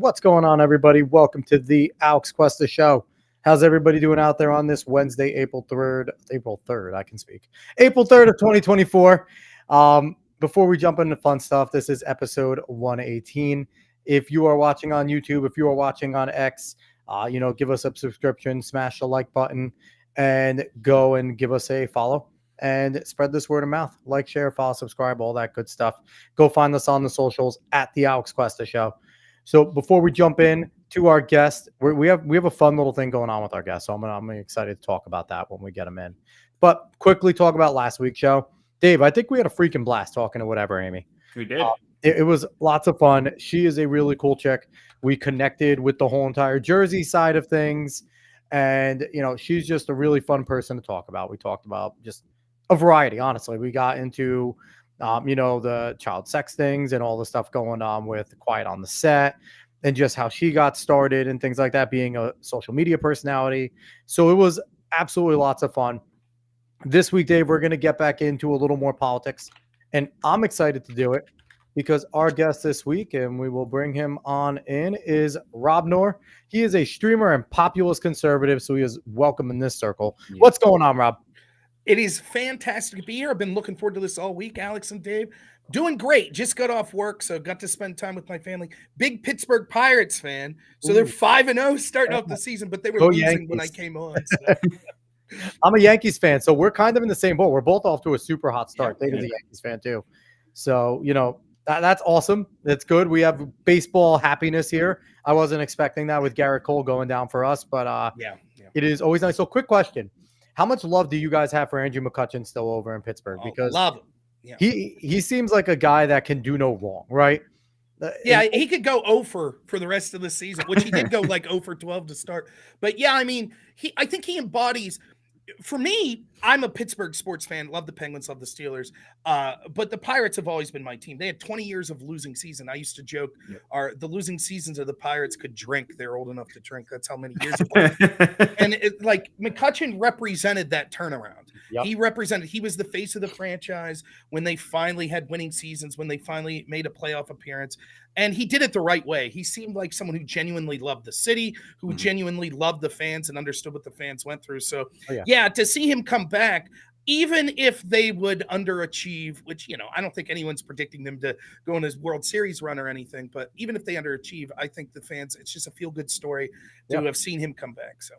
What's going on, everybody? Welcome to the Alex Cuesta Show. How's everybody doing out there on this Wednesday, April 3rd? April 3rd, I can speak. April 3rd of 2024. Before we jump into fun stuff, this is episode 118. If you are watching on YouTube, if you are watching on X, give us a subscription, smash the like button, and go and give us a follow. And spread this word of mouth. Like, share, follow, subscribe, all that good stuff. Go find us on the socials at the Alex Cuesta Show. So before we jump in to our guest, we have a fun little thing going on with our guest. So I'm excited to talk about that when we get them in. But quickly talk about last week's show. Dave, I think we had a freaking blast talking to whatever, Amy. We did. It was lots of fun. She is a really cool chick. We connected with the whole entire Jersey side of things. And, she's just a really fun person to talk about. We talked about just a variety, honestly. We got into, the child sex things and all the stuff going on with Quiet on the Set and just how she got started and things like that, being a social media personality. So it was absolutely lots of fun. This week, Dave, we're going to get back into a little more politics, and I'm excited to do it because our guest this week, and we will bring him on in, is Rob Noerr. He is a streamer and populist conservative, so he is welcome in this circle. Yeah. What's going on, Rob? It is fantastic to be here. I've been looking forward to this all week, Alex and Dave. Doing great. Just got off work, so got to spend time with my family. Big Pittsburgh Pirates fan. So they're 5-0 starting off the season, but they were losing Yankees when I came on. So. I'm a Yankees fan, so we're kind of in the same boat. We're both off to a super hot start. Dave's a Yankees fan too. So, that's awesome. That's good. We have baseball happiness here. I wasn't expecting that with Garrett Cole going down for us, but it is always nice. So quick question. How much love do you guys have for Andrew McCutchen still over in Pittsburgh? Because love him. Yeah. He seems like a guy that can do no wrong, right? He could go 0 for the rest of the season, which he did go like 0 for 12 to start. But I think he embodies. For me, I'm a Pittsburgh sports fan. Love the Penguins, love the Steelers. But the Pirates have always been my team. They had 20 years of losing season. I used to joke, the losing seasons of the Pirates could drink. They're old enough to drink. That's how many years it was. And McCutchen represented that turnaround. Yep. He was the face of the franchise when they finally had winning seasons, when they finally made a playoff appearance. And he did it the right way. He seemed like someone who genuinely loved the city, who genuinely loved the fans and understood what the fans went through. So, to see him come back, even if they would underachieve, which, I don't think anyone's predicting them to go on his World Series run or anything, but even if they underachieve, I think the fans, it's just a feel-good story to have seen him come back. So.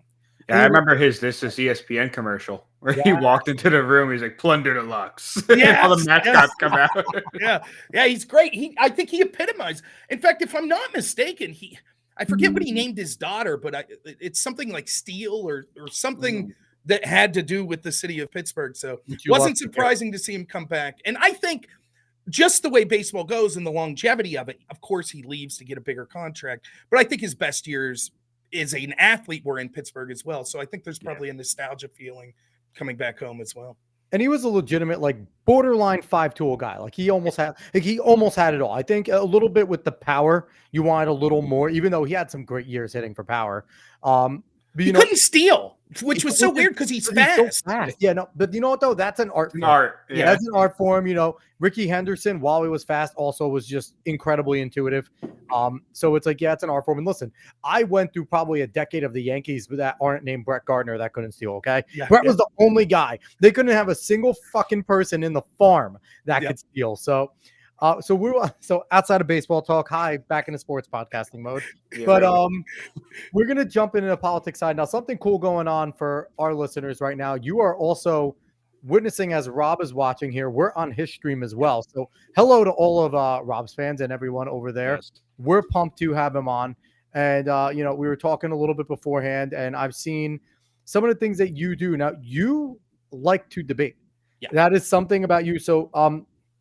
Yeah, I remember this ESPN commercial where he walked into the room. He's like, "Plunder deluxe." Yes, all the mascots come out. He's great. I think he epitomized. In fact, if I'm not mistaken, I forget what he named his daughter, but it's something like Steel or something that had to do with the city of Pittsburgh. So it wasn't surprising to see him come back. And I think just the way baseball goes and the longevity of it, of course he leaves to get a bigger contract. But I think his best years as an athlete were in Pittsburgh as well. So I think there's probably a nostalgia feeling coming back home as well. And he was a legitimate, borderline 5-tool guy. He almost had it all. I think a little bit with the power, you wanted a little more, even though he had some great years hitting for power. But he couldn't steal, which was so weird because he's fast. So fast. Yeah, no, but you know what though? That's an art. Yeah, that's an art form. Ricky Henderson, while he was fast, also was just incredibly intuitive. So it's it's an art form. And listen, I went through probably a decade of the Yankees that aren't named Brett Gardner that couldn't steal. Okay, Brett was the only guy. They couldn't have a single fucking person in the farm that could steal. So. So outside of baseball talk, back in the sports podcasting mode. But we're gonna jump into the politics side now. Something cool going on for our listeners right now. You are also witnessing as Rob is watching here. We're on his stream as well. So hello to all of Rob's fans and everyone over there. Yes. We're pumped to have him on. And we were talking a little bit beforehand, and I've seen some of the things that you do. Now you like to debate. Yeah. That is something about you. So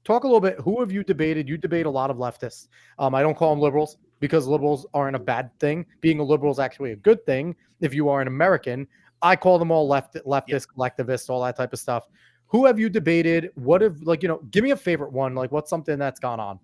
talk a little bit. Who have you debated? You debate a lot of leftists. I don't call them liberals because liberals aren't a bad thing. Being a liberal is actually a good thing if you are an American. I call them all leftist, collectivists, all that type of stuff. Who have you debated? What have give me a favorite one. What's something that's gone on?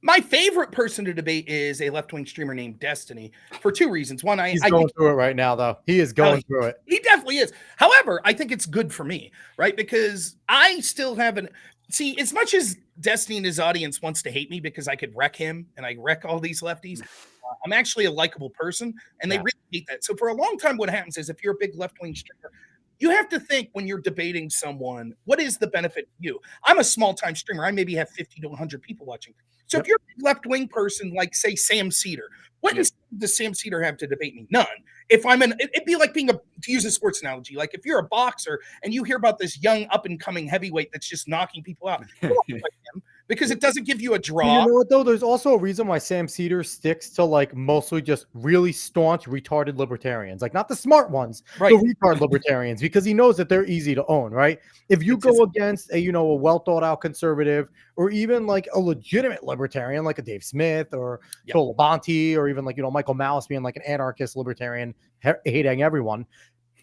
My favorite person to debate is a left-wing streamer named Destiny for two reasons. One, he's going through it right now, though. He is going through it. He definitely is. However, I think it's good for me, right? Because I still haven't. See, as much as Destiny and his audience wants to hate me because I could wreck him and I wreck all these lefties, I'm actually a likable person, and they really hate that. So for a long time, what happens is if you're a big left-wing streamer, you have to think when you're debating someone, what is the benefit to you? I'm a small-time streamer. I maybe have 50 to 100 people watching. So if you're a left-wing person, like say Sam Cedar, what incentive does Sam Cedar have to debate me? None. If it'd be like being to use a sports analogy, like if you're a boxer and you hear about this young up-and-coming heavyweight that's just knocking people out, you won't fight him because it doesn't give you a draw. You know what though? There's also a reason why Sam Cedar sticks to like mostly just really staunch retarded libertarians, like not the smart ones, the retard libertarians, because he knows that they're easy to own, right? If you go against a well thought out conservative, or even like a legitimate libertarian like a Dave Smith or Phil Labonte, or even like Michael Malice being like an anarchist libertarian hating everyone,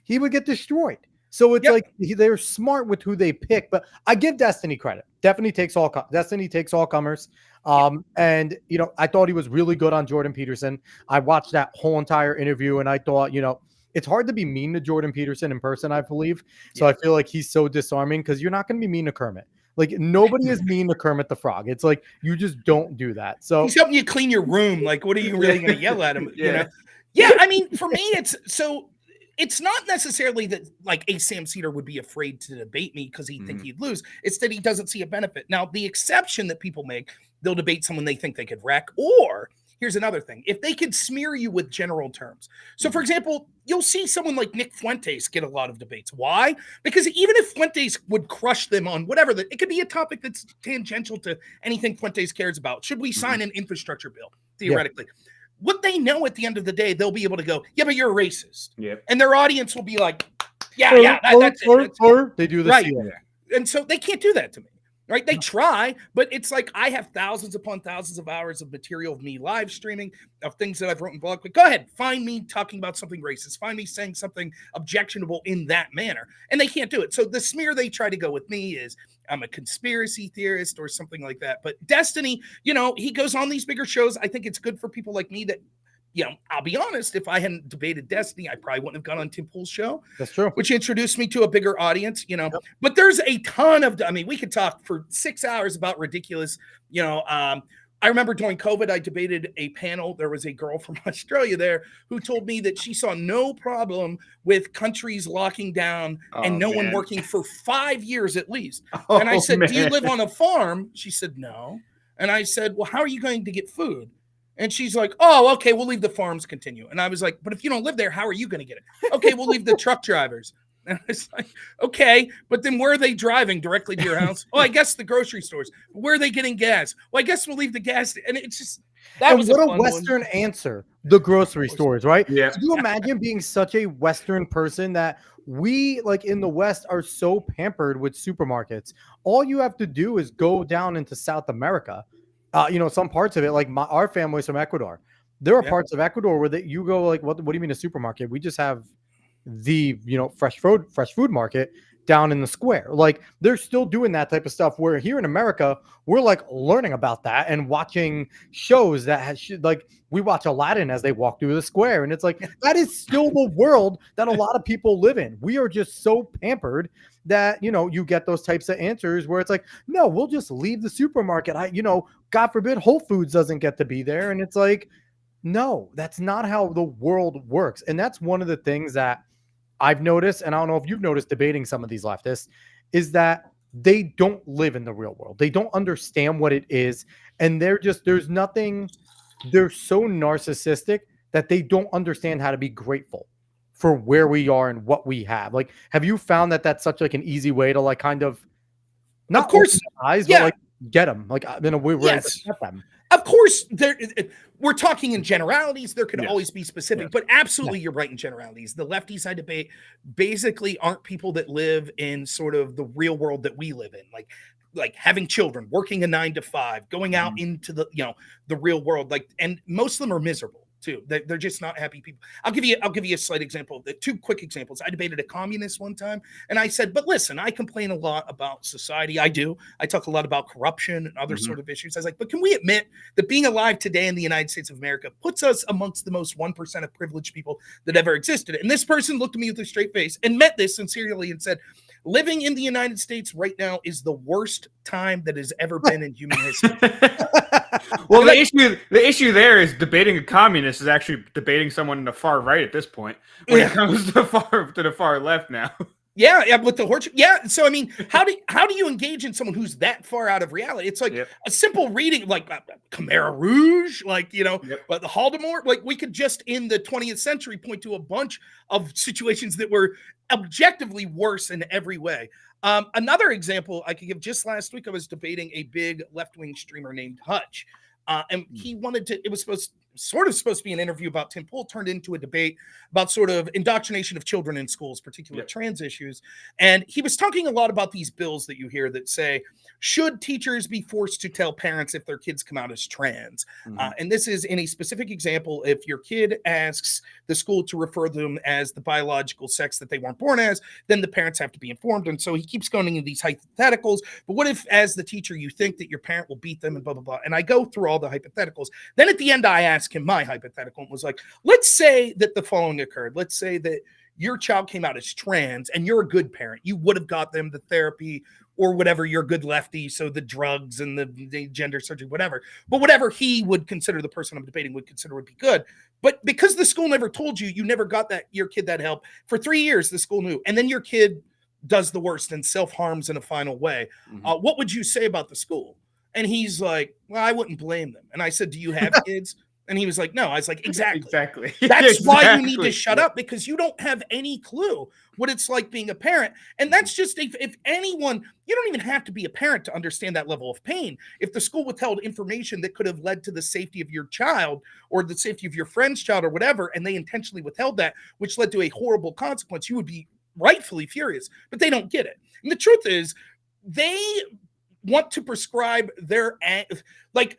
he would get destroyed. So it's like they're smart with who they pick, but I give Destiny credit. Destiny takes all comers. And I thought he was really good on Jordan Peterson. I watched that whole entire interview, and I thought, it's hard to be mean to Jordan Peterson in person, I believe. So I feel like he's so disarming because you're not going to be mean to Kermit. Like nobody is mean to Kermit the Frog. It's like you just don't do that. So he's helping you clean your room. Like, what are you really going to yell at him? Yeah. I mean, for me, it's not necessarily that like a Sam Cedar would be afraid to debate me because he'd think he'd lose. It's that he doesn't see a benefit. Now, the exception that people make, they'll debate someone they think they could wreck. Or here's another thing. If they could smear you with general terms. So, for example, you'll see someone like Nick Fuentes get a lot of debates. Why? Because even if Fuentes would crush them on whatever, it could be a topic that's tangential to anything Fuentes cares about. Should we sign an infrastructure bill, theoretically? Yeah. What they know at the end of the day, they'll be able to go, yeah, but you're a racist. Yep. And their audience will be like, that's it. They do this. Right. And so they can't do that to me. Right. They try, but it's like I have thousands upon thousands of hours of material of me live streaming, of things that I've written blog. But go ahead, find me talking about something racist. Find me saying something objectionable in that manner. And they can't do it. So the smear they try to go with me is I'm a conspiracy theorist or something like that. But Destiny, he goes on these bigger shows. I think it's good for people like me that, I'll be honest, if I hadn't debated Destiny, I probably wouldn't have gone on Tim Pool's show. That's true. Which introduced me to a bigger audience, But there's a ton of, we could talk for 6 hours about ridiculous, I remember during COVID, I debated a panel. There was a girl from Australia there who told me that she saw no problem with countries locking down and no one working for 5 years at least. And I said, do you live on a farm? She said, no. And I said, well, how are you going to get food? And she's like, oh, okay, we'll leave the farms continue. And I was like, but if you don't live there, how are you going to get it? Okay, we'll leave the truck drivers. And I was like, okay, but then where are they driving directly to your house? Oh, I guess the grocery stores. Where are they getting gas? Well, I guess we'll leave the gas. And it's just, that was what a Western answer. The grocery stores, right? Yeah. Could you imagine being such a Western person that we, like in the West, are so pampered with supermarkets? All you have to do is go down into South America. Some parts of it, like our family's from Ecuador. There are parts of Ecuador where you go like, what do you mean a supermarket? We just have the fresh food market down in the square. Like they're still doing that type of stuff, where here in America we're like learning about that and watching shows that like we watch Aladdin as they walk through the square, and it's like that is still the world that a lot of people live in. We are just so pampered that you get those types of answers where it's like, no, we'll just leave the supermarket. God forbid Whole Foods doesn't get to be there. And it's like, no, that's not how the world works. And that's one of the things that I've noticed, and I don't know if you've noticed debating some of these leftists, is that they don't live in the real world. They don't understand what it is. And they're so narcissistic that they don't understand how to be grateful for where we are and what we have. Like, have you found that that's such like an easy way to like kind of not of course eyes, but like get them like in a way where get them? Of course, we're talking in generalities. There could always be specific, but absolutely, you're right in generalities. The lefties I debate basically aren't people that live in sort of the real world that we live in, like having children, working a 9 to 5, going out into the the real world. And most of them are miserable too. They're just not happy people. I'll give you a slight example. The 2 quick examples. I debated a communist one time, and I said, but listen, I complain a lot about society. I do. I talk a lot about corruption and other sort of issues. I was like, but can we admit that being alive today in the United States of America puts us amongst the most 1% of privileged people that ever existed? And this person looked at me with a straight face and meant this sincerely and said, living in the United States right now is the worst time that has ever been in human history. Well, the issue there is debating a communist is actually debating someone in the far right at this point. When it comes to the far left now. Yeah, with the horse. Yeah, so I mean, how do you engage in someone who's that far out of reality? It's like a simple reading, like Khmer Rouge, like the Holodomor. Like we could just in the 20th century point to a bunch of situations that were objectively worse in every way. Another example I could give: just last week, I was debating a big left-wing streamer named Hutch, and he wanted to. It was supposed to be an interview about Tim Pool, turned into a debate about sort of indoctrination of children in schools, particularly trans issues. And he was talking a lot about these bills that you hear that say, should teachers be forced to tell parents if their kids come out as trans? And this is in a specific example. If your kid asks the school to refer them as the biological sex that they weren't born as, then the parents have to be informed. And so he keeps going into these hypotheticals. But what if, as the teacher, you think that your parent will beat them and blah, blah, blah. And I go through all the hypotheticals. Then at the end, I ask him my hypothetical and was like, let's say that the following occurred. Let's say that your child came out as trans and you're a good parent. You would have got them the therapy or whatever, you're a good lefty, so the drugs and the gender surgery, whatever. But whatever he would consider, the person I'm debating would consider would be good. But because the school never told you, you never got your kid that help. For 3 years, the school knew. And then your kid does the worst and self-harms in a final way. What would you say about the school? And he's like, well, I wouldn't blame them. And I said, do you have kids? And he was like, no. I was like, exactly. That's why you need to shut up, because you don't have any clue what it's like being a parent. And that's just, if anyone, you don't even have to be a parent to understand that level of pain. If the school withheld information that could have led to the safety of your child or the safety of your friend's child or whatever, and they intentionally withheld that, which led to a horrible consequence, you would be rightfully furious. But they don't get it. And the truth is, they want to prescribe like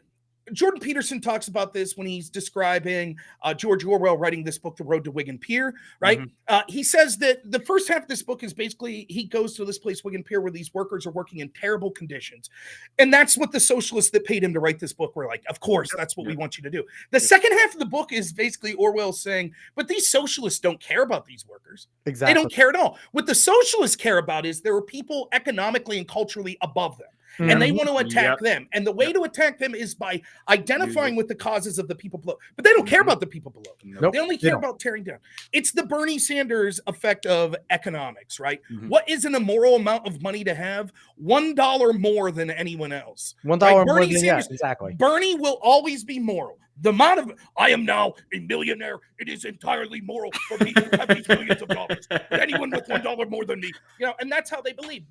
Jordan Peterson talks about this when he's describing George Orwell writing this book, The Road to Wigan Pier, right? He says that the first half of this book is basically he goes to this place, Wigan Pier, where these workers are working in terrible conditions. And that's what the socialists that paid him to write this book were like, of course, that's what we want you to do. The second half of the book is basically Orwell saying, but these socialists don't care about these workers. Exactly. They don't care at all. What the socialists care about is there are people economically and culturally above them. And they want to attack them. And the way to attack them is by identifying with the causes of the people below. But they don't care about the people below. They only care about tearing down. It's the Bernie Sanders effect of economics, right? What is an immoral amount of money to have? $1 more than anyone else. $1 right? more Bernie than Sanders, exactly. Bernie will always be moral. The amount of, I am now a millionaire. It is entirely moral for me to have these millions of dollars. Anyone with $1 more than me, and that's how they believe.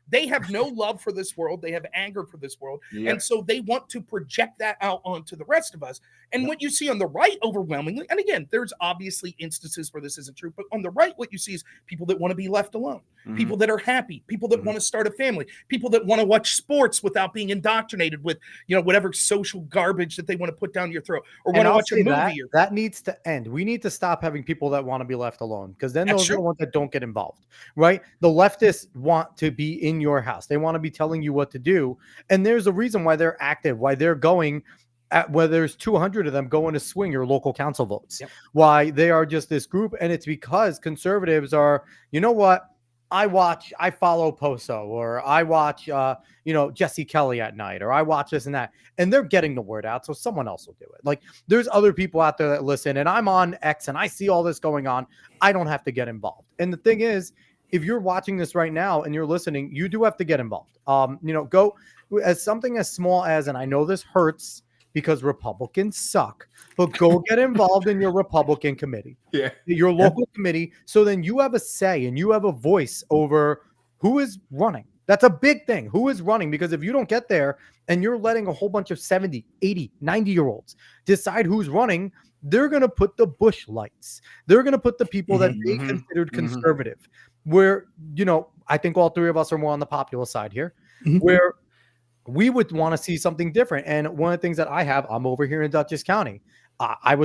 They have no love for this world. They have anger for this world. And so they want to project that out onto the rest of us. And what you see on the right overwhelmingly, and again, there's obviously instances where this isn't true, but on the right, what you see is people that want to be left alone, people that are happy, people that want to start a family, people that want to watch sports without being indoctrinated with, whatever social garbage that they want to put down your throat, or want to watch a movie. That needs to end. We need to stop having people that want to be left alone, because then those are the ones that don't get involved, right? The leftists want to be in your house. They want to be telling you what to do. And there's a reason why they're active, why they're going where there's 200 of them going to swing your local council votes, why they are just this group. And it's because conservatives are, you know what? I follow Poso, or I watch, Jesse Kelly at night, or I watch this and that, and they're getting the word out. So someone else will do it. Like, there's other people out there that listen, and I'm on X and I see all this going on. I don't have to get involved. And the thing is, if you're watching this right now and you're listening, you do have to get involved. Go as something as small as, and I know this hurts because Republicans suck, but go get involved in your Republican committee, your local committee. So then you have a say and you have a voice over who is running. That's a big thing. Who is running? Because if you don't get there and you're letting a whole bunch of 70, 80, 90-year-olds decide who's running, they're going to put the Bush lights. They're going to put the people that they considered conservative. Where, I think all three of us are more on the populist side here, where we would want to see something different. And one of the things that I'm over here in Dutchess County. I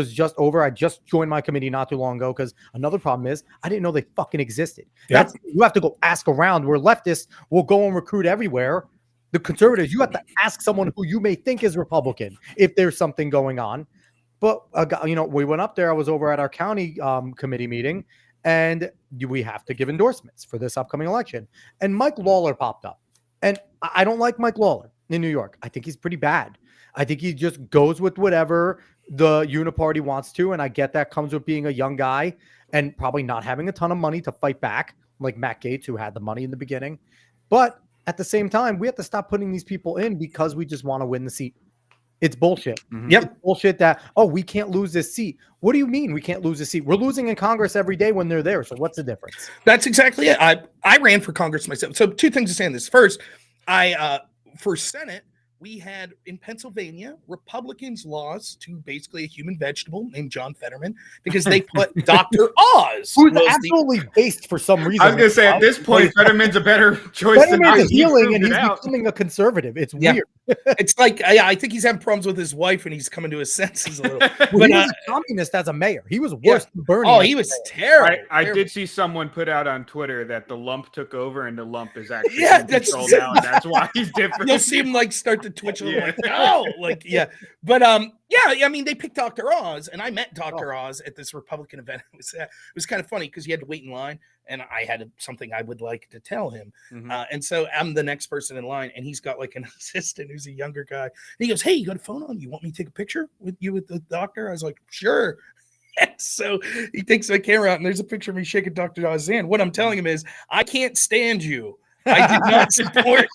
just joined my committee not too long ago, because another problem is I didn't know they fucking existed. You have to go ask around, where leftists will go and recruit everywhere. The conservatives, you have to ask someone who you may think is Republican if there's something going on. But, we went up there. I was over at our county committee meeting, and we have to give endorsements for this upcoming election. And Mike Lawler popped up. And I don't like Mike Lawler. in New York. I think he's pretty bad. I think he just goes with whatever the uniparty wants to. And I get that comes with being a young guy and probably not having a ton of money to fight back, like Matt Gaetz, who had the money in the beginning. But at the same time, we have to stop putting these people in because we just want to win the seat. It's bullshit. Yep. It's bullshit that, oh, we can't lose this seat. What do you mean we can't lose this seat? We're losing in Congress every day when they're there. So what's the difference? That's exactly it. I ran for Congress myself. So 2 things to say on this. First, for Senate, we had in Pennsylvania, Republicans lost to basically a human vegetable named John Fetterman because they put Dr. Oz. Who's absolutely based for some reason. I was going to say, at this point, Fetterman's a better choice than Fetterman's healing and he's out. becoming a conservative. It's weird. It's like, I think he's having problems with his wife and he's coming to his senses a little. But he was a communist as a mayor. He was worse than Bernie. Oh, he was terrible. I did see someone put out on Twitter that the lump took over and the lump is actually that's now, and that's why he's different. You'll see him like start to twitch a little like, oh, like, yeah. But I mean, they picked Dr. Oz, and I met Dr. Oz at this Republican event. It was kind of funny because he had to wait in line, and I had something I would like to tell him. And so I'm the next person in line, and he's got like an assistant who's a younger guy. And he goes, "Hey, you got a phone on? You want me to take a picture with you with the doctor?" I was like, "Sure." And so he takes my camera out, and there's a picture of me shaking Dr. Oz's hand. What I'm telling him is, I can't stand you. I did not support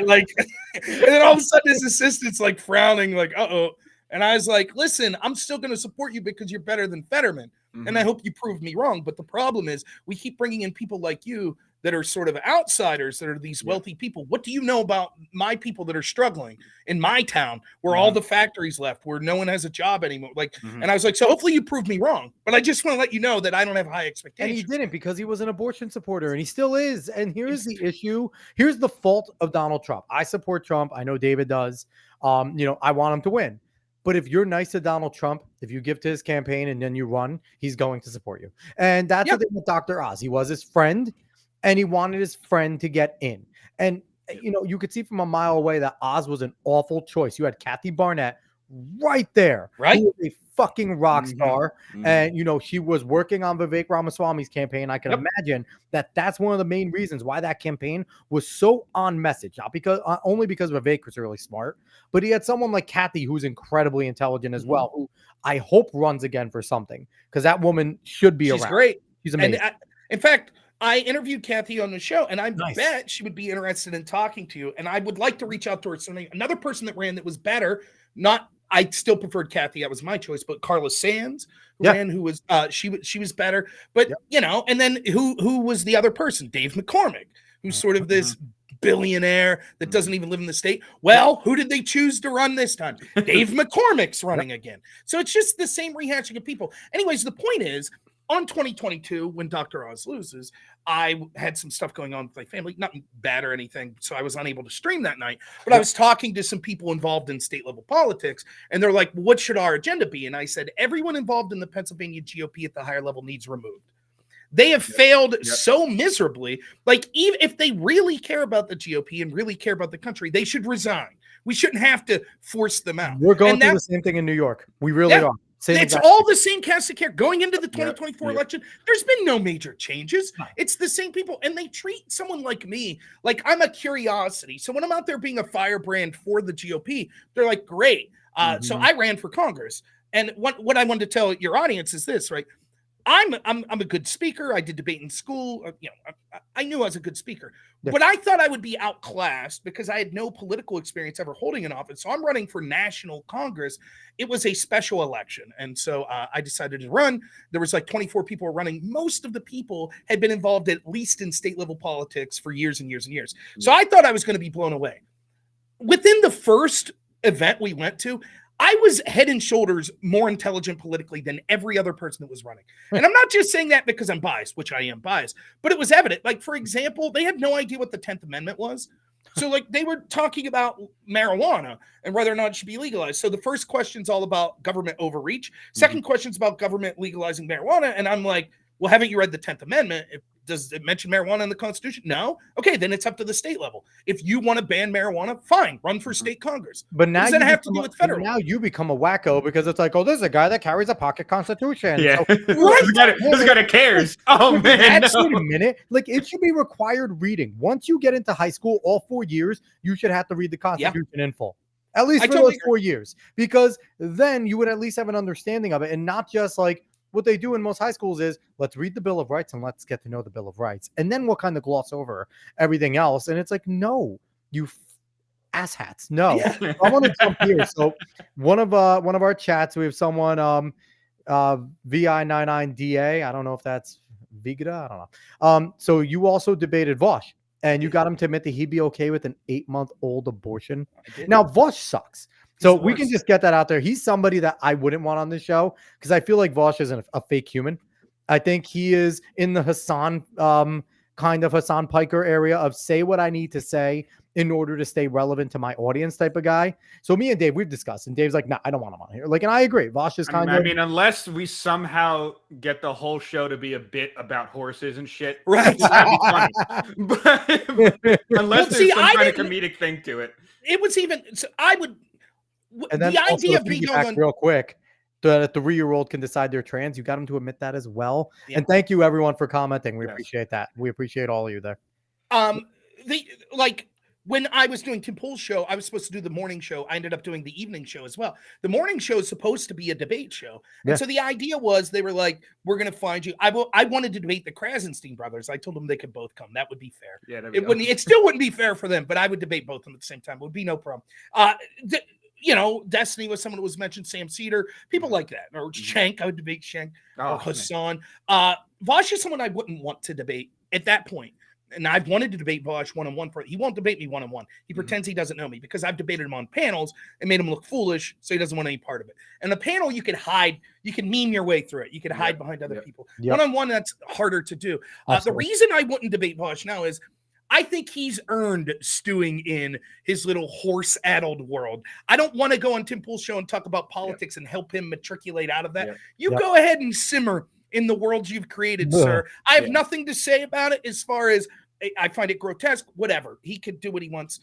like, and then all of a sudden his assistant's like frowning, like, uh-oh. And I was like, listen, I'm still going to support you because you're better than Fetterman. And I hope you prove me wrong. But the problem is we keep bringing in people like you that are sort of outsiders, that are these wealthy people. What do you know about my people that are struggling in my town where all the factories left, where no one has a job anymore? Like, and I was like, so hopefully you prove me wrong. But I just want to let you know that I don't have high expectations. And he didn't, because he was an abortion supporter, and he still is. And here's the issue. Here's the fault of Donald Trump. I support Trump. I know David does. I want him to win. But if you're nice to Donald Trump, if you give to his campaign and then you run, he's going to support you. And that's the thing with Dr. Oz. He was his friend, and he wanted his friend to get in. And, you could see from a mile away that Oz was an awful choice. You had Kathy Barnett right there. Right. Who was a fucking rock star. And, she was working on Vivek Ramaswamy's campaign. I can imagine that's one of the main reasons why that campaign was so on message. Not because only because Vivek was really smart, but he had someone like Kathy, who's incredibly intelligent as well, who I hope runs again for something, because that woman should be around. She's great. She's amazing. And in fact, I interviewed Kathy on the show, and I bet she would be interested in talking to you. And I would like to reach out to her. So another person that ran that was better, I still preferred Kathy. That was my choice. But Carla Sands, who ran, who was she was better. But and then who was the other person? Dave McCormick, who's sort of this billionaire that doesn't even live in the state. Well, who did they choose to run this time? Dave McCormick's running again. So it's just the same rehashing of people. Anyways, the point is, on 2022, when Dr. Oz loses, I had some stuff going on with my family, nothing bad or anything, so I was unable to stream that night. But I was talking to some people involved in state level politics, and they're like, what should our agenda be? And I said, everyone involved in the Pennsylvania GOP at the higher level needs removed. They have failed so miserably. Like, even if they really care about the GOP and really care about the country, they should resign. We shouldn't have to force them out. We're going through the same thing in New York. We really are. It's all the same cast of characters. Going into the 2024 election, there's been no major changes. It's the same people. And they treat someone like me like I'm a curiosity. So when I'm out there being a firebrand for the GOP, they're like, great. So I ran for Congress. And what I wanted to tell your audience is this, right? I'm a good speaker. I did debate in school. I knew I was a good speaker, but I thought I would be outclassed because I had no political experience ever holding an office. So I'm running for national Congress. It was a special election. And so I decided to run. There was like 24 people running. Most of the people had been involved at least in state level politics for years and years and years. So I thought I was going to be blown away. Within the first event we went to, I was head and shoulders more intelligent politically than every other person that was running. And I'm not just saying that because I'm biased, which I am biased, but it was evident. Like, for example, they had no idea what the 10th Amendment was. So, like, they were talking about marijuana and whether or not it should be legalized. So the first question's all about government overreach. Second question's about government legalizing marijuana. And I'm like, well, haven't you read the 10th Amendment? does it mention marijuana in the Constitution? No. Okay, then it's up to the state level. If you want to ban marijuana, fine, run for state Congress. But now what does that have to do with federal? Now you become a wacko because it's like, oh, there's a guy that carries a pocket Constitution. Yeah, So, this guy that cares. Oh man, wait a minute. Like, it should be required reading. Once you get into high school, all 4 years, you should have to read the Constitution in full. At least for those 4 years, because then you would at least have an understanding of it, and not just like what they do in most high schools is let's read the Bill of Rights and let's get to know the Bill of Rights, and then we'll kind of gloss over everything else. And it's like, no, you asshats, no. Yeah. I want to jump here. So one of our chats, we have someone VI99DA. I don't know if that's Vigda. I don't know. So you also debated Vosh. And you got him to admit that he'd be okay with an 8-month-old abortion. Now, Vosh sucks. So we can just get that out there. He's somebody that I wouldn't want on this show because I feel like Vosh is a fake human. I think he is in the Hassan, kind of Hassan Piker area of say what I need to say in order to stay relevant to my audience type of guy. So me and Dave, we've discussed, and Dave's like, nah, I don't want him on here. Like, and I agree. Vosh is kind of. I mean, unless we somehow get the whole show to be a bit about horses and shit, right? That'd be funny. But unless there's some kind of comedic thing to it, it was even. So I would. And then the idea of being on real quick. That a 3-year-old can decide they're trans. You got him to admit that as well. Yeah. And thank you everyone for commenting. We appreciate that. We appreciate all of you there. When I was doing Tim Pool's show, I was supposed to do the morning show. I ended up doing the evening show as well. The morning show is supposed to be a debate show. And so the idea was they were like, we're going to find you. I wanted to debate the Krasenstein brothers. I told them they could both come. That would be fair. Yeah, it still wouldn't be fair for them, but I would debate both of them at the same time. It would be no problem. Destiny was someone who was mentioned, Sam Cedar, people like that. Or Shank, I would debate Shank. Or Hassan. Vosh is someone I wouldn't want to debate at that point. And I've wanted to debate Vosh one-on-one. He won't debate me one-on-one. He pretends he doesn't know me because I've debated him on panels and made him look foolish, so he doesn't want any part of it. And the panel, you can hide. You can meme your way through it. You can hide behind other people. One-on-one, that's harder to do. The reason I wouldn't debate Vosh now is I think he's earned stewing in his little horse-addled world. I don't want to go on Tim Pool's show and talk about politics and help him matriculate out of that. You go ahead and simmer in the world you've created, sir. I have nothing to say about it as far as I find it grotesque, whatever. He could do what he wants.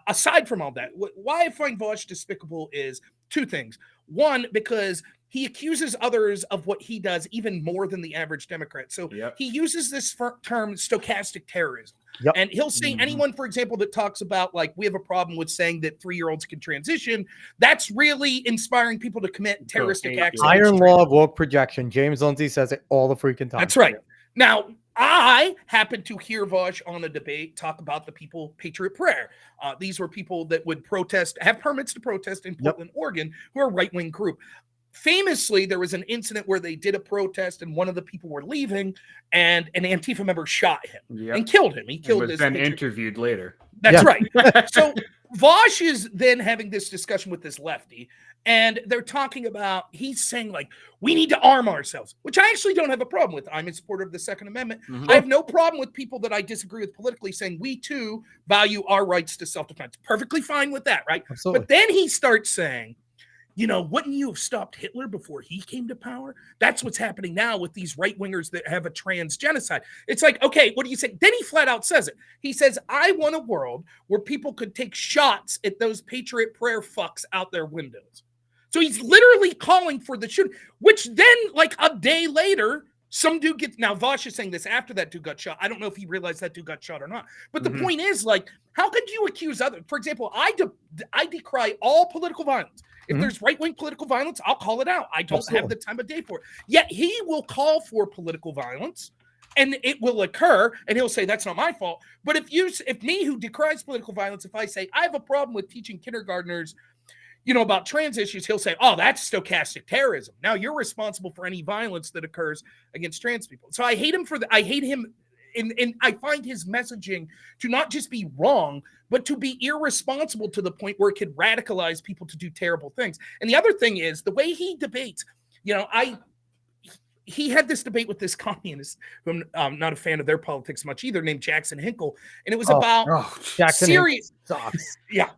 Aside from all that, why I find Vosh despicable is 2 things. One, because he accuses others of what he does even more than the average Democrat. So he uses this term stochastic terrorism. And he'll say anyone, for example, that talks about like we have a problem with saying that 3-year-olds can transition. That's really inspiring people to commit terroristic acts. Iron law of woke projection. James Lindsay says it all the freaking time. That's right. Now, I happened to hear Vosh on a debate talk about the people Patriot Prayer. These were people that would protest, have permits to protest in Portland, Oregon, who are a right-wing group. Famously, there was an incident where they did a protest and one of the people were leaving and an Antifa member shot him and killed him. He killed his then interviewed later. That's right. So Vosh is then having this discussion with this lefty, and they're talking about, he's saying like, we need to arm ourselves, which I actually don't have a problem with. I'm in support of the Second Amendment. I have no problem with people that I disagree with politically saying we too value our rights to self-defense. Perfectly fine with that, right? Absolutely. But then he starts saying, wouldn't you have stopped Hitler before he came to power? That's what's happening now with these right-wingers that have a trans genocide. It's like, okay, what do you say? Then he flat out says it. He says, I want a world where people could take shots at those Patriot Prayer fucks out their windows. So he's literally calling for the shooting, which then like a day later, some dude gets, now Vosh is saying this after that dude got shot. I don't know if he realized that dude got shot or not. But the point is like, how could you accuse others? For example, I decry all political violence. If there's right-wing political violence, I'll call it out. I don't have the time of day for it. Yet he will call for political violence and it will occur and he'll say, that's not my fault. But if me who decries political violence, if I say, I have a problem with teaching kindergartners, about trans issues, he'll say, oh, that's stochastic terrorism. Now you're responsible for any violence that occurs against trans people. So I hate him I hate him. And I find his messaging to not just be wrong, but to be irresponsible to the point where it could radicalize people to do terrible things. And the other thing is the way he debates, he had this debate with this communist, who I'm not a fan of their politics much either, named Jackson Hinkle, and it was about Jackson serious. sucks. Yeah.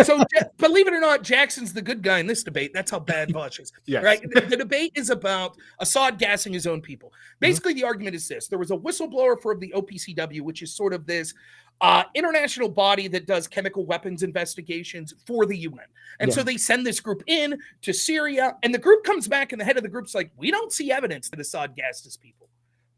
So believe it or not, Jackson's the good guy in this debate. That's how bad Vosh is. Yes. Right. The debate is about Assad gassing his own people. Basically, the argument is this: there was a whistleblower for the OPCW, which is sort of this international body that does chemical weapons investigations for the UN. And so they send this group in to Syria, and the group comes back, and the head of the group's like, we don't see evidence that Assad gassed his people.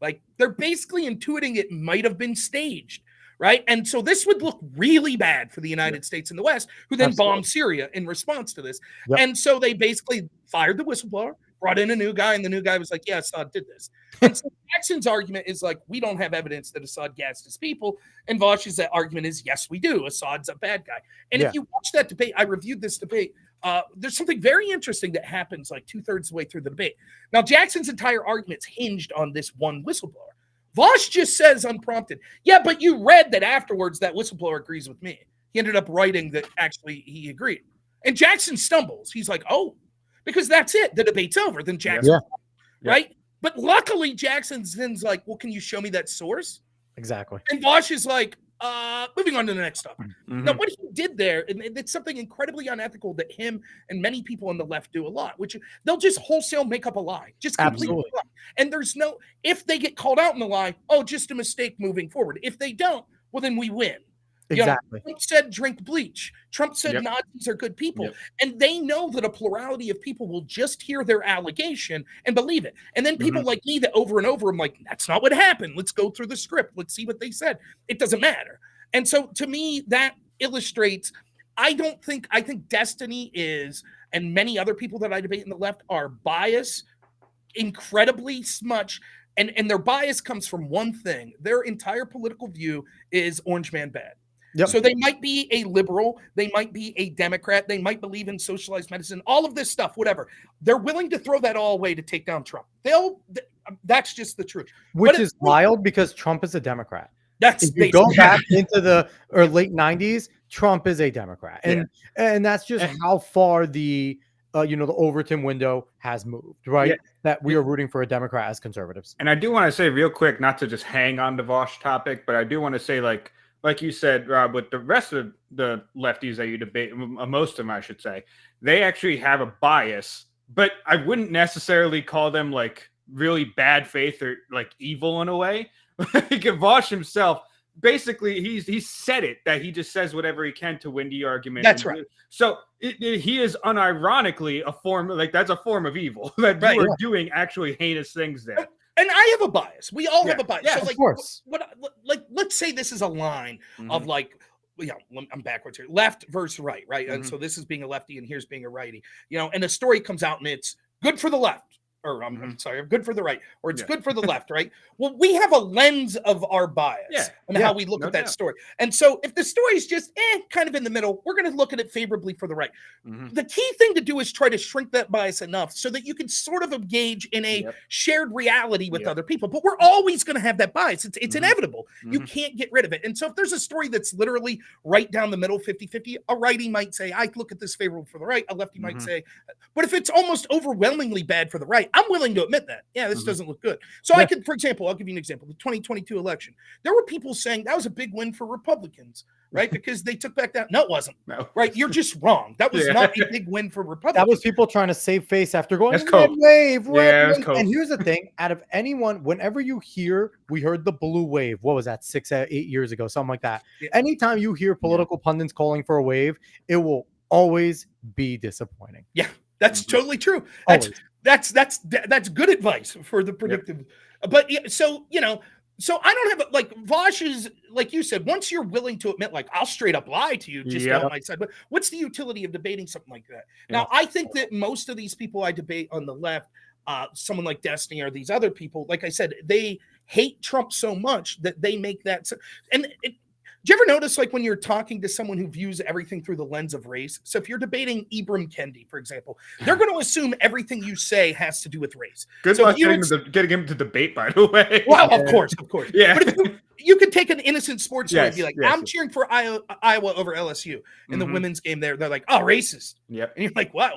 Like, they're basically intuiting it might have been staged. Right. And so this would look really bad for the United States and the West, who then bombed Syria in response to this. And so they basically fired the whistleblower, brought in a new guy, and the new guy was like, yeah, Assad did this. And so Jackson's argument is like, we don't have evidence that Assad gassed his people. And Vosh's argument is, yes, we do. Assad's a bad guy. And if you watch that debate, I reviewed this debate. There's something very interesting that happens like 2/3 of the way through the debate. Now, Jackson's entire argument's hinged on this one whistleblower. Vosh just says unprompted, yeah, but you read that afterwards that whistleblower agrees with me. He ended up writing that actually he agreed. And Jackson stumbles. He's like, oh, because that's it. The debate's over. Then Jackson, right? But luckily, Jackson's then's like, well, can you show me that source? Exactly. And Vosh is like, moving on to the next topic. Now, what he did there, and it's something incredibly unethical that him and many people on the left do a lot, which they'll just wholesale make up a lie, just completely lie. And there's no, if they get called out in the lie, oh, just a mistake moving forward. If they don't, well, then we win. Exactly. You know, Trump said drink bleach. Trump said Nazis are good people. And they know that a plurality of people will just hear their allegation and believe it. And then people like me that over and over, I'm like, that's not what happened. Let's go through the script. Let's see what they said. It doesn't matter. And so to me, that illustrates, I think Destiny is, and many other people that I debate in the left are biased incredibly much. And their bias comes from one thing. Their entire political view is orange man bad. So they might be a liberal, they might be a Democrat, they might believe in socialized medicine, all of this stuff, whatever. They're willing to throw that all away to take down Trump. That's just the truth. Which is wild because Trump is a Democrat. If you go back into the late 90s, Trump is a Democrat. And that's just how far the the Overton window has moved, right? That we are rooting for a Democrat as conservatives. And I do want to say real quick, not to just hang on the Vosh topic, but I do want to say, like you said, Rob, with the rest of the lefties that you debate, most of them, I should say, they actually have a bias, but I wouldn't necessarily call them like really bad faith or like evil in a way. Like Vosh himself, basically, he's said it, that he just says whatever he can to win the argument. That's right. So he is unironically a form, like that's a form of evil that you are doing actually heinous things there. And I have a bias. We all have a bias. Yeah, so, like, of course. Let's say this is a line of like, I'm backwards here, left versus right, right? And so this is being a lefty, and here's being a righty. And a story comes out, and it's good for the left. Or I'm sorry, I'm good for the right, or it's good for the left, right? Well, we have a lens of our bias and how we look at that story. And so if the story is just kind of in the middle, we're going to look at it favorably for the right. The key thing to do is try to shrink that bias enough so that you can sort of engage in a shared reality with other people. But we're always going to have that bias. It's inevitable. You can't get rid of it. And so if there's a story that's literally right down the middle, 50-50, a righty might say, I look at this favorable for the right. A lefty might say, but if it's almost overwhelmingly bad for the right, I'm willing to admit that. Yeah, this doesn't look good. So I could, for example, I'll give you an example. The 2022 election. There were people saying that was a big win for Republicans, right? Because they took back that. No, it wasn't. No. Right? You're just wrong. That was not a big win for Republicans. That was people trying to save face after going, red wave. And here's the thing. Out of anyone, whenever you hear, we heard the blue wave. What was that, 6-8 years ago? Something like that. Anytime you hear political pundits calling for a wave, it will always be disappointing. Yeah, that's totally true. That's good advice for the predictive. But so I don't have like Vosh is, like you said, once you're willing to admit, like, I'll straight up lie to you, just on my side. But what's the utility of debating something like that? Now, I think that most of these people I debate on the left, someone like Destiny or these other people, like I said, they hate Trump so much that they make that. And do you ever notice, like, when you're talking to someone who views everything through the lens of race? So if you're debating Ibram Kendi, for example, they're going to assume everything you say has to do with race. Good luck getting him to debate, by the way. Well, of course. Yeah. But if you could take an innocent sports fan and be like, I'm cheering for Iowa over LSU in the women's game there. They're like, oh, racist. Yep. And you're like, what?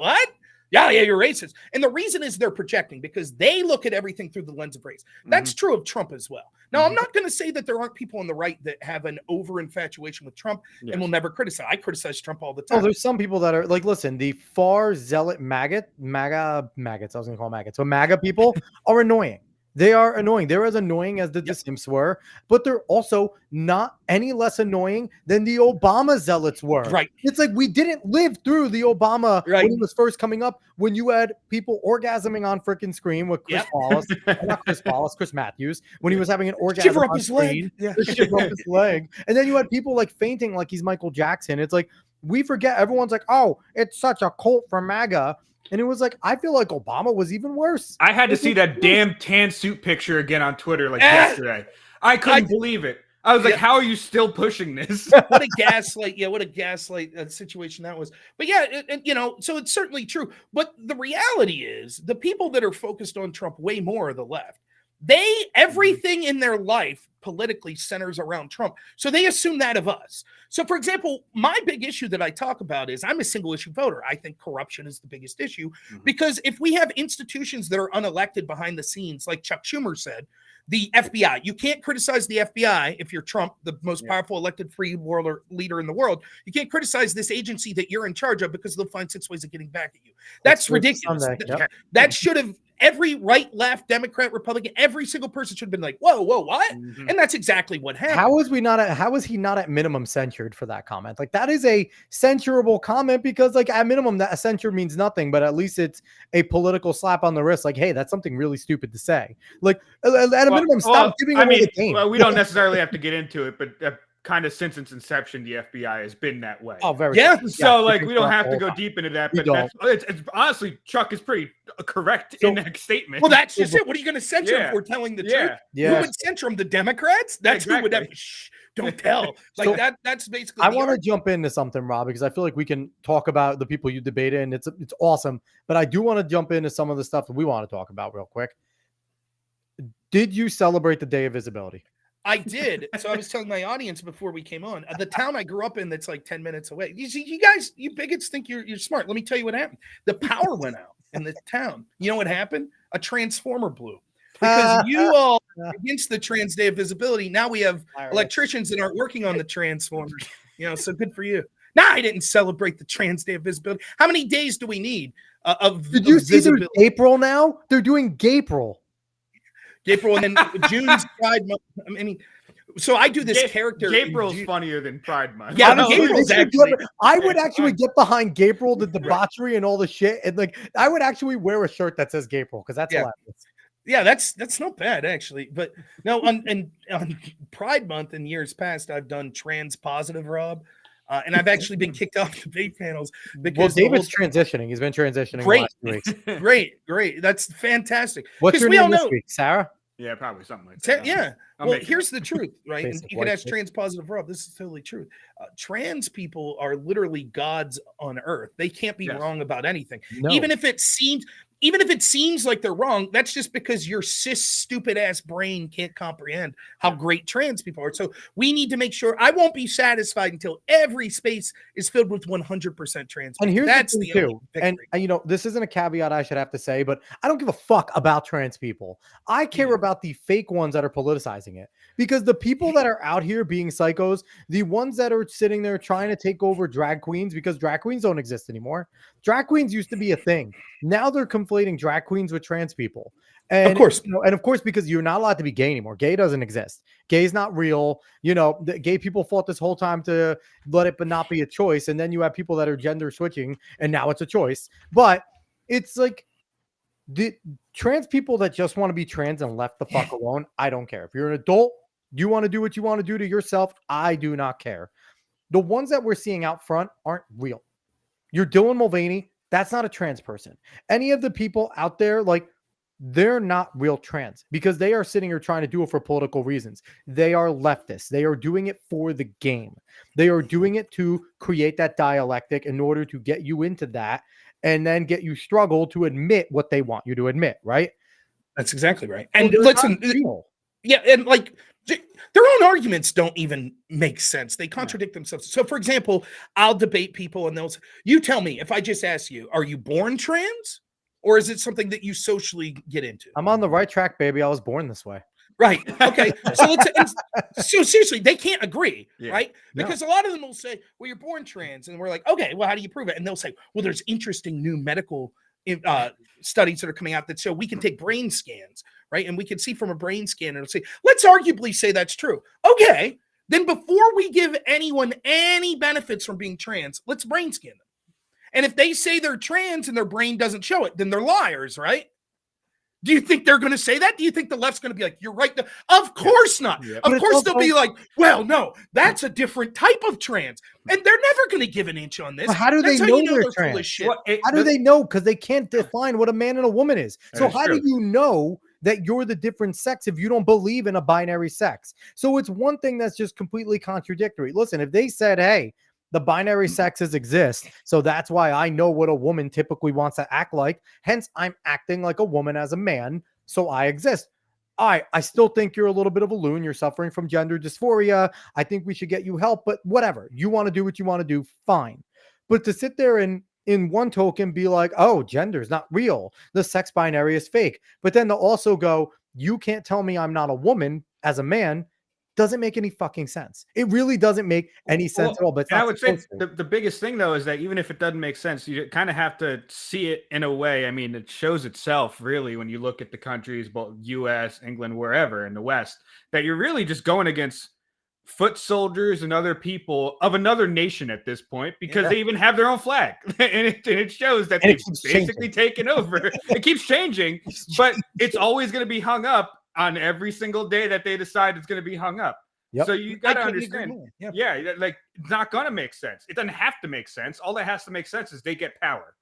Yeah, you're racist. And the reason is they're projecting because they look at everything through the lens of race. That's true of Trump as well. Now, I'm not going to say that there aren't people on the right that have an over infatuation with Trump and will never criticize. I criticize Trump all the time. Oh, there's some people that are like, listen, the far zealot maggots, I was going to call maggots, but MAGA people are annoying. They are annoying. They're as annoying as the Simps were, but they're also not any less annoying than the Obama zealots were. Right. It's like we didn't live through the Obama when he was first coming up, when you had people orgasming on freaking screen with Chris Wallace, not Chris Wallace, Chris Matthews, when he was having an orgasm shiver up on his screen, shiver up his leg. And then you had people like fainting like he's Michael Jackson. It's like, we forget, everyone's like, oh, it's such a cult for MAGA. And it was like, I feel like Obama was even worse. I had to see that damn tan suit picture again on Twitter like yesterday. I couldn't believe it. I was like, how are you still pushing this? What a gaslight. Yeah, what a gaslight situation that was. But yeah, so it's certainly true. But the reality is the people that are focused on Trump way more are the left. Everything in their life politically centers around Trump. So they assume that of us. So for example, my big issue that I talk about is I'm a single issue voter. I think corruption is the biggest issue because if we have institutions that are unelected behind the scenes, like Chuck Schumer said, the FBI, you can't criticize the FBI if you're Trump, the most powerful elected free world leader in the world. You can't criticize this agency that you're in charge of because they'll find 6 ways of getting back at you. That's ridiculous. That should have every right, left, Democrat, Republican, every single person should have been like, whoa, what? And that's exactly what happened. How is he not at minimum censured for that comment? Like, that is a censurable comment because, like, at minimum, that a censure means nothing, but at least it's a political slap on the wrist. Like, hey, that's something really stupid to say. Like, at a minimum, stop giving away the game. Well, we don't necessarily have to get into it, but kind of since its inception, the FBI has been that way. Oh, very So like we don't have to go deep into that, but it's honestly, Chuck is pretty correct in that statement. Well, that's just it. What are you going to censor him for telling the truth? Who would censor him? The Democrats? That's who would have. Shh, don't tell. Like so, that's basically. I want to jump into something, Rob, because I feel like we can talk about the people you debated, and it's awesome. But I do want to jump into some of the stuff that we want to talk about real quick. Did you celebrate the Day of Visibility? I did. So I was telling my audience before we came on, the town I grew up in that's like 10 minutes away. You see, you guys, you bigots think you're smart. Let me tell you what happened. The power went out in the town. You know what happened? A transformer blew. Because you all against the Trans Day of Visibility. Now we have electricians that aren't working on the transformers. So good for you. No, I didn't celebrate the Trans Day of Visibility. How many days do we need Did you see there's April now? They're doing Gapril. April, and then June's Pride Month. I mean, so I do this character. Gabriel's funnier than Pride Month. Yeah, Gabriel's actually. I would actually get behind Gabriel, the debauchery and all the shit, and like I would actually wear a shirt that says Gabriel because that's hilarious. Yeah, that's not bad actually. But no, on Pride Month in years past, I've done trans positive, Rob. And I've actually been kicked off debate panels because David's transitioning. He's been transitioning. Great, the last 2 weeks. great. That's fantastic. What's your name this week, Sarah? Yeah, probably something like that. Yeah. Well, here's the truth, right? And you can ask trans positive Rob. This is totally true. Trans people are literally gods on earth. They can't be wrong about anything, even if it seems like they're wrong. That's just because your cis stupid ass brain can't comprehend how great trans people are. So we need to make sure. I won't be satisfied until every space is filled with 100% trans people. And here's that's the thing too. And this isn't a caveat I should have to say, but I don't give a fuck about trans people. I care about the fake ones that are politicizing it, because the people that are out here being psychos, the ones that are sitting there trying to take over drag queens, because drag queens don't exist anymore. Drag queens used to be a thing. Now they're conflating drag queens with trans people. And of course, and of course, because you're not allowed to be gay anymore. Gay doesn't exist. Gay is not real. The gay people fought this whole time to let it but not be a choice. And then you have people that are gender switching, and now it's a choice. But it's like the trans people that just want to be trans and left the fuck alone. I don't care. If you're an adult, you want to do what you want to do to yourself. I do not care. The ones that we're seeing out front aren't real. You're Dylan Mulvaney. That's not a trans person. Any of the people out there, like, they're not real trans because they are sitting here trying to do it for political reasons. They are leftists. They are doing it for the game. They are doing it to create that dialectic in order to get you into that and then get you struggle to admit what they want you to admit, right? That's exactly right. And listen, yeah, and like Their own arguments don't even make sense. They contradict themselves. So, for example, I'll debate people and they'll say, you tell me, if I just ask you, are you born trans or is it something that you socially get into? I'm on the right track, baby. I was born this way. Right. Okay. So so seriously, they can't agree, right? No. Because a lot of them will say, well, you're born trans. And we're like, okay, well, how do you prove it? And they'll say, well, there's interesting new medical studies that are coming out that show we can take brain scans, right? And we can see from a brain scan, and it'll say, let's arguably say that's true. Okay. Then before we give anyone any benefits from being trans, let's brain scan them. And if they say they're trans and their brain doesn't show it, then they're liars, right? Do you think they're going to say that? Do you think the left's going to be like, you're right? Of course not. Yeah. Of course they'll be like, well, no, that's a different type of trans. And they're never going to give an inch on this. But how do they know they're full of trans? shit. Well, How do they know? Because they can't define what a man and a woman is. So how do you know that you're the different sex if you don't believe in a binary sex? So it's one thing that's just completely contradictory. Listen, if they said, hey, the binary sexes exist, so that's why I know what a woman typically wants to act like. Hence, I'm acting like a woman as a man, so I exist. I still think you're a little bit of a loon. You're suffering from gender dysphoria. I think we should get you help, but whatever. You want to do what you want to do, fine. But to sit there and in one token be like, oh, gender is not real. The sex binary is fake. But then they'll also go, you can't tell me I'm not a woman as a man. Doesn't make any fucking sense. It really doesn't make any sense at all. But I would say the biggest thing, though, is that even if it doesn't make sense, you kind of have to see it in a way. I mean, it shows itself really when you look at the countries, both U.S., England, wherever in the West, that you're really just going against foot soldiers and other people of another nation at this point, because they even have their own flag. and it shows that they've basically taken over. It keeps changing, but it's always going to be hung up on every single day that they decide it's going to be hung up. So you got to understand. Like, it's not going to make sense. It doesn't have to make sense. All that has to make sense is they get power.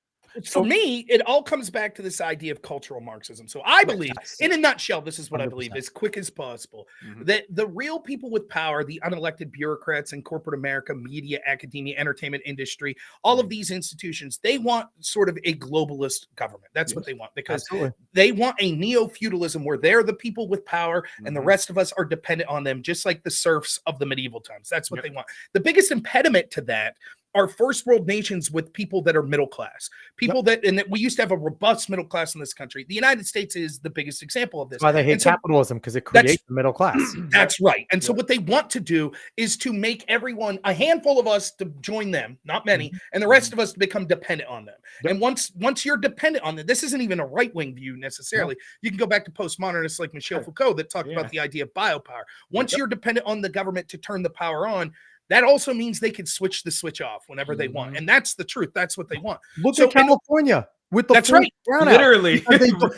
For me, it all comes back to this idea of cultural Marxism. So I believe, in a nutshell, this is what 100%. I believe, as quick as possible, that the real people with power, the unelected bureaucrats in corporate America, media, academia, entertainment industry, all of these institutions, they want sort of a globalist government. That's what they want, because they want a neo-feudalism where they're the people with power and the rest of us are dependent on them, just like the serfs of the medieval times. That's what they want. The biggest impediment to that are first world nations with people that are middle class, people that we used to have a robust middle class in this country. The United States is the biggest example of this. That's why they hate capitalism, because it creates the middle class. That's right. And so what they want to do is to make everyone, a handful of us to join them, not many, and the rest of us to become dependent on them. And once you're dependent on them, this isn't even a right-wing view necessarily. You can go back to postmodernists like Michel Foucault that talked about the idea of biopower. Once you're dependent on the government to turn the power on, that also means they can switch the switch off whenever they want. And that's the truth. That's what they want. Look at California with the literally.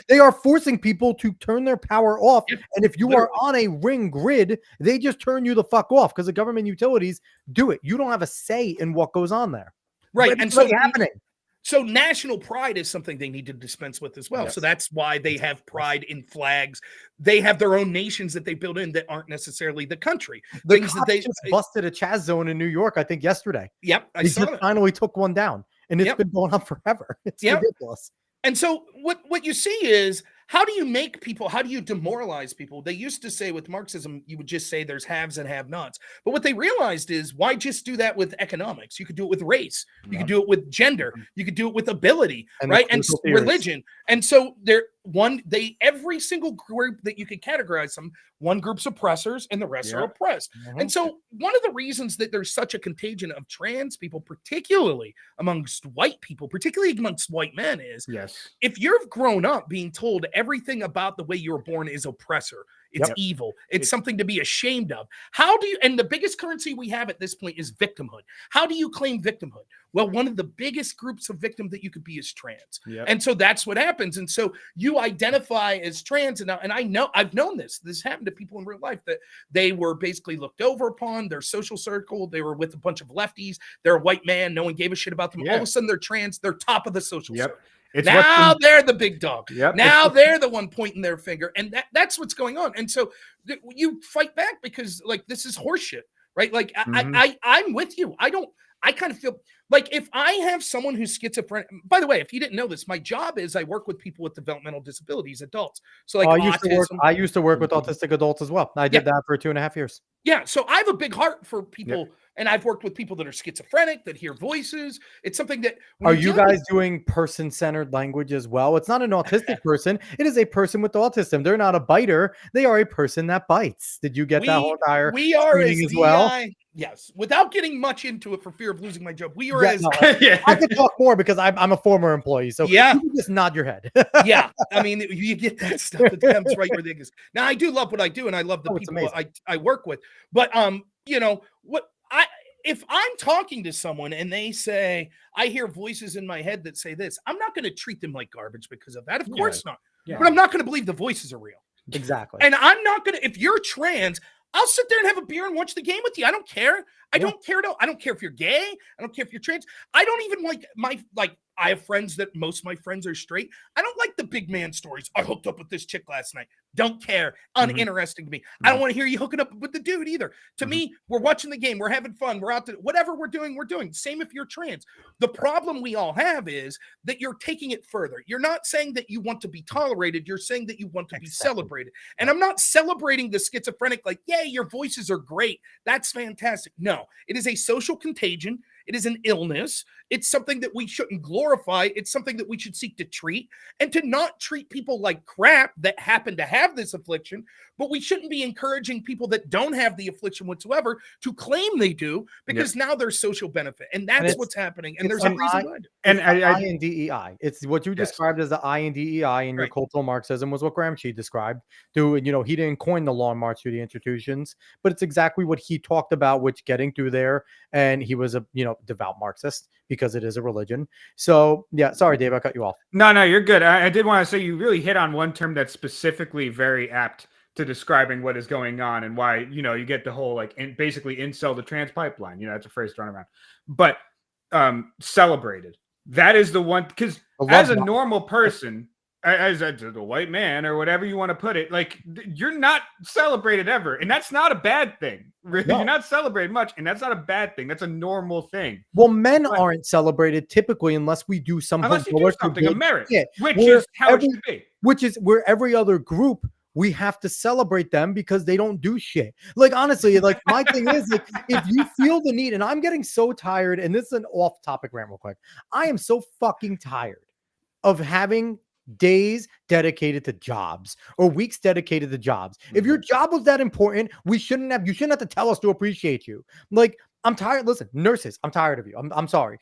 They are forcing people to turn their power off. And if you are on a ring grid, they just turn you the fuck off because the government utilities do it. You don't have a say in what goes on there. Right. But and it's so happening. So national pride is something they need to dispense with as well. So that's why they have pride in flags. They have their own nations that they build in that aren't necessarily the country. The cops just busted a Chaz zone in New York, I think yesterday. Yep, I saw that. Finally took one down, and it's been going on forever. It's ridiculous. And so what you see is, how do you make people, how do you demoralize people? They used to say with Marxism, you would just say there's haves and have-nots. But what they realized is, why just do that with economics? You could do it with race. You could do it with gender. You could do it with ability, right? And religion. And so every single group that you could categorize them, one group's oppressors and the rest are oppressed. And so one of the reasons that there's such a contagion of trans people, particularly amongst white people, particularly amongst white men, is if you've grown up being told everything about the way you were born is oppressor, it's evil, it's something to be ashamed of. How do you, and the biggest currency we have at this point is victimhood. How do you claim victimhood? Well, one of the biggest groups of victim that you could be is trans. And so that's what happens. And so you identify as trans. And I know, I've known this happened to people in real life, that they were basically looked over upon, their social circle. They were with a bunch of lefties. They're a white man. No one gave a shit about them. All of a sudden they're trans. They're top of the social circle. Now they're the big dog. Now they're the one pointing their finger. And that's what's going on. And so you fight back because, like, this is horseshit, right? Like, I'm with you. I kind of feel Like if I have someone who's schizophrenic, by the way, if you didn't know this, my job is I work with people with developmental disabilities, adults. So like autism. I used to work with autistic adults as well. I did that for 2.5 years. Yeah, so I have a big heart for people, and I've worked with people that are schizophrenic, that hear voices. It's something that are you guys doing person-centered language as well? It's not an autistic person; it is a person with autism. They're not a biter; they are a person that bites. Did you get that whole entire we are as as well? Yes, without getting much into it for fear of losing my job, we are as I could talk more because I'm a former employee, so you can just nod your head. Yeah, I mean, you get that stuff that comes right where they go. Now, I do love what I do, and I love the people I work with. But you know what? If I'm talking to someone and they say I hear voices in my head that say this, I'm not going to treat them like garbage because of that. Of course not. Yeah. But I'm not going to believe the voices are real. Exactly. And I'm not going to. If you're trans, I'll sit there and have a beer and watch the game with you. I don't care. I don't care. I don't care if you're gay. I don't care if you're trans. I don't even like I have friends that most of my friends are straight. I don't like the big man stories. I hooked up with this chick last night. Don't care. Uninteresting to me. I don't want to hear you hooking up with the dude either. To me, we're watching the game. We're having fun. We're out to whatever we're doing. Same if you're trans. The problem we all have is that you're taking it further. You're not saying that you want to be tolerated. You're saying that you want to be celebrated. And I'm not celebrating the schizophrenic like, yay, your voices are great. That's fantastic. No, it is a social contagion. It is an illness. It's something that we shouldn't glorify. It's something that we should seek to treat, and to not treat people like crap that happen to have this affliction. But we shouldn't be encouraging people that don't have the affliction whatsoever to claim they do, because now there's social benefit, and that's what's happening. And there's a reason behind it. And I and DEI. It's what you described as the I and DEI in your cultural Marxism was what Gramsci described. He didn't coin the long march through the institutions, but it's exactly what he talked about, which getting through there. And he was a devout Marxist because it is a religion. So yeah, sorry, Dave, I cut you off. No, you're good. I did want to say you really hit on one term that's specifically very apt to describing what is going on and why, you get the whole basically incel the trans pipeline. That's a phrase thrown around. But celebrated. That is the one, because as a normal person, as a white man or whatever you want to put it, you're not celebrated ever. And that's not a bad thing. Really. No. You're not celebrated much, and that's not a bad thing. That's a normal thing. Well, men aren't celebrated typically unless we do something of merit, which is how it should be. Which is where every other group, we have to celebrate them because they don't do shit. Honestly, my thing is, if you feel the need, and I'm getting so tired, and this is an off-topic rant real quick. I am so fucking tired of having days dedicated to jobs or weeks dedicated to jobs. If your job was that important, you shouldn't have to tell us to appreciate you. I'm tired. Listen, nurses, I'm tired of you. I'm sorry.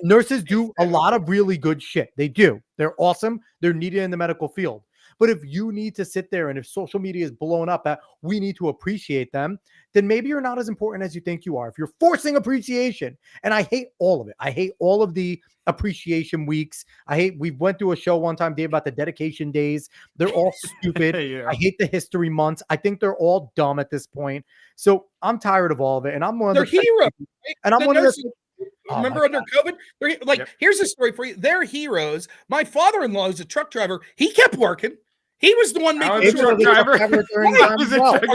Nurses do a lot of really good shit. They do. They're awesome. They're needed in the medical field. But if you need to sit there and if social media is blown up that we need to appreciate them, then maybe you're not as important as you think you are. If you're forcing appreciation, and I hate all of it. I hate all of the appreciation weeks. We went through a show one time, Dave, about the dedication days. They're all stupid. I hate the history months. I think they're all dumb at this point. So I'm tired of all of it. And I'm one of they're heroes. And I'm one of the remember under COVID? Here's a story for you. They're heroes. My father-in-law is a truck driver. He kept working. He was the one making sure. Are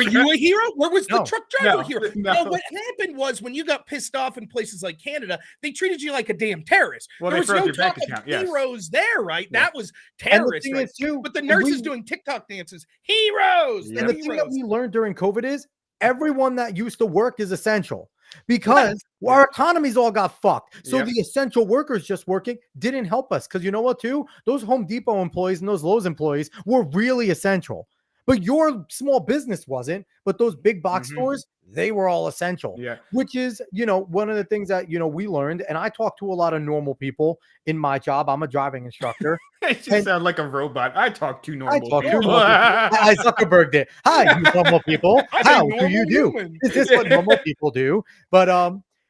you a hero? Where was the truck driver hero? No, what happened was when you got pissed off in places like Canada, they treated you like a damn terrorist. Well, there was no talk of heroes there, right? Yeah. That was terrorist. Right? But the nurses doing TikTok dances, heroes. And the thing that we learned during COVID is everyone that used to work is essential. Because our economies all got fucked. So the essential workers just working didn't help us. Because you know what, too? Those Home Depot employees and those Lowe's employees were really essential. But your small business wasn't. But those big box stores, they were all essential. Yeah. Which is, one of the things that, we learned. And I talk to a lot of normal people in my job. I'm a driving instructor. You sound like a robot. I talk to normal people. I Zuckerberg did. Hi, you normal people. How do you do? Is this what normal people do? But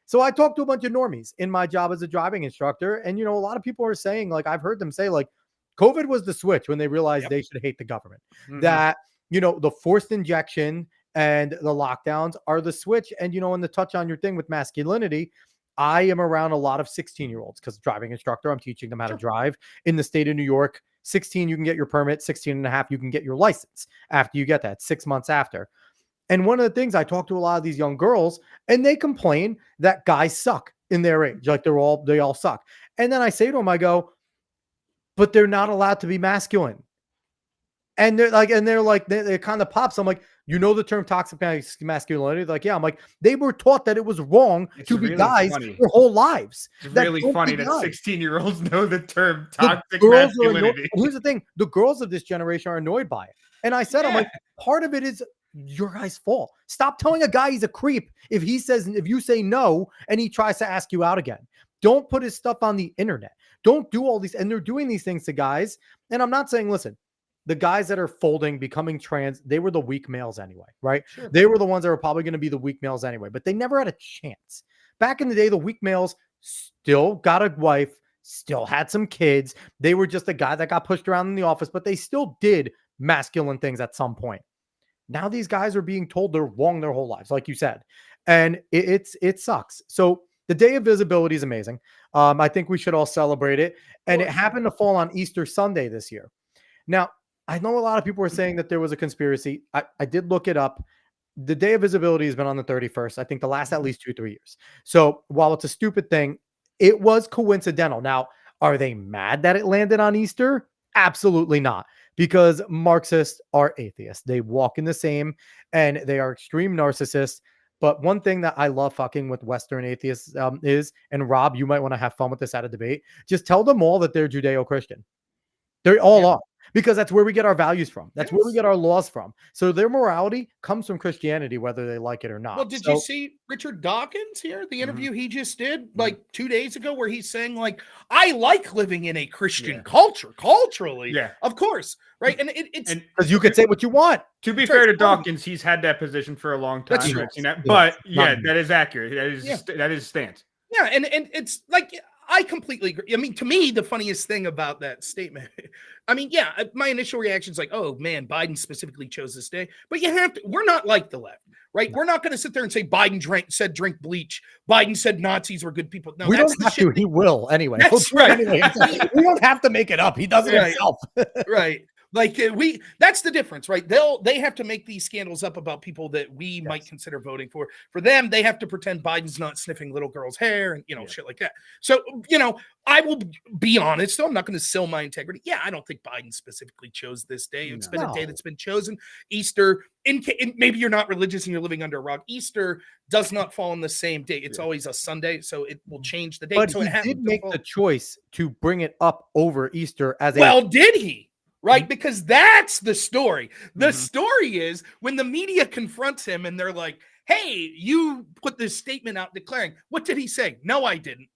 so I talked to a bunch of normies in my job as a driving instructor. And, a lot of people are saying, I've heard them say, COVID was the switch when they realized they should hate the government. That, the forced injection and the lockdowns are the switch. And, and to touch on your thing with masculinity, I am around a lot of 16-year-olds because driving instructor, I'm teaching them how to drive in the state of New York. 16, you can get your permit. 16 and a half, you can get your license after you get that 6 months after. And one of the things I talk to a lot of these young girls, and they complain that guys suck. in their age. Like they all suck. And then I say to them, I go, but they're not allowed to be masculine. And they're like, they kind of pops. I'm like, you know the term toxic masculinity? They're like, yeah. I'm like, they were taught that it was wrong to be guys their whole lives. It's really funny that 16-year-olds know the term toxic girls masculinity. Here's the thing: the girls of this generation are annoyed by it. And I said, I'm like, part of it is your guy's fault. Stop telling a guy he's a creep if you say no and he tries to ask you out again. Don't put his stuff on the internet. Don't do all these. And they're doing these things to guys. And I'm not saying, listen, the guys that are folding, becoming trans, they were the weak males anyway, right? Sure. They were the ones that were probably going to be the weak males anyway, but they never had a chance. Back in the day, the weak males still got a wife, still had some kids. They were just a guy that got pushed around in the office, but they still did masculine things at some point. Now these guys are being told they're wrong their whole lives, like you said. And it sucks. So the Day of Visibility is amazing. I think we should all celebrate it. And it happened to fall on Easter Sunday this year. Now, I know a lot of people were saying that there was a conspiracy. I did look it up. The Day of Visibility has been on the 31st, I think the last at least 2-3 years. So while it's a stupid thing, it was coincidental. Now, are they mad that it landed on Easter? Absolutely not, because Marxists are atheists. They walk in the same, and they are extreme narcissists. But one thing that I love fucking with Western atheists is, and Rob, you might want to have fun with this at a debate, just tell them all that they're Judeo-Christian. They all are. Because that's where we get our values from. That's where we get our laws from. So their morality comes from Christianity, whether they like it or not. Well, did you see Richard Dawkins here? The interview he just did like 2 days ago, where he's saying, like, I like living in a Christian culture, culturally. Yeah, of course. Right. And it's because you can say what you want. To be fair to Dawkins, he's had that position for a long time. That's true. But that is accurate. That is stance. Yeah, and it's like, I completely agree. I mean, to me, the funniest thing about that statement, I mean, yeah, my initial reaction is like, oh man, Biden specifically chose this day. But you have to, we're not like the left, right? We're not going to sit there and say Biden said drink bleach. Biden said Nazis were good people. No, we don't have to. He will anyway. That's right. Anyway, we don't have to make it up. He does it himself. Right. Like that's the difference, right? They have to make these scandals up about people that we might consider voting for. For them, they have to pretend Biden's not sniffing little girls' hair and, shit like that. So, I will be honest, though, I'm not going to sell my integrity. Yeah, I don't think Biden specifically chose this day. It's been a day that's been chosen. Easter, maybe you're not religious and you're living under a rock. Easter does not fall on the same day. It's always a Sunday, so it will change the date. But so he did make the choice to bring it up over Easter as a... Well, did he? Right? Because that's the story. The story is when the media confronts him and they're like, hey, you put this statement out declaring, what did he say? No, I didn't.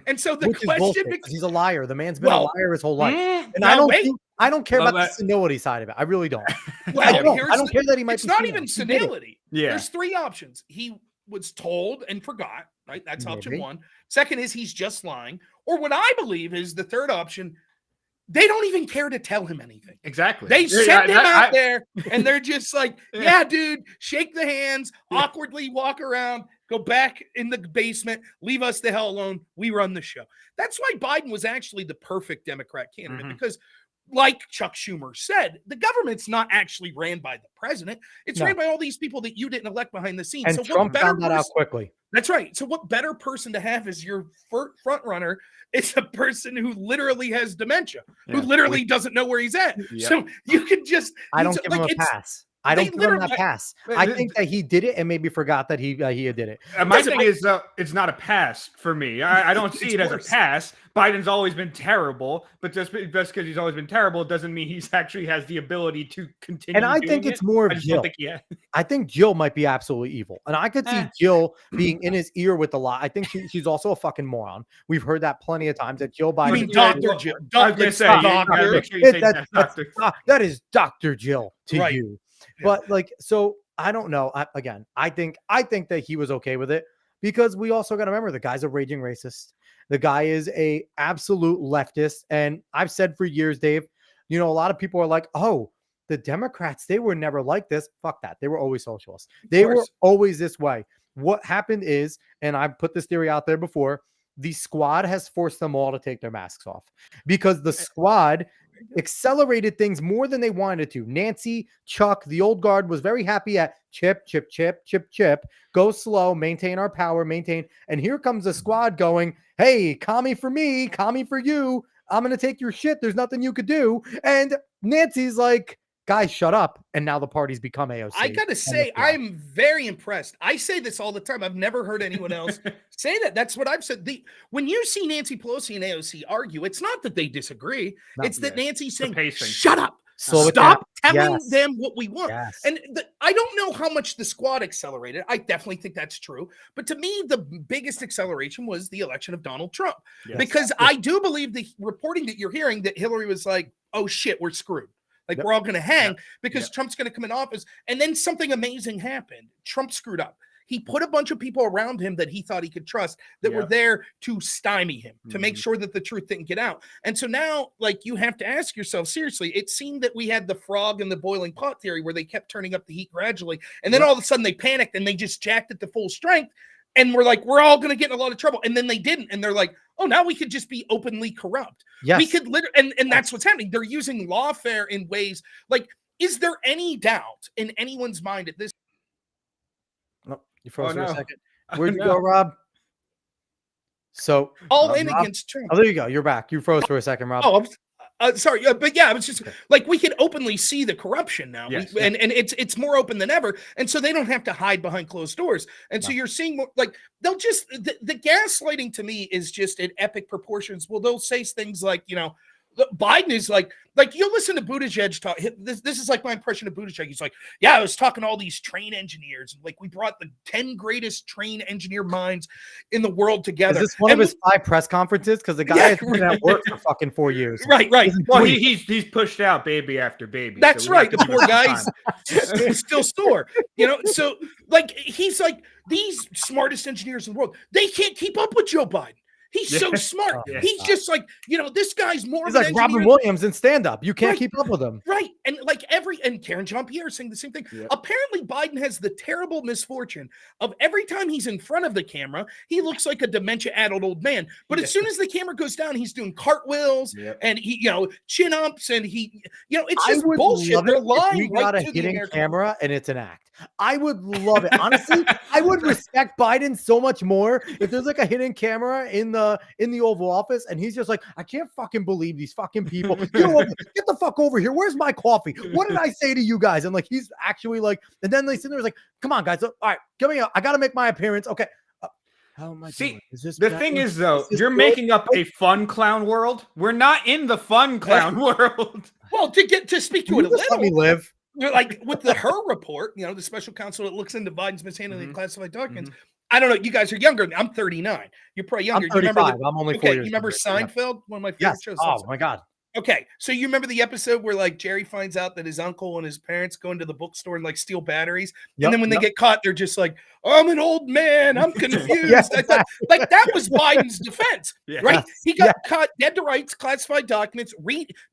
And so the question, he's a liar. The man's been a liar his whole life. And I don't care about the senility side of it. I really don't. Well, I don't care that he might it's be not even senility. Yeah. There's 3 options. He was told and forgot, right? That's option 1. Second is he's just lying. Or what I believe is the third option, they don't even care to tell him anything. Exactly. They send him out there and they're just like, yeah, dude, shake the hands, awkwardly walk around, go back in the basement, leave us the hell alone. We run the show. That's why Biden was actually the perfect Democrat candidate because, like Chuck Schumer said, the government's not actually ran by the president. It's ran by all these people that you didn't elect behind the scenes. And so Trump found that out quickly. That's right. So what better person to have as your front runner is a person who literally has dementia, who literally doesn't know where he's at. So you can just... I don't give him a pass. I don't give him that pass. I think that he did it and maybe forgot that he did it. My thing is, it's not a pass for me. I don't see it as a pass. Biden's always been terrible, but just because he's always been terrible doesn't mean he's actually has the ability to continue. And I think it's more of Jill. I think Jill might be absolutely evil. And I could see Jill being in his ear with a lot. I think she's also a fucking moron. We've heard that plenty of times that Jill Biden. I mean, Dr. Jill. That is Dr. Jill to you. But so I don't know. I think that he was okay with it because we also got to remember the guy's a raging racist. The guy is a absolute leftist. And I've said for years, Dave, a lot of people are like, oh, the Democrats, they were never like this. Fuck that. They were always socialists. They were always this way. What happened is, and I've put this theory out there before, the squad has forced them all to take their masks off because the squad accelerated things more than they wanted to. Nancy, Chuck, the old guard was very happy at chip, chip, chip, chip, chip, go slow, maintain our power, maintain. And here comes a squad going, hey, commie for me, commie for you. I'm going to take your shit. There's nothing you could do. And Nancy's like, guys, shut up. And now the party's become AOC. I got to say, I'm very impressed. I say this all the time. I've never heard anyone else say that. That's what I've said. When you see Nancy Pelosi and AOC argue, it's not that they disagree. It's that Nancy's saying, shut up. Stop telling them what we want. Yes. And I don't know how much the squad accelerated. I definitely think that's true. But to me, the biggest acceleration was the election of Donald Trump. Yes. Because I do believe the reporting that you're hearing that Hillary was like, oh shit, we're screwed. Like we're all going to hang because Trump's going to come in office. And then something amazing happened. Trump screwed up. He put a bunch of people around him that he thought he could trust that were there to stymie him, to make sure that the truth didn't get out. And so now, like, you have to ask yourself, seriously, it seemed that we had the frog in the boiling pot theory where they kept turning up the heat gradually. And then all of a sudden they panicked and they just jacked it to full strength. And we're like, we're all going to get in a lot of trouble. And then they didn't. And they're like, oh, now we could just be openly corrupt. Yes. We could literally, and that's what's happening. They're using lawfare in ways like, is there any doubt in anyone's mind at this? No, you froze for a second. Where'd you go, Rob? So all in Rob, against Trump. Oh, there you go. You're back. You froze for a second, Rob. Oh, sorry, but yeah, I was just like, we can openly see the corruption now, and it's more open than ever, and so they don't have to hide behind closed doors, and so you're seeing more like they'll just the gaslighting to me is just in epic proportions. Well, they'll say things like, you know, Biden is like you'll listen to Buttigieg talk. This is like my impression of Buttigieg. He's like, yeah, I was talking to all these train engineers. Like we brought the 10 greatest train engineer minds in the world together. Is this one of his 5 press conferences? Because the guy has been at work for fucking 4 years. Right. Well, he's pushed out baby after baby. That's so right. The poor guy's still sore. You know, so like he's like these smartest engineers in the world. They can't keep up with Joe Biden. He's so smart. He's just like, you know, this guy's more. He's like Robin Williams in stand-up. You can't keep up with him. Right. And like and Karen Jean-Pierre saying the same thing. Yep. Apparently Biden has the terrible misfortune of every time he's in front of the camera, he looks like a dementia-addled old man. But as soon as the camera goes down, he's doing cartwheels and he, you know, chin-ups and he, you know, it's just bullshit. They're lying. We got a hidden camera and it's an act. I would love it. Honestly, I would respect Biden so much more if there's like a hidden camera in the Oval Office and he's just like, I can't fucking believe these fucking people. Get the fuck over here. Where's my coffee? What did I say to you guys? And like he's actually like, and then they sit there like, come on, guys. All right, give me I gotta make my appearance. Okay. How am I doing? The thing is, though, you're making up a fun clown world. We're not in the fun clown world. Well, to speak to it a little. Let me live. Like with the Her report, you know, the special counsel that looks into Biden's mishandling of classified documents. I don't know. You guys are younger. I'm 39. You're probably younger. I'm 35. I'm only 4 years. You remember Seinfeld? One of my favorite shows. Oh my God. Okay, so you remember the episode where like Jerry finds out that his uncle and his parents go into the bookstore and like steal batteries, and then when they get caught, they're just like, "I'm an old man. I'm confused." I thought, like that was Biden's defense, right? He got caught dead to rights, classified documents,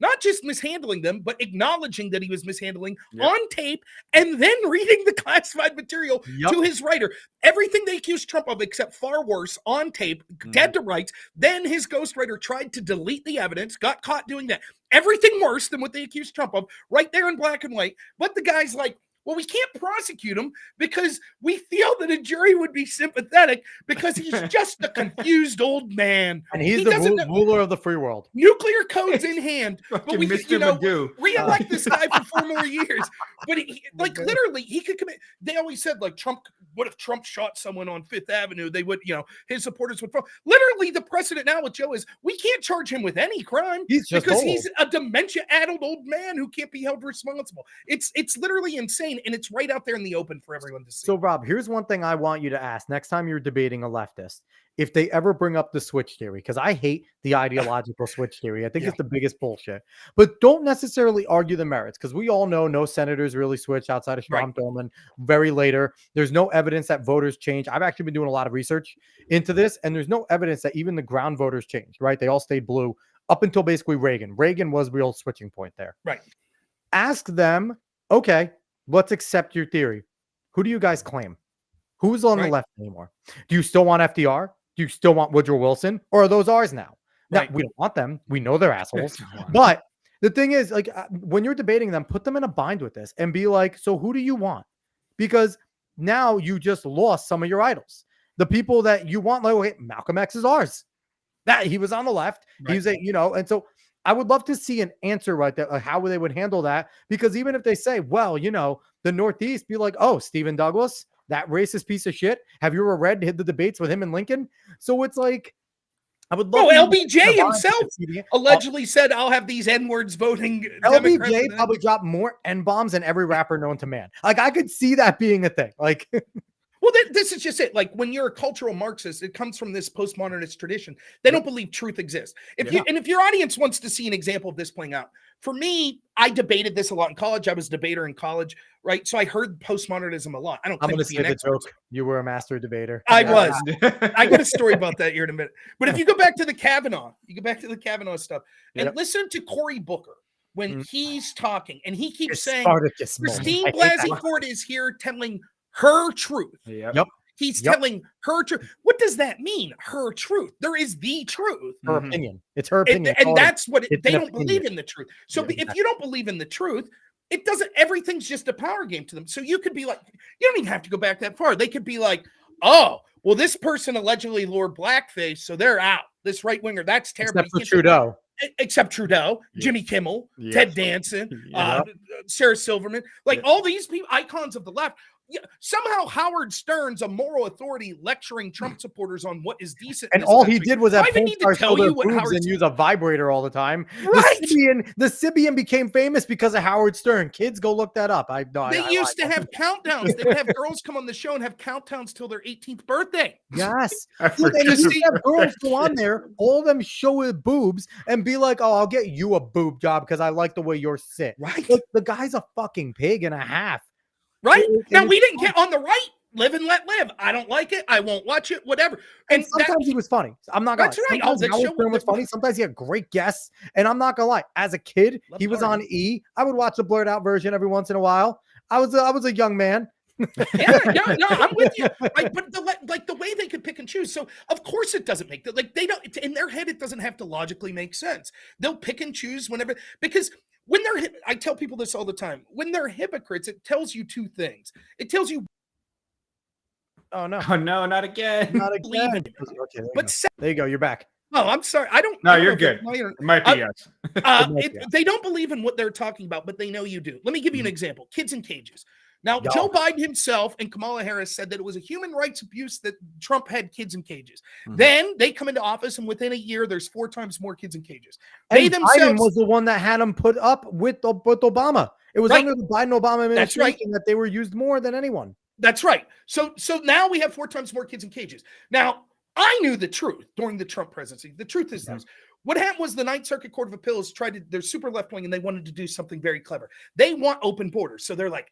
not just mishandling them, but acknowledging that he was mishandling on tape, and then reading the classified material to his writer. Everything they accused Trump of, except far worse, on tape, dead to rights. Then his ghostwriter tried to delete the evidence, got caught doing that. Everything worse than what they accused Trump of, right there in black and white. But the guy's like, well, we can't prosecute him because we feel that a jury would be sympathetic because he's just a confused old man. And he's the ruler of the free world. Nuclear codes in hand. But we could, Magoo. re-elect this guy for 4 more years. But he, like literally, he could commit. They always said like Trump. What if Trump shot someone on Fifth Avenue? They would, you know, his supporters would fall. Literally, the precedent now with Joe is we can't charge him with any crime because he's a dementia-addled old man who can't be held responsible. It's literally insane, and it's right out there in the open for everyone to see. So, Rob, here's one thing I want you to ask next time you're debating a leftist. If they ever bring up the switch theory, because I hate the ideological switch theory. I think it's the biggest bullshit. But don't necessarily argue the merits, because we all know no senators really switched outside of Strom Thurmond very later. There's no evidence that voters change. I've actually been doing a lot of research into this, and there's no evidence that even the ground voters changed, right? They all stayed blue up until basically Reagan. Reagan was real switching point there. Right. Ask them, okay, let's accept your theory. Who do you guys claim? Who's on the left anymore? Do you still want FDR? Do you still want Woodrow Wilson? Or are those ours now? Now, we don't want them. We know they're assholes. But The thing is, like, when you're debating them, put them in a bind with this and be like, so who do you want? Because now you just lost some of your idols. The people that you want, like, okay, Malcolm X is ours. That he was on the left. Right. He was and so I would love to see an answer right there, how they would handle that. Because even if they say, well, the Northeast, be like, oh, Stephen Douglas, that racist piece of shit. Have you ever read the debates with him and Lincoln? So it's like, I would love. LBJ himself allegedly said, "I'll have these N-words voting." LBJ probably dropped more N-bombs than every rapper known to man. Like, I could see that being a thing. Like, well, this is just it. Like, when you're a cultural Marxist, it comes from this postmodernist tradition. They don't believe truth exists. If your audience wants to see an example of this playing out, for me, I debated this a lot in college. I was a debater in college, right? So I heard postmodernism a lot. I'm going to say the joke. You were a master debater. I was. I got a story about that here in a minute. But if you go back to the Kavanaugh, stuff, and listen to Cory Booker when he's talking, and he keeps saying, Christine Blasey Ford is here telling her truth. Yep. He's telling her truth. What does that mean? Her truth. There is the truth. Her opinion. It's her opinion. And that's what they don't believe in the truth. So if you don't believe in the truth, it doesn't, everything's just a power game to them. So you could be like, you don't even have to go back that far. They could be like, oh, well, this person allegedly wore blackface, so they're out. This right winger, that's terrible. Except Trudeau, Jimmy Kimmel, Ted Danson, Sarah Silverman, like all these people, icons of the left. Yeah, somehow Howard Stern's a moral authority lecturing Trump supporters on what is decent. And all he did was have porn stars show their boobs and use a vibrator all the time. Right. The Sybian became famous because of Howard Stern. Kids, go look that up. They used to have countdowns. They would have girls come on the show and have countdowns till their 18th birthday. Yes. And you have girls go on there, all of them show their boobs and be like, oh, I'll get you a boob job because I like the way you're sit. Right. Look, the guy's a fucking pig and a half. Right? Now, we didn't get on the right. Live and let live. I don't like it. I won't watch it. Whatever. And sometimes he was funny. I'm not gonna lie. Right. Sometimes Howard Stern was funny. Sometimes he had great guests. And I'm not gonna lie. As a kid, he was on E. I would watch the blurred out version every once in a while. I was a young man. No, I'm with you. But the way they could pick and choose. So of course it doesn't make that. Like, they don't, in their head, it doesn't have to logically make sense. They'll pick and choose whenever, because when I tell people this all the time, when they're hypocrites, it tells you two things. It tells you, oh no, not again. Not again. Okay, there you go. You're back. Oh, I'm sorry. No, you're good. It might be us. They don't believe in what they're talking about, but they know you do. Let me give you an example. Kids in cages. Now, Joe Biden himself and Kamala Harris said that it was a human rights abuse that Trump had kids in cages. Then they come into office, and within a year, there's 4 times more kids in cages. They themselves, Biden was the one that had them put up with Obama. It was under the Biden-Obama administration that they were used more than anyone. That's right. So now we have 4 times more kids in cages. Now, I knew the truth during the Trump presidency. The truth is this. What happened was the Ninth Circuit Court of Appeals they're super left-wing, and they wanted to do something very clever. They want open borders. So they're like,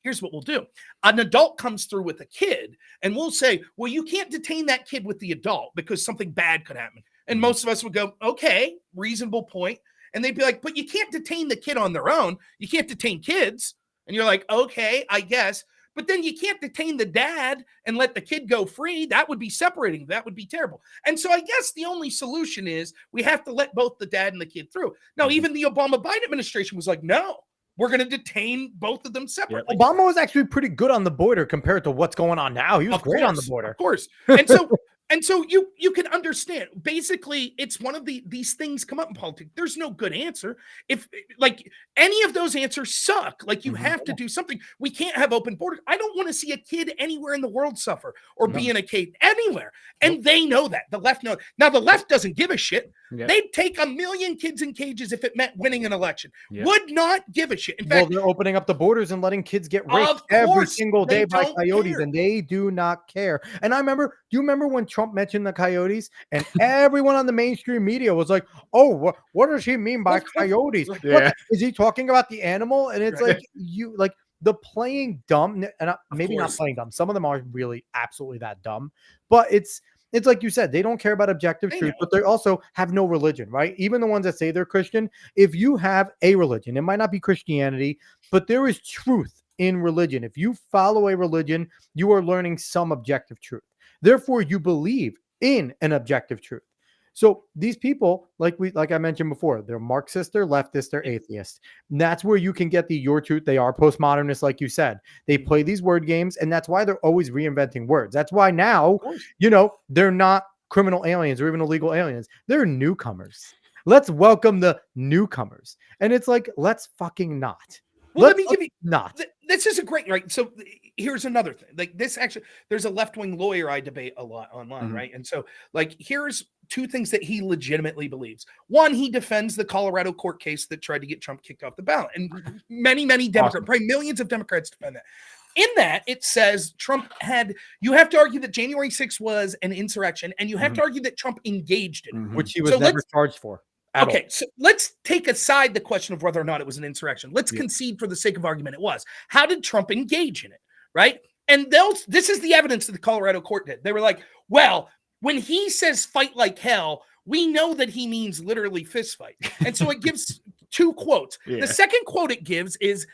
here's what we'll do. An adult comes through with a kid, and we'll say, well, you can't detain that kid with the adult because something bad could happen. And most of us would go, okay, reasonable point. And they'd be like, but you can't detain the kid on their own. You can't detain kids. And you're like, okay, I guess. But then you can't detain the dad and let the kid go free. That would be separating. That would be terrible. And so I guess the only solution is we have to let both the dad and the kid through. Now, even the Obama-Biden administration was like, no, we're going to detain both of them separately. Obama was actually pretty good on the border compared to what's going on now. He was great on the border. Of course. And so you can understand. Basically, it's one of these things come up in politics. There's no good answer. If like any of those answers suck, like you have to do something. We can't have open borders. I don't want to see a kid anywhere in the world suffer or be in a cage anywhere. And they know that. The left knows. Now the left doesn't give a shit. They'd take 1 million kids in cages if it meant winning an election. Would not give a shit. In fact, they're opening up the borders and letting kids get raped every single day by coyotes, and they do not care. And do you remember when Trump mentioned the coyotes, and everyone on the mainstream media was like, oh, what does he mean by coyotes? What, is he talking about the animal? And it's like the playing dumb, and maybe not playing dumb. Some of them are really absolutely that dumb, but it's like you said, they don't care about objective truth, but they also have no religion, right? Even the ones that say they're Christian, if you have a religion, it might not be Christianity, but there is truth in religion. If you follow a religion, you are learning some objective truth. Therefore, you believe in an objective truth. So these people, like I mentioned before, they're Marxist, they're leftist, they're atheist. And that's where you can get the your truth. They are postmodernists, like you said. They play these word games, and that's why they're always reinventing words. That's why now, they're not criminal aliens or even illegal aliens. They're newcomers. Let's welcome the newcomers. And it's like, let's fucking not. Well, let me give you not. This is a great, right? So here's another thing. Like this actually, there's a left-wing lawyer I debate a lot online, right? And so like here's two things that he legitimately believes. One, he defends the Colorado court case that tried to get Trump kicked off the ballot. And many Democrats, probably millions of Democrats defend that. In that, it says you have to argue that January 6th was an insurrection, and you have to argue that Trump engaged in it. Which he was never charged for. Okay, so let's take aside the question of whether or not it was an insurrection. Let's concede for the sake of argument it was. How did Trump engage in it, right? And this is the evidence that the Colorado court did. They were like, well, when he says fight like hell, we know that he means literally fist fight. And so it gives two quotes. The second quote it gives is,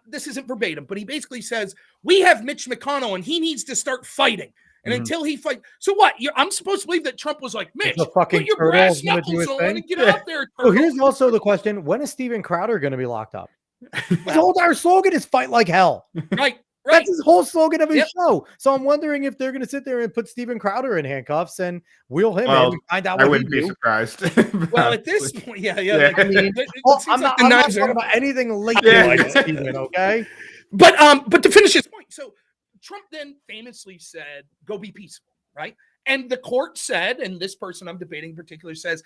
this isn't verbatim, but he basically says, we have Mitch McConnell and he needs to start fighting. And until he fight, so what? I'm supposed to believe that Trump was like, Mitch, put your brass knuckles on and get out there. So here's also the question: when is Steven Crowder going to be locked up? His whole entire slogan is "Fight like hell." Right. That's his whole slogan of his show. So I'm wondering if they're going to sit there and put Steven Crowder in handcuffs and wheel him in and find out what I wouldn't be surprised. Well, at this point, yeah. Like, I mean, I'm not talking about anything like Steven, okay? But to finish his point, so Trump then famously said, go be peaceful, right? And the court said, and this person I'm debating in particular says,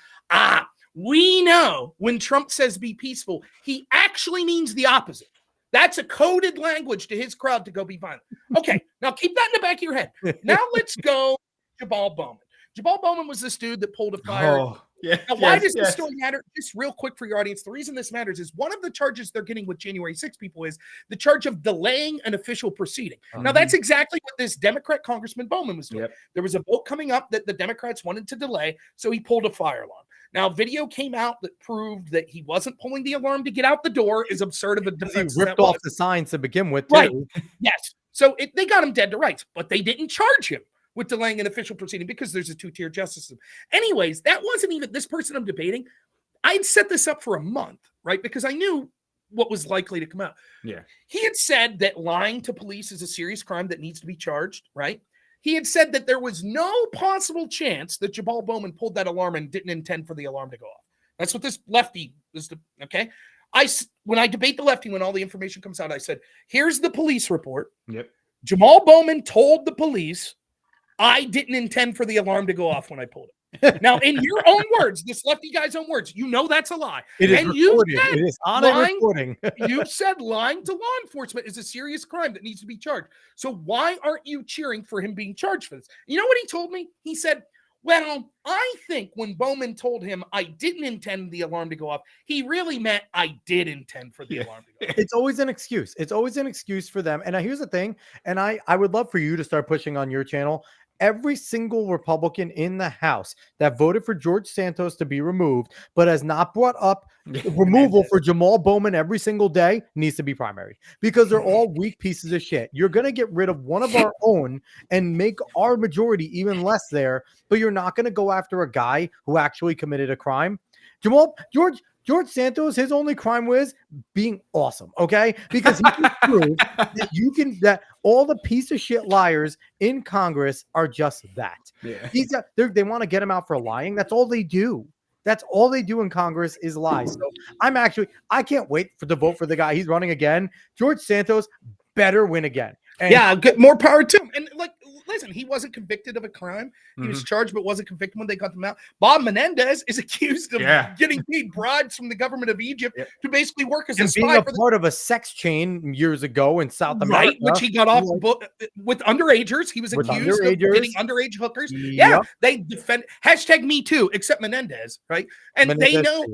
we know when Trump says be peaceful, he actually means the opposite. That's a coded language to his crowd to go be violent. Okay, now keep that in the back of your head. Now let's go Jabal Bowman. Jabal Bowman was this dude that pulled a fire. Now, why does this story matter? Just real quick for your audience, the reason this matters is one of the charges they're getting with January 6 people is the charge of delaying an official proceeding. Now, that's exactly what this Democrat Congressman Bowman was doing. There was a vote coming up that the Democrats wanted to delay, so he pulled a fire alarm. Now, video came out that proved that he wasn't pulling the alarm to get out the door, as absurd of a defense. He ripped off the signs to begin with, too. Right. Yes. So they got him dead to rights, but they didn't charge him with delaying an official proceeding because there's a two-tier justice system. Anyways, that wasn't even this person I'm debating. I'd set this up for a month, right? Because I knew what was likely to come out. Yeah. He had said that lying to police is a serious crime that needs to be charged, right? He had said that there was no possible chance that Jabal Bowman pulled that alarm and didn't intend for the alarm to go off. That's what this lefty is. Okay. When I debate the lefty, when all the information comes out, I said, here's the police report. Yep. Jamal Bowman told the police, I didn't intend for the alarm to go off when I pulled it. Now, in your own words, this lefty guy's own words, you know that's a lie. It is recorded. It is on a recording. You said lying to law enforcement is a serious crime that needs to be charged. So why aren't you cheering for him being charged for this? You know what he told me? He said, well, I think when Bowman told him I didn't intend the alarm to go off, he really meant I did intend for the alarm to go off. It's always an excuse. It's always an excuse for them. And here's the thing, and I would love for you to start pushing on your channel. Every single Republican in the House that voted for George Santos to be removed, but has not brought up removal for Jamal Bowman every single day needs to be primary because they're all weak pieces of shit. You're going to get rid of one of our own and make our majority even less there, but you're not going to go after a guy who actually committed a crime. George Santos, his only crime was being awesome, okay? Because he can prove that all the piece of shit liars in Congress are just that. Yeah. They want to get him out for lying. That's all they do. That's all they do in Congress is lie. So I can't wait to vote for the guy. He's running again. George Santos better win again. And get more power to him. And listen, he wasn't convicted of a crime. He was charged, but wasn't convicted when they got him out. Bob Menendez is accused of getting paid bribes from the government of Egypt to basically work as a spy. Being part of a sex chain years ago in South America. Right, which he got off with underagers. He was accused of getting underage hookers. Yeah, they defend #MeToo, except Menendez, right? And they know.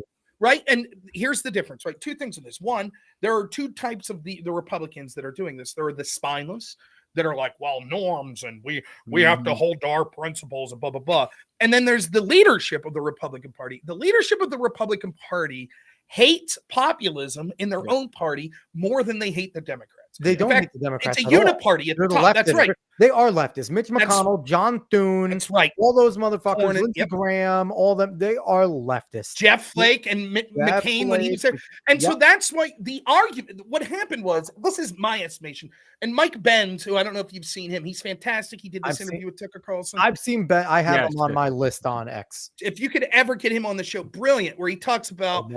Right. And here's the difference, right? Two things in this. One, there are two types of the Republicans that are doing this. There are the spineless that are like, well, norms and we have to hold to our principles and blah, blah, blah. And then there's the leadership of the Republican Party. The leadership of the Republican Party hates populism in their own party more than they hate the Democrats. They don't hate fact, the Democrats it's a at all. uniparty at They're the top. That's leftists. right. They are leftists. Mitch That's- McConnell, John Thune, That's right. all those motherfuckers, Cornyn, Lindsey yep. Graham, all them, they are leftists. Jeff Flake and McCain when he was there. And so that's why the argument, what happened was, this is my estimation, and Mike Benz, who I don't know if you've seen him, he's fantastic. He did this interview with Tucker Carlson. I've seen Ben. I have him on my list on X. If you could ever get him on the show, brilliant, where he talks about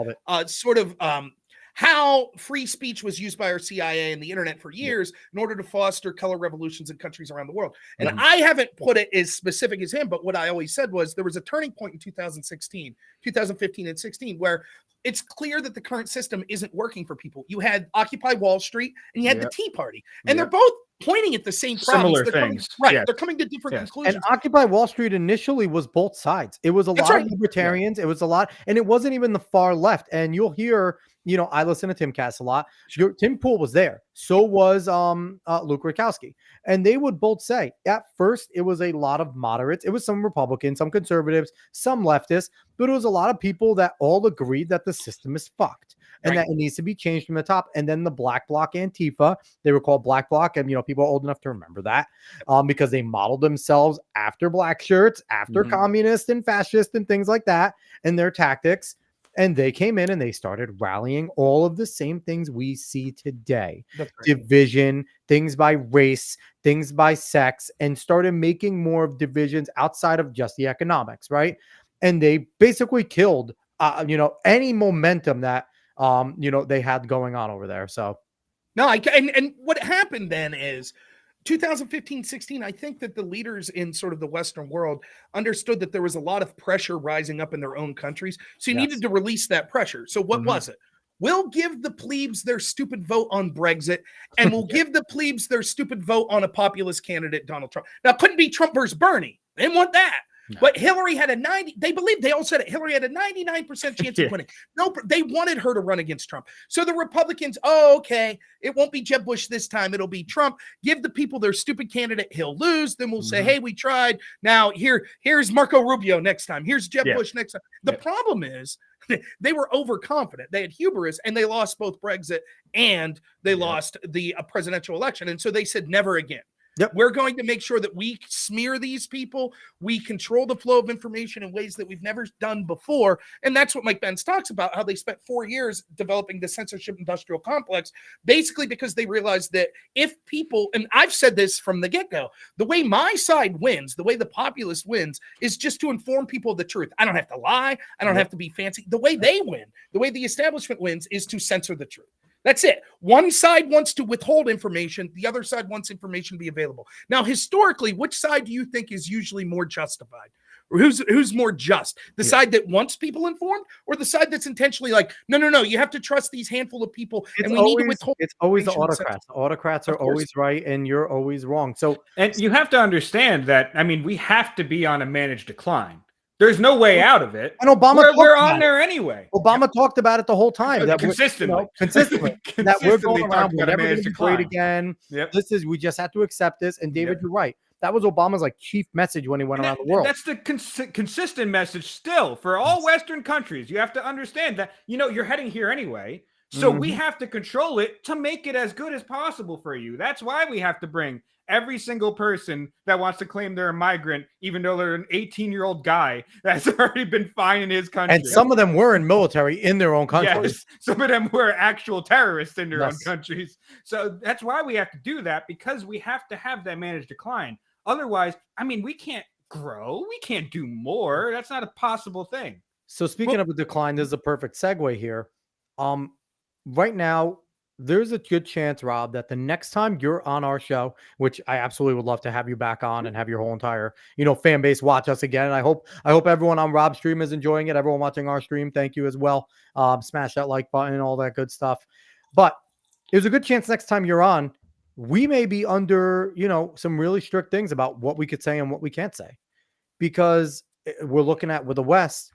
how free speech was used by our CIA and the internet for years in order to foster color revolutions in countries around the world. And I haven't put it as specific as him, but what I always said was there was a turning point in 2015 and 16, where it's clear that the current system isn't working for people. You had Occupy Wall Street and you had the Tea Party, and they're both pointing at the same similar problems. things. They're coming to different conclusions. And Occupy Wall Street initially was both sides. It was a lot of libertarians. It was a lot, and it wasn't even the far left. And you'll hear, I listen to Tim Cass a lot. Tim Pool was there. So was Luke Rakowski. And they would both say at first it was a lot of moderates. It was some Republicans, some conservatives, some leftists, but it was a lot of people that all agreed that the system is fucked and that it needs to be changed from the top. And then the Black Bloc Antifa, they were called Black Bloc, and people are old enough to remember that because they modeled themselves after black shirts, after communists and fascists and things like that, and their tactics. And they came in and they started rallying all of the same things we see today. Division, things by race, things by sex, and started making more of divisions outside of just the economics, right? And they basically killed, any momentum that, they had going on over there. So, no, and what happened then is 2015-16, I think that the leaders in sort of the Western world understood that there was a lot of pressure rising up in their own countries. So you needed to release that pressure. So what was it? We'll give the plebes their stupid vote on Brexit, and we'll give the plebes their stupid vote on a populist candidate, Donald Trump. Now, it couldn't be Trump versus Bernie. They didn't want that. No. But Hillary had they all said it. Hillary had a 99% chance of winning. No, they wanted her to run against Trump. So the Republicans, okay, it won't be Jeb Bush this time. It'll be Trump. Give the people their stupid candidate. He'll lose. Then we'll say, hey, we tried. Now here's Marco Rubio next time. Here's Jeb Bush next time. The problem is they were overconfident. They had hubris, and they lost both Brexit and they lost the presidential election. And so they said, never again. We're going to make sure that we smear these people. We control the flow of information in ways that we've never done before. And that's what Mike Benz talks about, how they spent 4 years developing the censorship industrial complex, basically because they realized that if people, and I've said this from the get-go, the way my side wins, the way the populist wins, is just to inform people of the truth. I don't have to lie. I don't have to be fancy. The way they win, the way the establishment wins, is to censor the truth. That's it. One side wants to withhold information. The other side wants information to be available. Now, historically, which side do you think is usually more justified? Or who's more just? The side that wants people informed, or the side that's intentionally like, no, you have to trust these handful of people, and we need to withhold. It's always the autocrats. The autocrats are always right, and you're always wrong. So, and you have to understand that, we have to be on a managed decline. There's no way out of it. And Obama, we're on there anyway. Obama talked about it the whole time. That consistently, that we're going around. We're never going to be great again. Yep. We just have to accept this. And David, you're right. That was Obama's chief message when he went around the world. That's the consistent message still for all Western countries. You have to understand that, you're heading here anyway. So we have to control it to make it as good as possible for you. That's why we have to bring every single person that wants to claim they're a migrant, even though they're an 18-year-old guy that's already been fine in his country. And some of them were in military in their own countries. Yes, some of them were actual terrorists in their own countries. So that's why we have to do that, because we have to have that managed decline. Otherwise, we can't grow. We can't do more. That's not a possible thing. So speaking of a decline, this is a perfect segue here. Right now, there's a good chance, Rob, that the next time you're on our show, which I absolutely would love to have you back on and have your whole entire, fan base watch us again. And I hope everyone on Rob's stream is enjoying it. Everyone watching our stream, thank you as well. Smash that like button, all that good stuff. But there's a good chance next time you're on, we may be under, some really strict things about what we could say and what we can't say, because we're looking at with the West,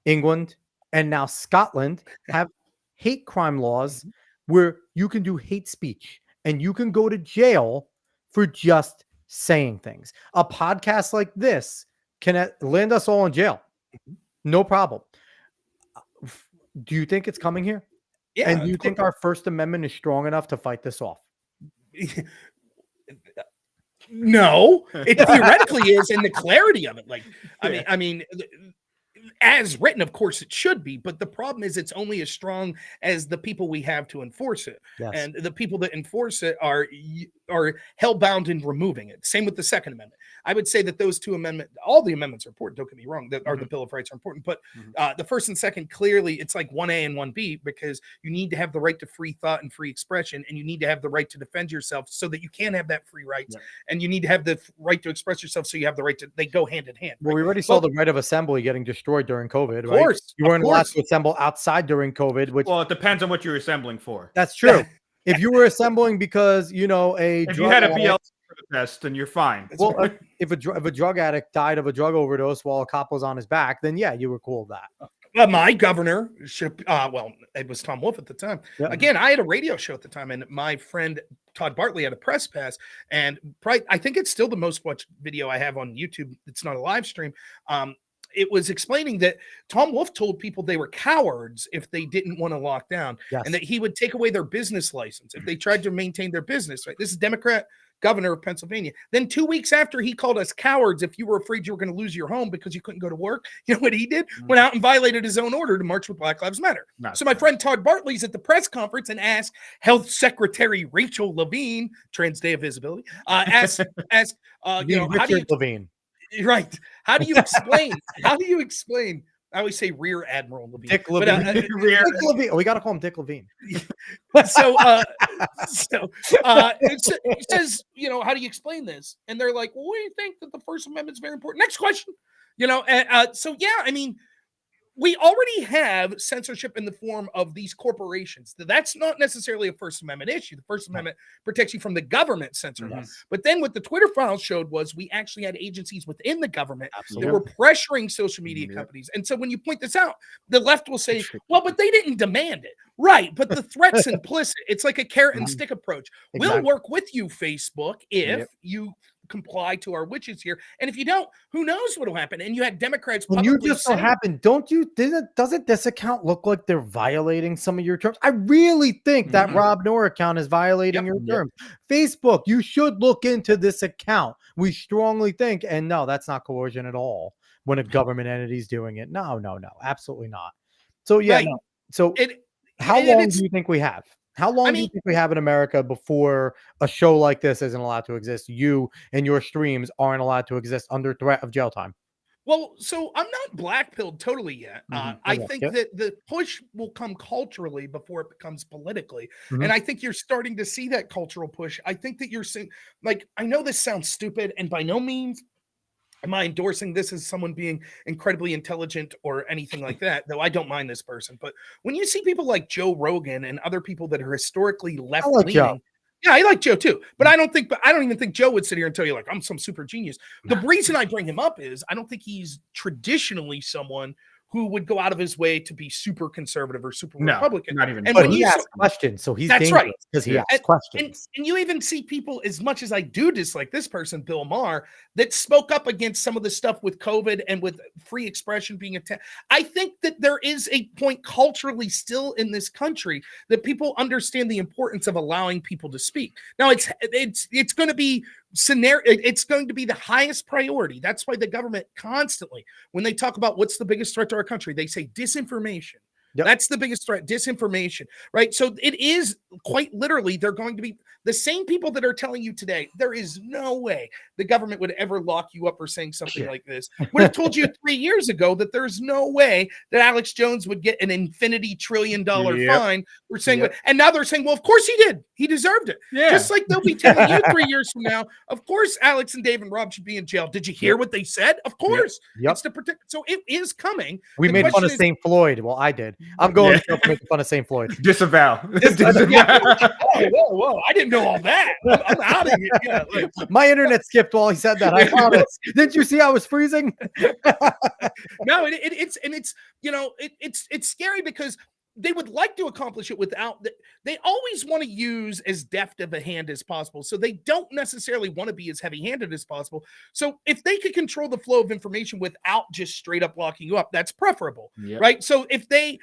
England, and now Scotland have hate crime laws where you can do hate speech and you can go to jail for just saying things. A podcast like this can land us all in jail. No problem. Do you think it's coming here? Yeah. And do you think our First Amendment is strong enough to fight this off? No, it theoretically is in the clarity of it. Like, I mean, as written, of course it should be, but the problem is it's only as strong as the people we have to enforce it. Yes. And the people that enforce it are hell-bound in removing it. Same with the Second Amendment. I would say that those two amendments, all the amendments are important, don't get me wrong, that are the Bill of Rights are important, but the first and second, clearly it's like 1A and 1B, because you need to have the right to free thought and free expression, and you need to have the right to defend yourself so that you can have that free rights, and you need to have the right to express yourself so you have the right to, they go hand in hand. Well, we already saw the right of assembly getting destroyed during COVID, of course, right? You weren't allowed to assemble outside during COVID, which... Well, it depends on what you're assembling for. That's true. If you were assembling because, you know, if you had a BLM protest, then you're fine. Well, if a drug addict died of a drug overdose while a cop was on his back, then yeah, you were cool with that. My governor should, well, it was Tom Wolf at the time. Yeah. Again, I had a radio show at the time, and my friend Todd Bartley had a press pass, and I think it's still the most watched video I have on YouTube. It's not a live stream. It was explaining that Tom Wolf told people they were cowards if they didn't want to lock down, and that he would take away their business license if they tried to maintain their business. Right? This is Democrat governor of Pennsylvania. Then 2 weeks after, he called us cowards if you were afraid you were going to lose your home because you couldn't go to work. You know what he did? Went out and violated his own order to march with Black Lives Matter. So my friend Todd Bartley's at the press conference and asked Health Secretary Rachel Levine, Trans Day of Visibility, asked you know, how do you Levine. Right. How do you explain? I always say Rear Admiral Levine. Dick Levine. Dick Levine. Oh, we got to call him Dick Levine. So it says, you know, how do you explain this? And they're like, well, we think that the First Amendment is very important. Next question. You know, so yeah, I mean, we already have censorship in the form of these corporations. That's not necessarily a First Amendment issue. The First Amendment protects you from the government censoring. But then what the Twitter files showed was we actually had agencies within the government that were pressuring social media companies. And so when you point this out, the left will say, well, but they didn't demand it. Right. But the threat's implicit. It's like a carrot and stick approach. We'll work with you, Facebook, if you comply to our wishes here, and if you don't, who knows what will happen? And you had Democrats when you just so happen, doesn't this account look like they're violating some of your terms? I really think that Rob Noerr account is violating your terms. Facebook, you should look into this account. We strongly think, and no, that's not coercion at all when a government entity is doing it. No, absolutely not. So yeah, so how long do you think we have? How long do you think we have in America before a show like this isn't allowed to exist? You and your streams aren't allowed to exist under threat of jail time. Well, so I'm not black-pilled totally yet. I think that the push will come culturally before it becomes politically. And I think you're starting to see that cultural push. I think that you're seeing, like, I know this sounds stupid, and by no means am I endorsing this as someone being incredibly intelligent or anything like that, though I don't mind this person. But when you see people like Joe Rogan and other people that are historically left-leaning, yeah, I like Joe too, but I don't even think Joe would sit here and tell you like I'm some super genius. The reason I bring him up is I don't think he's traditionally someone who would go out of his way to be super conservative or super Republican. Not even. And but he asks questions, so he's dangerous because he asks questions. And you even see people, as much as I do dislike this person, Bill Maher, that spoke up against some of the stuff with COVID and with free expression being attacked. I think that there is a point culturally still in this country that people understand the importance of allowing people to speak. Now it's going to be it's going to be the highest priority. That's why the government constantly, when they talk about what's the biggest threat to our country, they say disinformation. That's the biggest threat, disinformation, right? So it is quite literally, they're going to be the same people that are telling you today, there is no way the government would ever lock you up for saying something like this. Would have told you 3 years ago that there's no way that Alex Jones would get an infinity $1 trillion fine for saying and now they're saying, well, of course he did. He deserved it. Just like they'll be telling you 3 years from now, of course, Alex and Dave and Rob should be in jail. Did you hear what they said? Of course. It's to protect. So it is coming. We made fun of St. Floyd. Well, I did. I'm going to make fun of St. Floyd. Disavow. Whoa. I didn't know all that. I'm out of here. My internet skipped while he said that. I promise. Didn't you see I was freezing? No, it's scary because they would like to accomplish it without they always want to use as deft of a hand as possible. So they don't necessarily want to be as heavy-handed as possible. So if they could control the flow of information without just straight up locking you up, that's preferable, right? So if they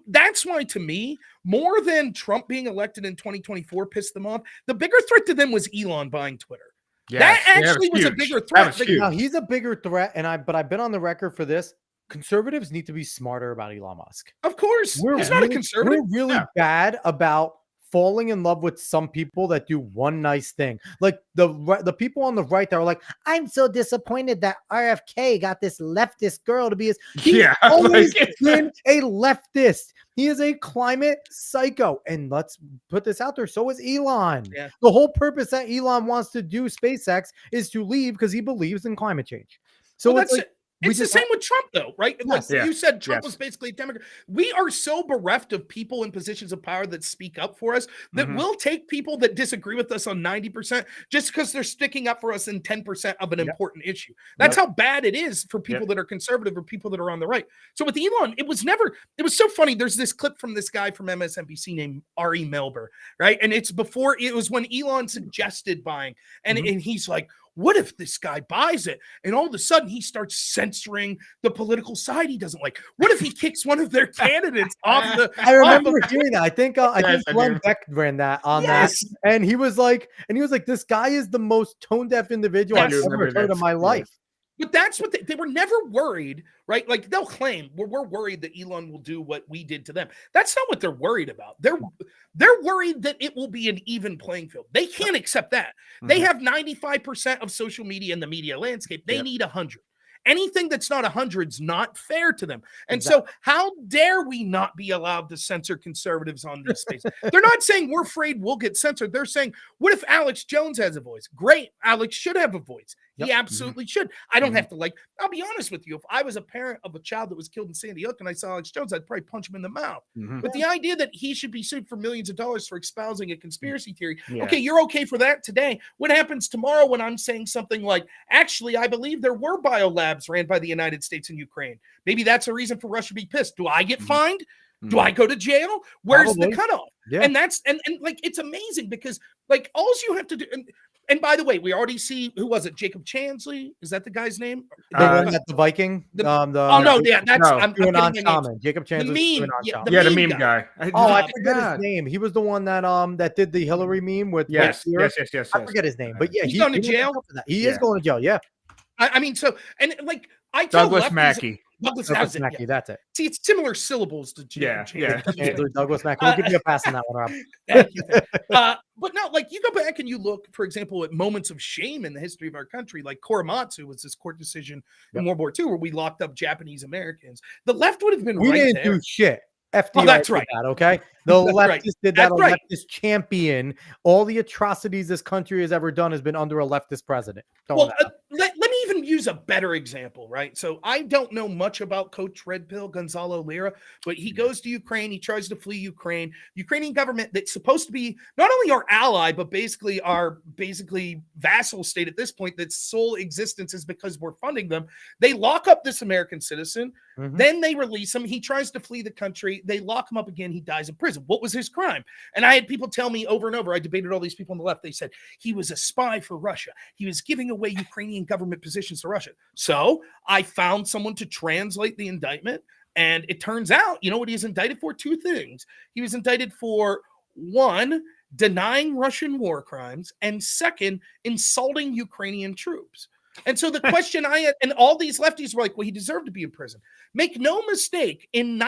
that's why, to me, more than Trump being elected in 2024 pissed them off, the bigger threat to them was Elon buying Twitter. Yes, that actually was a bigger threat. Now, he's a bigger threat, but I've been on the record for this. Conservatives need to be smarter about Elon Musk. Of course. He's not a conservative. We're really bad about falling in love with some people that do one nice thing. Like the people on the right that are like, I'm so disappointed that RFK got this leftist girl to be his. He's always been a leftist. He is a climate psycho. And let's put this out there. So is Elon. Yeah. The whole purpose that Elon wants to do SpaceX is to leave because he believes in climate change. So well, it's like, it's the same with Trump, though, right? Yes. Like you said, Trump was basically a Democrat. We are so bereft of people in positions of power that speak up for us that we'll take people that disagree with us on 90% just because they're sticking up for us in 10% of an important issue. That's how bad it is for people that are conservative or people that are on the right. So with Elon, it was so funny. There's this clip from this guy from MSNBC named Ari Melber, right? And it was when Elon suggested buying, and he's like, what if this guy buys it and all of a sudden he starts censoring the political side he doesn't like? What if he kicks one of their candidates off the? I remember hearing that. I think Glenn Beck ran that on that, and he was like, this guy is the most tone deaf individual I've ever heard in my life. But that's what they were never worried, right? Like they'll claim we're worried that Elon will do what we did to them. That's not what they're worried about. They're worried that it will be an even playing field. They can't accept that. They have 95% of social media in the media landscape. They need 100. Anything that's not 100 is not fair to them. And so how dare we not be allowed to censor conservatives on this space? They're not saying we're afraid we'll get censored. They're saying, what if Alex Jones has a voice? Great. Alex should have a voice. He absolutely should. I don't have to I'll be honest with you. If I was a parent of a child that was killed in Sandy Hook and I saw Alex Jones, I'd probably punch him in the mouth. But the idea that he should be sued for millions of dollars for espousing a conspiracy theory. Okay, you're okay for that today. What happens tomorrow when I'm saying something like, actually, I believe there were biolabs ran by the United States in Ukraine. Maybe that's a reason for Russia to be pissed. Do I get fined? Do I go to jail? Where's the cutoff? Yeah. And that's and it's amazing because all you have to do. And by the way, we already see, who was it? Jacob Chansley? Is that the guy's name? The one that's the Viking? I'm Jacob Chansley. The meme guy. I forget his name. He was the one that did the Hillary meme with yes. I forget his name, but he's going to jail. He is going to jail. Yeah. I mean, so and I tell Douglas Mackey. That's it. See, it's similar syllables to Douglas Mackey. We'll give you a pass on that one, Rob. Thank you. But no, you go back and you look, for example, at moments of shame in the history of our country, like Korematsu was this court decision in World War II where we locked up Japanese Americans. The left would have been we didn't do shit. FDR that's right. That, okay? The leftist did that. Leftist champion. All the atrocities this country has ever done has been under a leftist president. Let me even use a better example, right? So I don't know much about Coach Red Pill, Gonzalo Lira, but he goes to Ukraine. He tries to flee Ukraine. Ukrainian government that's supposed to be not only our ally, but basically our vassal state at this point, that's sole existence is because we're funding them. They lock up this American citizen. Then they release him. He tries to flee the country. They lock him up again. He dies in prison. What was his crime? And I had people tell me over and over, I debated all these people on the left. They said he was a spy for Russia. He was giving away Ukrainian government positions to Russia. So I found someone to translate the indictment. And it turns out, you know what he was indicted for? Two things. He was indicted for, one, denying Russian war crimes, and second, insulting Ukrainian troops. And so the question I had, and all these lefties were like, well, he deserved to be in prison. Make no mistake, in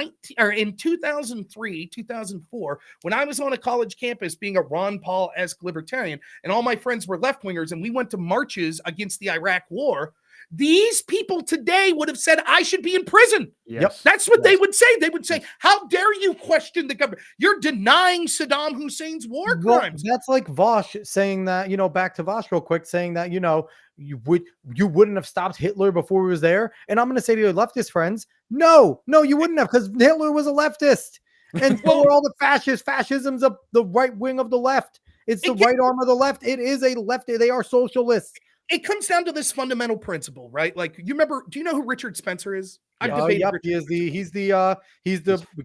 2003, 2004, when I was on a college campus being a Ron Paul-esque libertarian, and all my friends were left-wingers, and we went to marches against the Iraq war, these people today would have said, I should be in prison. Yes. That's what they would say. They would say, how dare you question the government? You're denying Saddam Hussein's war crimes. That's like Vosh saying that, back to Vosh real quick, saying that, you wouldn't have stopped Hitler before he was there. And I'm going to say to your leftist friends, no, you wouldn't have, because Hitler was a leftist. And so are all the fascisms of the right wing of the left. It's the right arm of the left. It is a left. They are socialists. It comes down to this fundamental principle, right? Like, you remember, do you know who Richard Spencer is? He's the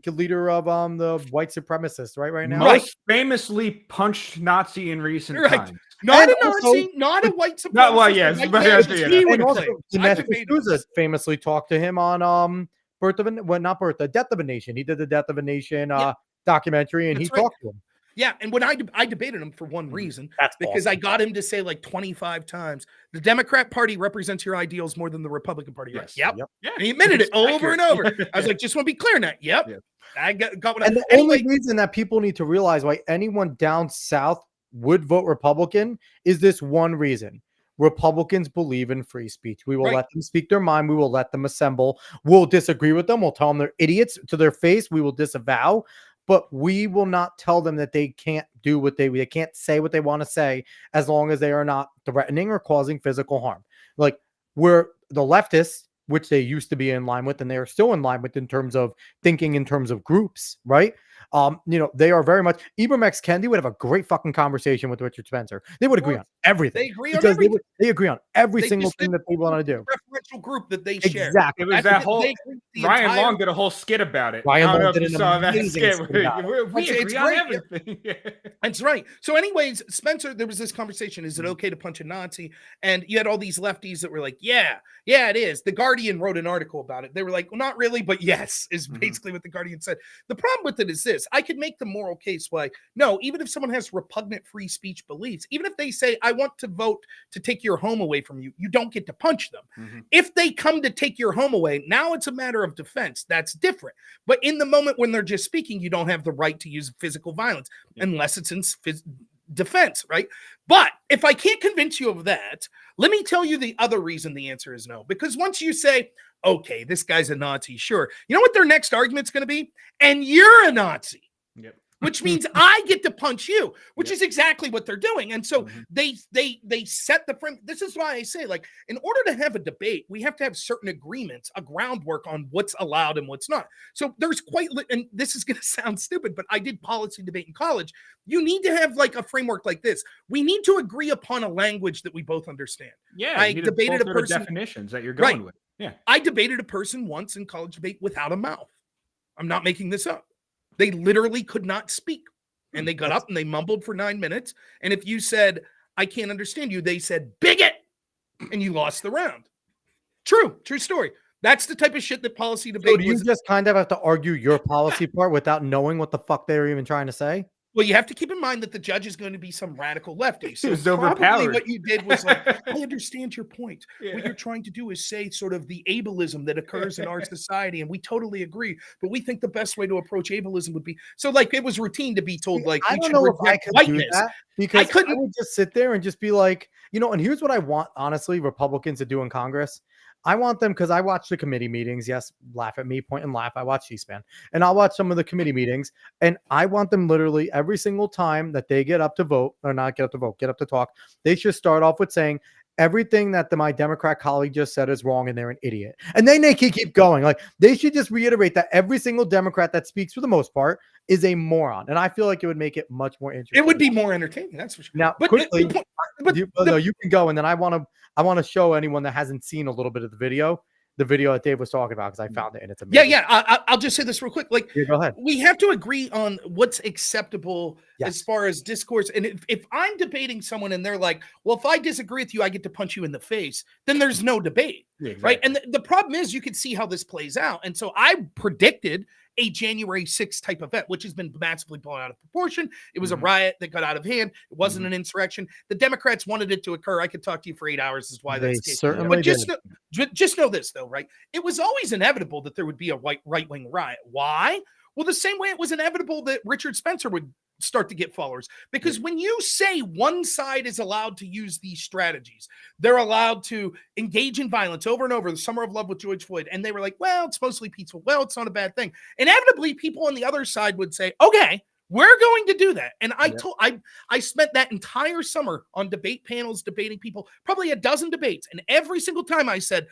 leader of the white supremacists right now. Most famously punched Nazi in recent times. Not a Nazi, not a white supremacist. And also, Dinesh D'Souza famously talked to him on Death of a Nation. He did the Death of a Nation Yeah. documentary, and That's he right. talked to him. Yeah, and when I debated him for one reason, That's because awesome. I got him to say like 25 times, the Democrat Party represents your ideals more than the Republican Party. Right? Yep. Yeah. And he admitted it over accurate. and over. I was like, just want to be clear on that. Yep. Yeah. I got what And I the only reason that people need to realize why anyone down south would vote Republican is this one reason. Republicans believe in free speech. We will Right. let them speak their mind. We will let them assemble. We'll disagree with them. We'll tell them they're idiots to their face. We will disavow, but we will not tell them that they can't do what they can't say what they want to say as long as they are not threatening or causing physical harm. Like, we're the leftists, which they used to be in line with, and they are still in line with in terms of thinking in terms of groups, right? They are very much. Ibram X. Kendi would have a great fucking conversation with Richard Spencer. They would agree on everything. They agree on everything. They agree on every They single just thing that they want to do. Preferential group that they share. Exactly. It was That's that whole Ryan Long did a whole skit about it. Ryan I don't know Long if did you an saw that amazing skit. skit about it. We It's agree on great. everything. Yeah. That's right. So, anyways, Spencer, there was this conversation. Is it okay to punch a Nazi? And you had all these lefties that were like, yeah, it is. The Guardian wrote an article about it. They were like, well, not really, but yes, is basically what the Guardian said. The problem with it is this. I could make the moral case why, no, even if someone has repugnant free speech beliefs, even if they say, I want to vote to take your home away from you, you don't get to punch them. If they come to take your home away, now it's a matter of defense. That's different. But in the moment when they're just speaking, you don't have the right to use physical violence unless it's in defense, right? But if I can't convince you of that, let me tell you the other reason the answer is no. Because once you say, okay, this guy's a Nazi, sure. You know what their next argument's going to be? And you're a Nazi. Yep. Which means I get to punch you, which is exactly what they're doing. And so they set the frame. This is why I say, like, in order to have a debate, we have to have certain agreements, a groundwork on what's allowed and what's not. So there's and this is going to sound stupid, but I did policy debate in college. You need to have like a framework like this. We need to agree upon a language that we both understand. Yeah, I debated a person definitions that you're going with. Yeah, I debated a person once in college debate without a mouth. I'm not making this up. They literally could not speak. And they got up and they mumbled for 9 minutes. And if you said, I can't understand you, they said, bigot. And you lost the round. True story. That's the type of shit that policy debate So do you just kind of have to argue your policy part without knowing what the fuck they were even trying to say? Well, you have to keep in mind that the judge is going to be some radical lefty. So was probably overpowered. what you did was like, I understand your point. Yeah. What you're trying to do is say sort of the ableism that occurs in our society, and we totally agree. But we think the best way to approach ableism would be so. Like it was routine to be told, like I don't know if I could do that because I would just sit there and just be like, and here's what I want, honestly, Republicans to do in Congress. I want them, because I watch the committee meetings. Yes, laugh at me, point and laugh. I watch C-SPAN, and I'll watch some of the committee meetings, and I want them literally every single time that they get up to vote, or not get up to vote, get up to talk, they should start off with saying, everything that my Democrat colleague just said is wrong and they're an idiot. And then they can keep going. Like, they should just reiterate that every single Democrat that speaks for the most part is a moron. And I feel like it would make it much more interesting. It would be more entertaining, that's for sure. Now, but quickly, you can go, and then I want to show anyone that hasn't seen a little bit of the video that Dave was talking about, because I found it and it's amazing. I'll just say this real quick. Like, go ahead. We have to agree on what's acceptable as far as discourse. And if I'm debating someone and they're like, well, if I disagree with you, I get to punch you in the face, then there's no debate. Exactly. Right. And the problem is, you can see how this plays out. And so I predicted a January 6th type event, which has been massively blown out of proportion. It was a riot that got out of hand. It wasn't an insurrection. The Democrats wanted it to occur. I could talk to you for 8 hours as to why that's the case. Certainly but just know this, though, right? It was always inevitable that there would be a right-wing riot. Why? Well, the same way it was inevitable that Richard Spencer would start to get followers. Because when you say one side is allowed to use these strategies, they're allowed to engage in violence over and over, the summer of love with George Floyd, and they were like, well, it's mostly peaceful. Well, it's not a bad thing. Inevitably, people on the other side would say, okay, we're going to do that. And I spent that entire summer on debate panels, debating people, probably a dozen debates. And every single time I said,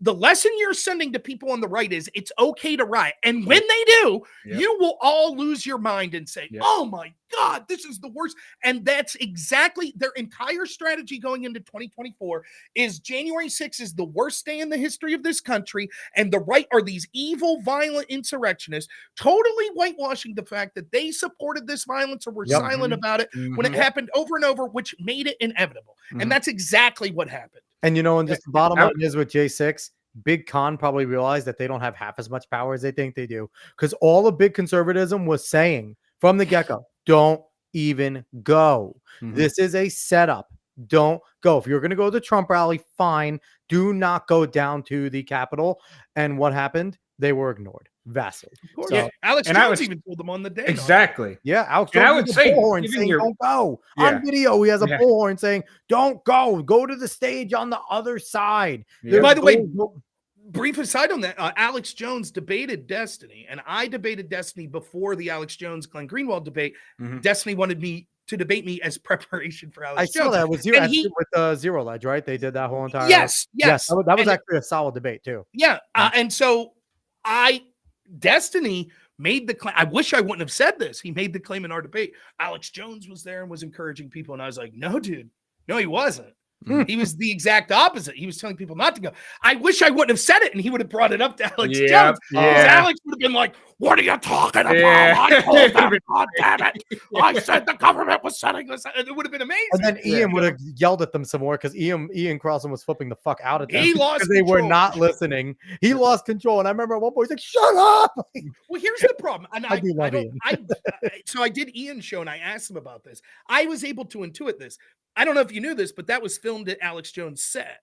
the lesson you're sending to people on the right is it's okay to riot. And when they do, you will all lose your mind and say, oh my God, this is the worst. And that's exactly their entire strategy going into 2024 is January 6th is the worst day in the history of this country. And the right are these evil, violent insurrectionists, totally whitewashing the fact that they supported this violence or were silent about it when it happened over and over, which made it inevitable. And that's exactly what happened. And and just the bottom line is with J6, Big Con probably realized that they don't have half as much power as they think they do, because all the big conservatism was saying from the get-go, don't even go. This is a setup. Don't go. If you're going to go to the Trump rally, fine. Do not go down to the Capitol. And what happened? They were ignored vastly. Of course. So, Yeah, Alex Jones even told them on the day. Exactly. yeah, Alex And I Jones would has a say, bullhorn even saying your- don't go. Yeah. On video, he has a Yeah. bullhorn saying, don't go. Go to the stage on the other side. Yeah. By the way, Go- brief aside on that, Alex Jones debated Destiny, and I debated Destiny before the Alex Jones Glenn Greenwald debate. Destiny wanted me to debate me as preparation for Alex I Jones. saw that with Zero, with Zero Ledge, right? They did that whole entire. Yes. That was actually a solid debate too. Yeah, and so Destiny made the claim. I wish I wouldn't have said this. He made the claim in our debate. Alex Jones was there and was encouraging people, and I was like, no, dude, no, he wasn't. He was the exact opposite. He was telling people not to go. I wish I wouldn't have said it, and he would have brought it up to Alex Jones. Because Alex would have been like, "What are you talking about? I told them, God damn it! I said the government was setting this." And it would have been amazing. And then Ian would have yelled at them some more because Ian Crossman was flipping the fuck out at them. He lost because they were not listening. He lost control, and I remember at one point he's like, "Shut up!" Well, here's the problem. And I do love Ian. So I did Ian's show, and I asked him about this. I was able to intuit this. I don't know if you knew this, but that was filmed at Alex Jones' set.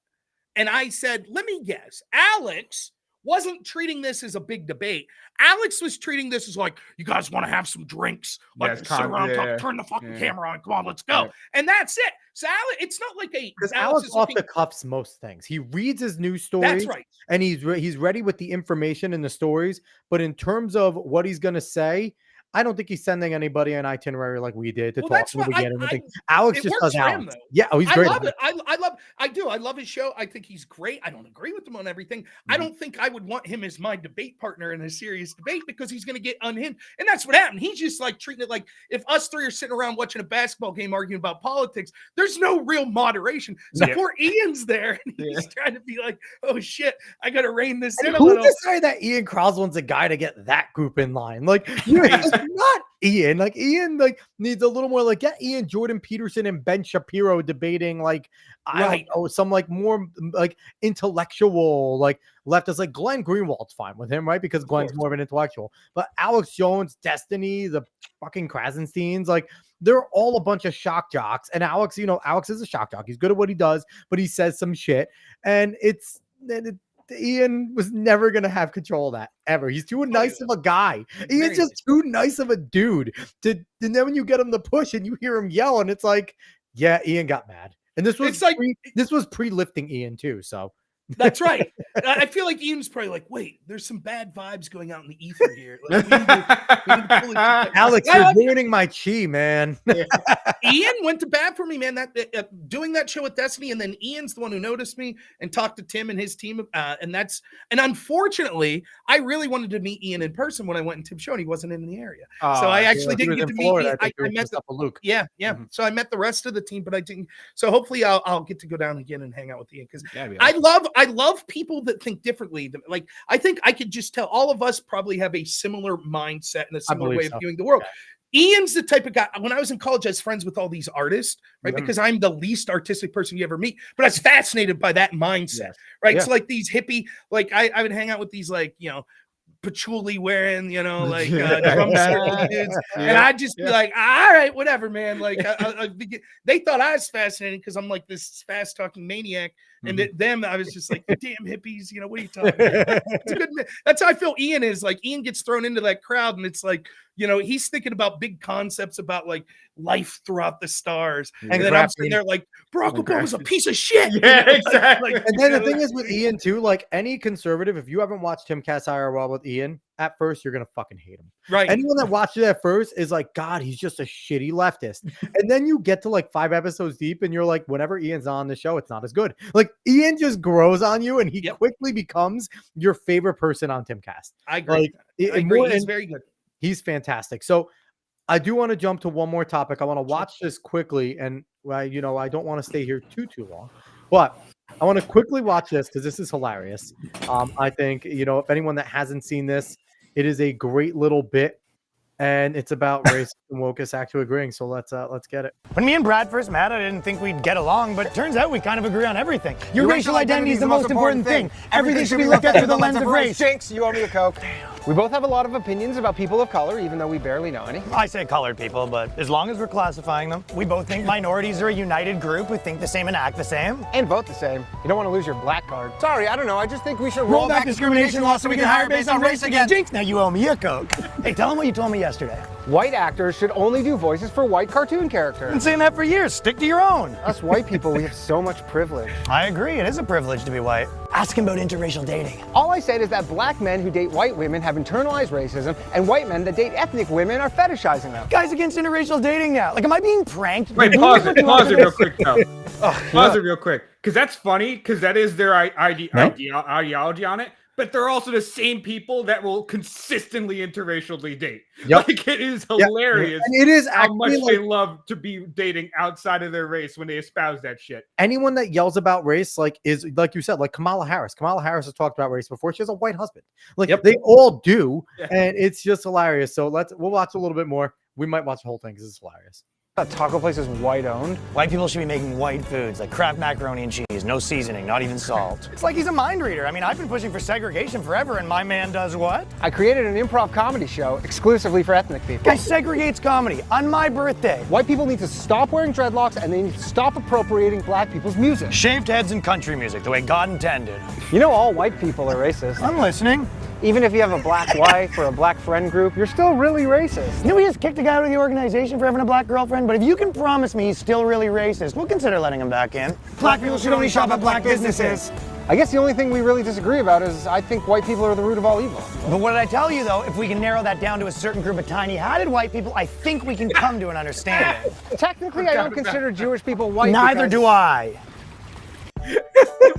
And I said, let me guess. Alex wasn't treating this as a big debate. Alex was treating this as like, you guys want to have some drinks? Like, sit around, talk, turn the fucking camera on. Come on, let's go. And that's it. So Alex, it's not like because Alex off the cuffs most things. He reads his news stories. That's right. And he's ready with the information and the stories. But in terms of what he's going to say, I don't think he's sending anybody an itinerary like we did to talk to the beginning. Alex just does Alex. Yeah, oh, he's great. I love it. I love his show. I think he's great. I don't agree with him on everything. I don't think I would want him as my debate partner in a serious debate because he's going to get unhinged. And that's what happened. He's just like treating it like if us three are sitting around watching a basketball game arguing about politics, there's no real moderation. So poor Ian's there and he's trying to be like, oh shit, I got to rein this in a little. Who decided that Ian Crosland's a guy to get that group in line? Like, not Ian. Like Ian, like needs a little more. Like get Ian, Jordan Peterson, and Ben Shapiro debating. Like I don't know, some like more like intellectual, like leftist. Like Glenn Greenwald's fine with him, right? Because Glenn's more of an intellectual. But Alex Jones, Destiny, the fucking Krasensteins, like they're all a bunch of shock jocks. And Alex, Alex is a shock jock. He's good at what he does, but he says some shit, and Ian was never going to have control of that ever. He's too nice of a guy. Ian's just too nice of a dude. And then when you get him to push and you hear him yell, and it's like, yeah, Ian got mad. And this was this was pre-lifting Ian too. So that's right. I feel like Ian's probably like, wait, there's some bad vibes going out in the ether here. Like, Alex, you're ruining my chi, man. Ian went to bat for me, man. Doing that show with Destiny, and then Ian's the one who noticed me and talked to Tim and his team. And unfortunately, I really wanted to meet Ian in person when I went in Tim's show, and he wasn't in the area. So I actually didn't get to meet Ian. I met Luke. Yeah. Mm-hmm. So I met the rest of the team, but I didn't. So hopefully I'll get to go down again and hang out with Ian because I love people that think differently. Like, I think I could just tell all of us probably have a similar mindset and a similar way of viewing the world. Yeah. Ian's the type of guy, when I was in college, I was friends with all these artists, right? Because I'm the least artistic person you ever meet, but I was fascinated by that mindset, right? Yeah. So like these hippie, like I would hang out with these, like, patchouli wearing, like drum circle dudes. And I'd just be like, all right, whatever, man. Like they thought I was fascinating because I'm like this fast talking maniac. And them, I was just like, damn hippies, what are you talking about? It's a good, that's how I feel Ian is. Like Ian gets thrown into that crowd and it's like, he's thinking about big concepts about like life throughout the stars. And then I'm sitting there like, Barack Obama's a piece of shit. Yeah, exactly. And then the thing is with Ian too, like any conservative, if you haven't watched Tim Cass IRL with Ian, at first you're going to fucking hate him. Right. Anyone that watched it at first is like, God, he's just a shitty leftist. And then you get to like 5 episodes deep and you're like, whenever Ian's on the show, it's not as good. Like Ian just grows on you and he quickly becomes your favorite person on Tim Cass. I agree. Like, he's very good. He's fantastic. So I do want to jump to one more topic. I want to watch this quickly. And I don't want to stay here too long, but I want to quickly watch this because this is hilarious. I think, if anyone that hasn't seen this, it is a great little bit and it's about race and wokeness actually agreeing. So let's get it. When me and Brad first met, I didn't think we'd get along, but it turns out we kind of agree on everything. Your racial identity is the most important thing. Everything should be looked at through the lens of race. Jinx, you owe me a Coke. We both have a lot of opinions about people of color, even though we barely know any. I say colored people, but as long as we're classifying them, we both think minorities are a united group who think the same and act the same. And vote the same. You don't want to lose your black card. Sorry, I don't know. I just think we should Roll back discrimination laws so we can hire based on race again. Jinx, now you owe me a Coke. Hey, tell them what you told me yesterday. White actors should only do voices for white cartoon characters. I've been saying that for years. Stick to your own. Us white people, we have so much privilege. I agree. It is a privilege to be white. Ask him about interracial dating. All I said is that black men who date white women have internalized racism, and white men that date ethnic women are fetishizing them. Guys against interracial dating now. Like, am I being pranked? Wait, pause it real quick, though. Pause it real quick. Because that's funny, because that is their ideology on it. But they're also the same people that will consistently interracially date. Yep. Like, it is hilarious. And it is how much actually they love to be dating outside of their race when they espouse that shit. anyone that yells about race, like, is like you said, like Kamala Harris. Kamala Harris has talked about race before. She has a white husband. Like, they all do, and it's just hilarious. So we'll watch a little bit more. We might watch the whole thing because it's hilarious. That taco place is white owned. White people should be making white foods like Kraft macaroni and cheese, no seasoning, not even salt. It's like he's a mind reader. I mean, I've been pushing for segregation forever, and my man does what? I created an improv comedy show exclusively for ethnic people. Guy segregates comedy on my birthday. White people need to stop wearing dreadlocks, and they need to stop appropriating black people's music. Shaved heads and country music, the way God intended. You know all white people are racist. I'm listening. Even if you have a black wife or a black friend group, you're still really racist. You know, we just kicked a guy out of the organization for having a black girlfriend, but if you can promise me he's still really racist, we'll consider letting him back in. Black people should only shop at black businesses. I guess the only thing we really disagree about is I think white people are the root of all evil. But what did I tell you, though? If we can narrow that down to a certain group of tiny-hatted white people, I think we can come to an understanding. Technically, I don't consider Jewish people white. Neither do I.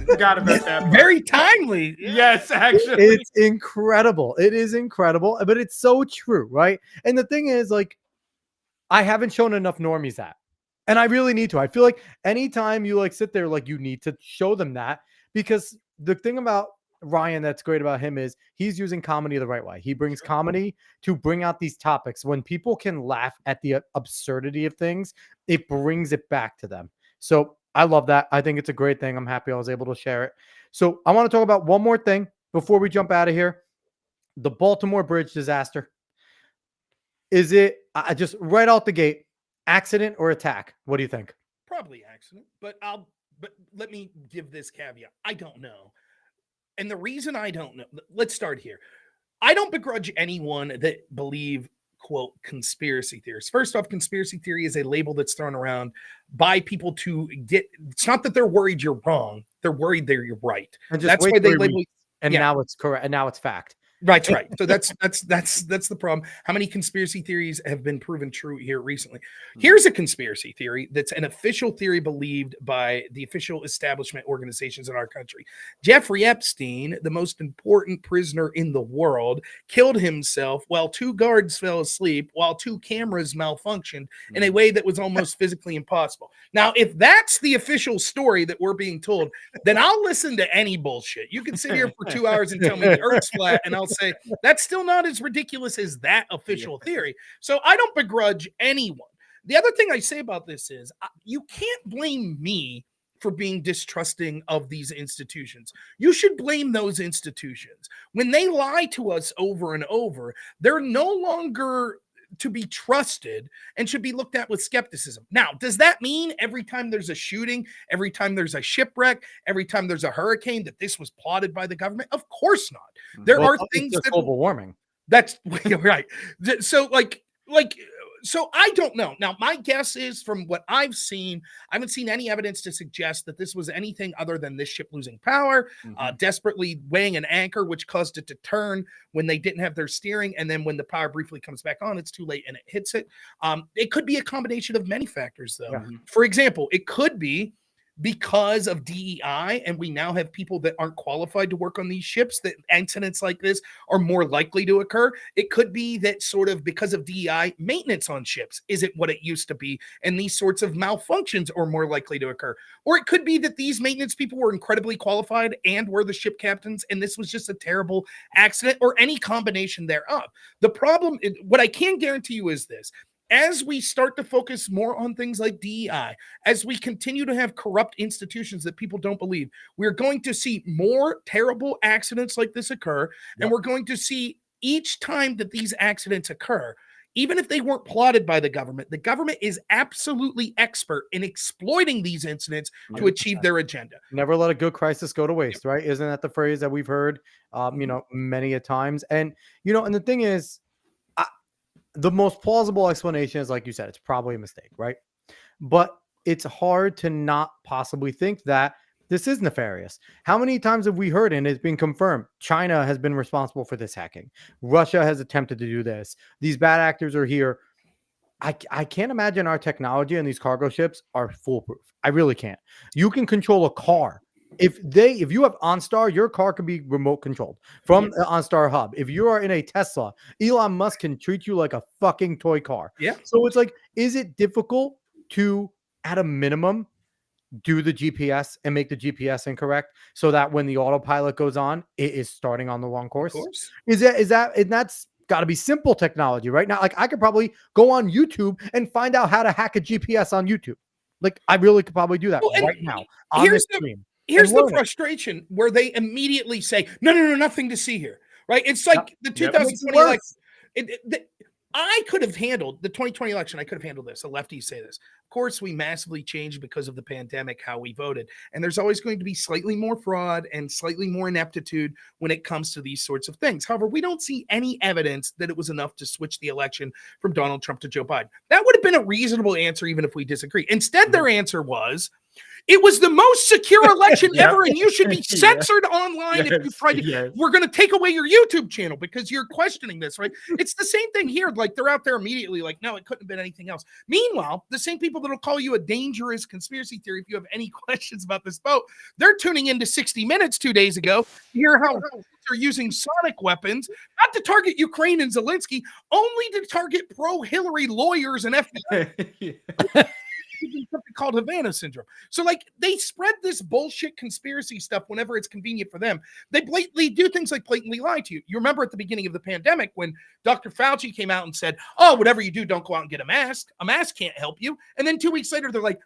Forgot about that. Very timely. Yes, actually. It's incredible. It is incredible, but it's so true, right? And the thing is, like, I haven't shown enough normies that, and I really need to. I feel like anytime you like sit there, like, you need to show them that, because the thing about Ryan that's great about him is he's using comedy the right way. He brings comedy to bring out these topics. When people can laugh at the absurdity of things, it brings it back to them. So I love that. I think it's a great thing. I'm happy I was able to share it. So I want to talk about one more thing before we jump out of here. The Baltimore Bridge disaster. Is it just right out the gate, accident or attack? What do you think? Probably accident, but let me give this caveat. I don't know. And the reason I don't know, let's start here. I don't begrudge anyone that believe, quote, conspiracy theories. First off, conspiracy theory is a label that's thrown around by people to get, it's not that they're worried you're wrong. They're worried you're right. That's why they label. And now it's correct. And now it's fact. Right. So that's the problem. How many conspiracy theories have been proven true here recently? Here's a conspiracy theory that's an official theory believed by the official establishment organizations in our country. Jeffrey Epstein, the most important prisoner in the world, killed himself while 2 guards fell asleep, while 2 cameras malfunctioned in a way that was almost physically impossible. Now, if that's the official story that we're being told, then I'll listen to any bullshit. You can sit here for 2 hours and tell me the Earth's flat, and I'll say that's still not as ridiculous as that official theory. So I don't begrudge anyone. The other thing I say about this is you can't blame me for being distrusting of these institutions. You should blame those institutions. When they lie to us over and over, they're no longer to be trusted and should be looked at with skepticism. Now, does that mean every time there's a shooting, every time there's a shipwreck, every time there's a hurricane that this was plotted by the government? Of course not. There are things that global warming. That's right. So I don't know. Now, my guess is from what I've seen, I haven't seen any evidence to suggest that this was anything other than this ship losing power, desperately weighing an anchor, which caused it to turn when they didn't have their steering. And then when the power briefly comes back on, it's too late and it hits it. It could be a combination of many factors, though. For example, it could be because of DEI, and we now have people that aren't qualified to work on these ships, that incidents like this are more likely to occur. It could be that sort of because of DEI, maintenance on ships isn't what it used to be, and these sorts of malfunctions are more likely to occur. Or it could be that these maintenance people were incredibly qualified and were the ship captains, and this was just a terrible accident, or any combination thereof. The problem, what I can guarantee you is this: as we start to focus more on things like DEI, as we continue to have corrupt institutions that people don't believe, we're going to see more terrible accidents like this occur. And we're going to see each time that these accidents occur, even if they weren't plotted by the government is absolutely expert in exploiting these incidents to achieve their agenda. Never let a good crisis go to waste, right? Isn't that the phrase that we've heard, many a times? And, and the thing is, the most plausible explanation is, like you said, it's probably a mistake, right? But it's hard to not possibly think that this is nefarious. How many times have we heard, and it's been confirmed, China has been responsible for this hacking. Russia has attempted to do this. These bad actors are here. I can't imagine our technology and these cargo ships are foolproof. I really can't. You can control a car. If you have OnStar, your car can be remote controlled from the OnStar hub. If you are in a Tesla, Elon Musk can treat you like a fucking toy car. Yeah. So it's like, is it difficult to, at a minimum, do the GPS and make the GPS incorrect so that when the autopilot goes on, it is starting on the wrong course? Of course. And that's got to be simple technology right now. Like, I could probably go on YouTube and find out how to hack a GPS on YouTube. Like, I really could probably do that right now on this stream. Here's the frustration where they immediately say, no, nothing to see here, right? It's like the 2020 election. I could have handled the 2020 election. I could have handled this. The lefties say this. Of course, we massively changed because of the pandemic how we voted. And there's always going to be slightly more fraud and slightly more ineptitude when it comes to these sorts of things. However, we don't see any evidence that it was enough to switch the election from Donald Trump to Joe Biden. That would have been a reasonable answer, even if we disagree. Instead, their answer was, it was the most secure election ever, and you should be censored online if you try to. We're going to take away your YouTube channel because you're questioning this, right? It's the same thing here. Like, they're out there immediately like, no, it couldn't have been anything else. Meanwhile, the same people that will call you a dangerous conspiracy theory if you have any questions about this vote, they're tuning into 60 Minutes 2 days ago to hear how they're using sonic weapons, not to target Ukraine and Zelensky, only to target pro-Hillary lawyers and FBI. Something called Havana syndrome. So, like, they spread this bullshit conspiracy stuff whenever it's convenient for them. They blatantly do things like blatantly lie to you. You remember at the beginning of the pandemic when Dr. Fauci came out and said, oh, whatever you do, don't go out and get a mask. A mask can't help you. And then 2 weeks later, they're like,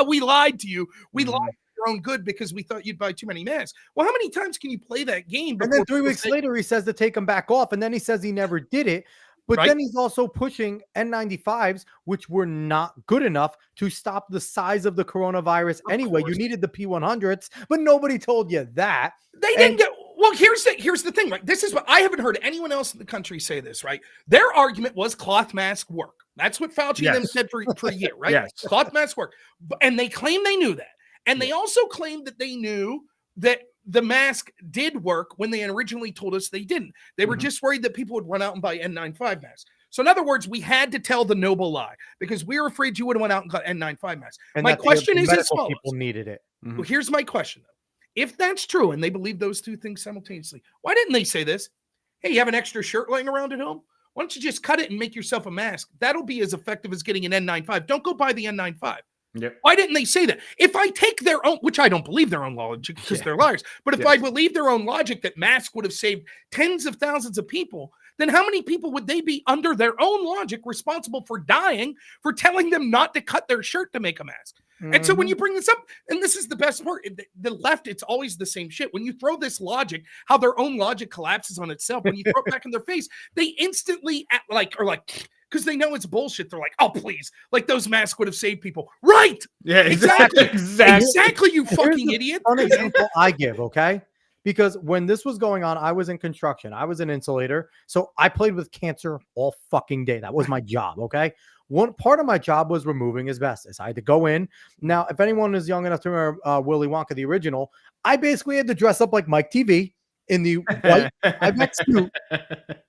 we lied to you. We lied for your own good because we thought you'd buy too many masks. Well, how many times can you play that game? And then 3 weeks later, he says to take them back off. And then he says he never did it. But then he's also pushing N95s, which were not good enough to stop the size of the coronavirus anyway. You needed the P100s, but nobody told you that. They didn't get. Well, here's the thing, right? This is what I haven't heard anyone else in the country say this, right? Their argument was cloth mask work. That's what Fauci and them said for a year, right? Yes. Cloth mask work. And they claim they knew that. And they also claimed that they knew that the mask did work when they originally told us they didn't. They were just worried that people would run out and buy N95 masks. So in other words, we had to tell the noble lie because we were afraid you would have went out and got N95 masks. And my question is as follows. People needed it. Well, here's my question, though. If that's true and they believe those two things simultaneously, why didn't they say this? Hey, you have an extra shirt laying around at home? Why don't you just cut it and make yourself a mask? That'll be as effective as getting an N95. Don't go buy the N95. Yep. Why didn't they say that? If I take their own, which I don't believe their own logic because they're liars, but if I believe their own logic that masks would have saved tens of thousands of people, then how many people would they be under their own logic responsible for dying for telling them not to cut their shirt to make a mask? And so when you bring this up, and this is the best part, the left, it's always the same shit. When you throw this logic, how their own logic collapses on itself, when you throw it back in their face, they instantly are like, because they know it's bullshit. They're like, oh, please. Like, those masks would have saved people. Right. Yeah, exactly. Exactly, you fucking idiot. An example I give, okay? Because when this was going on, I was in construction. I was an insulator. So I played with cancer all fucking day. That was my job, okay? One part of my job was removing asbestos. I had to go in. Now, if anyone is young enough to remember Willy Wonka, the original, I basically had to dress up like Mike TV in the white Tyvek suit.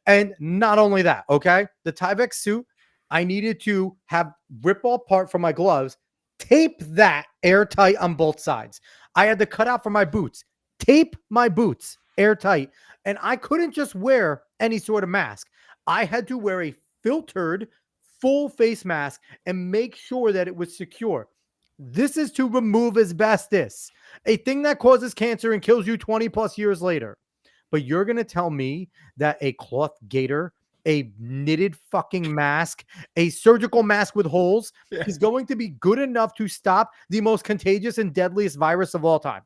And not only that, okay? The Tyvek suit, I needed to have rip all part from my gloves, tape that airtight on both sides. I had to cut out for my boots, tape my boots airtight, and I couldn't just wear any sort of mask. I had to wear a filtered full face mask and make sure that it was secure. This is to remove asbestos, a thing that causes cancer and kills you 20 plus years later. But you're going to tell me that a cloth gaiter, a knitted fucking mask, a surgical mask with holes is going to be good enough to stop the most contagious and deadliest virus of all time?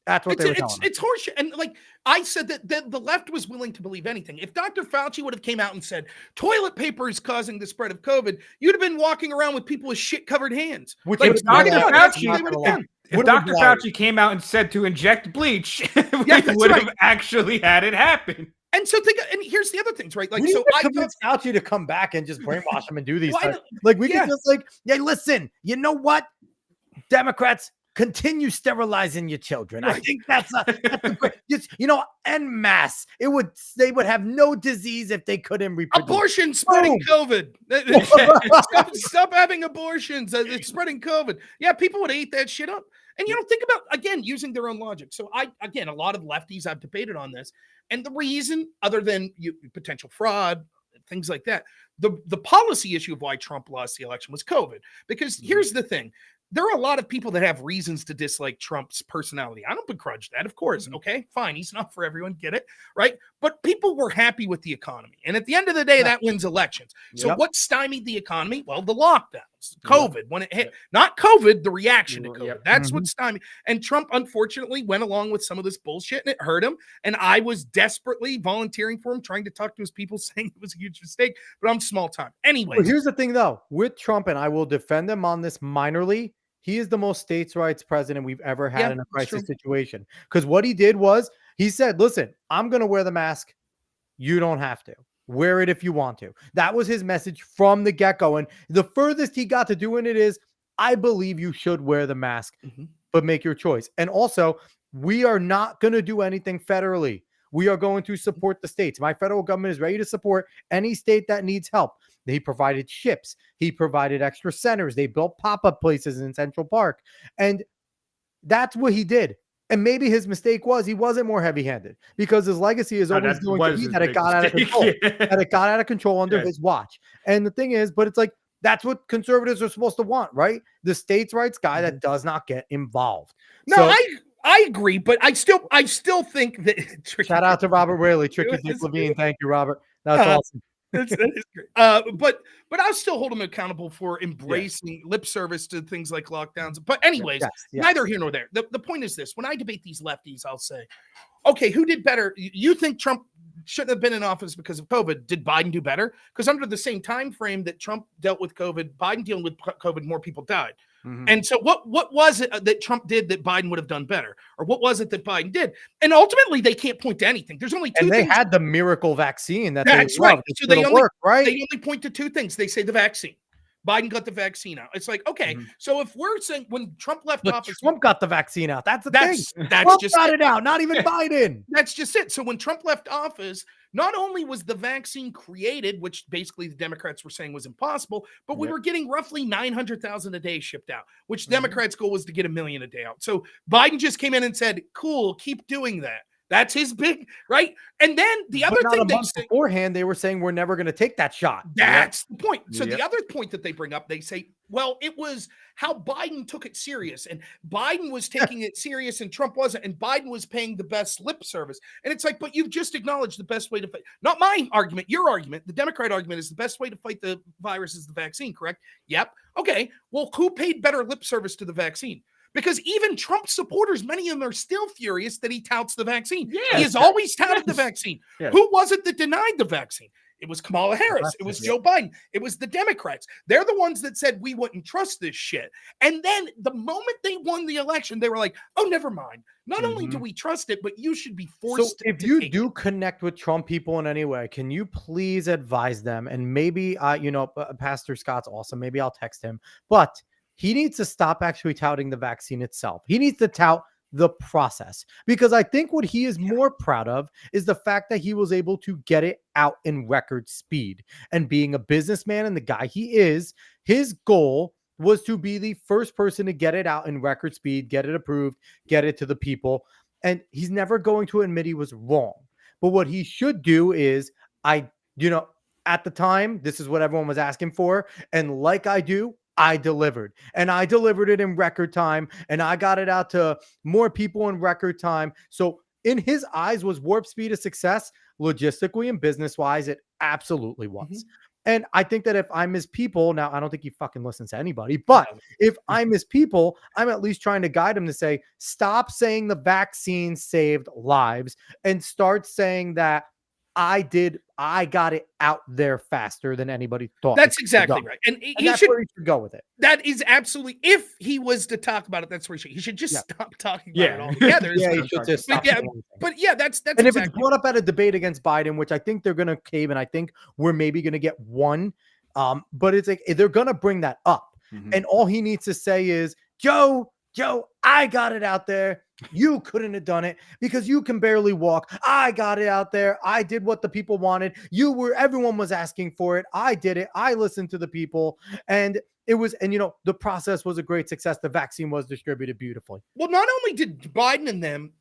That's what they were telling me. It's horseshit. And like I said, that the left was willing to believe anything. If Dr. Fauci would have came out and said toilet paper is causing the spread of COVID, you'd have been walking around with people with shit covered hands. Which like, was Dr. not Fauci, if Dr. Fauci came out and said to inject bleach, we would have actually had it happen. And so and here's the other things, right? Like, we so I convinced Fauci to come back and just brainwash him and do these Well, things. Like we can just like, yeah, listen, you know what? Democrats, continue sterilizing your children. I think that's a great, en masse. They would have no disease if they couldn't reproduce. Abortion spreading COVID. Stop having abortions. It's spreading COVID. Yeah, people would eat that shit up. And think about, again, using their own logic. So a lot of lefties I've debated on this. And the reason, other than potential fraud, things like that, the policy issue of why Trump lost the election was COVID. Because here's the thing. There are a lot of people that have reasons to dislike Trump's personality. I don't begrudge that, of course. Okay, fine. He's not for everyone. Get it, right? But people were happy with the economy. And at the end of the day, that wins elections. So what stymied the economy? Well, the lockdowns, COVID, when it hit. Not COVID, the reaction to COVID. That's what stymied. And Trump, unfortunately, went along with some of this bullshit, and it hurt him. And I was desperately volunteering for him, trying to talk to his people, saying it was a huge mistake. But I'm small time. Anyway. Well, here's the thing, though. With Trump, and I will defend him on this minorly, he is the most states' rights president we've ever had in a crisis situation. Because what he did was he said, listen, I'm going to wear the mask. You don't have to. Wear it if you want to. That was his message from the get-go. And the furthest he got to doing it is, I believe you should wear the mask, but make your choice. And also, we are not going to do anything federally. We are going to support the states. My federal government is ready to support any state that needs help. He provided ships. He provided extra centers. They built pop-up places in Central Park. And that's what he did. And maybe his mistake was he wasn't more heavy-handed, because his legacy is always going to be that it got out of control. That it got out of control under his watch. And the thing is, but it's like, that's what conservatives are supposed to want, right? The states' rights guy that does not get involved. No, so, I agree, but I still think that. Shout out to Robert Rayleigh, Tricky Dick Levine. Thank you, Robert. That's awesome. That is great. But I'll still hold him accountable for embracing lip service to things like lockdowns. But anyways, neither here nor there. The point is this: when I debate these lefties, I'll say, okay, who did better? You think Trump shouldn't have been in office because of COVID? Did Biden do better? Because under the same time frame that Trump dealt with COVID, Biden dealing with COVID, more people died. And so what was it that Trump did that Biden would have done better? Or what was it that Biden did? And ultimately, they can't point to anything. There's only two things. And they had the miracle vaccine that's right. So they only point to two things. They say the vaccine. Biden got the vaccine out. It's like, okay, so if we're saying when Trump left office, Trump got the vaccine out. That's the thing. That's Trump just got it out, not even Biden. That's just it. So when Trump left office, not only was the vaccine created, which basically the Democrats were saying was impossible, but we were getting roughly 900,000 a day shipped out, which Democrats' goal was to get 1 million a day out. So Biden just came in and said, cool, keep doing that. That's his big, right? And then the other thing beforehand, they were saying we're never going to take that shot. That's the point. So the other point that they bring up, they say, well, it was how Biden took it serious. And Biden was taking it serious and Trump wasn't. And Biden was paying the best lip service. And it's like, but you've just acknowledged the best way to fight. Not my argument, your argument. The Democrat argument is the best way to fight the virus is the vaccine, correct? Yep. Okay. Well, who paid better lip service to the vaccine? Because even Trump supporters, many of them are still furious that he touts the vaccine. He has always touted the vaccine. Who was it that denied the vaccine? It was Kamala Harris. It was Joe Biden. It was the Democrats. They're the ones that said we wouldn't trust this shit. And then the moment they won the election, they were like, oh, never mind. Not only do we trust it, but you should be forced to. So if you do connect with Trump people in any way, can you please advise them? And maybe, Pastor Scott's awesome. Maybe I'll text him. But he needs to stop actually touting the vaccine itself. He needs to tout the process, because I think what he is more proud of is the fact that he was able to get it out in record speed. And being a businessman and the guy he is, his goal was to be the first person to get it out in record speed, get it approved, get it to the people. And he's never going to admit he was wrong. But what he should do is, at the time, this is what everyone was asking for. And like I do, I delivered. And I delivered it in record time. And I got it out to more people in record time. So in his eyes, was Warp Speed a success? Logistically and business-wise, it absolutely was. And I think that if I'm his people, now I don't think he fucking listens to anybody, but if I'm his people, I'm at least trying to guide him to say, stop saying the vaccine saved lives and start saying that I got it out there faster than anybody thought. That's exactly right. And that's where he should go with it. That is absolutely, if he was to talk about it, that's where he should just stop talking about it altogether. He should just stop. But that's and if it's brought up at a debate against Biden, which I think they're going to cave, and I think we're maybe going to get one, but it's like they're going to bring that up. And all he needs to say is, Joe, I got it out there. You couldn't have done it because you can barely walk. I got it out there. I did what the people wanted. Everyone was asking for it. I did it. I listened to the people, and the process was a great success. The vaccine was distributed beautifully. Well, not only did Biden and them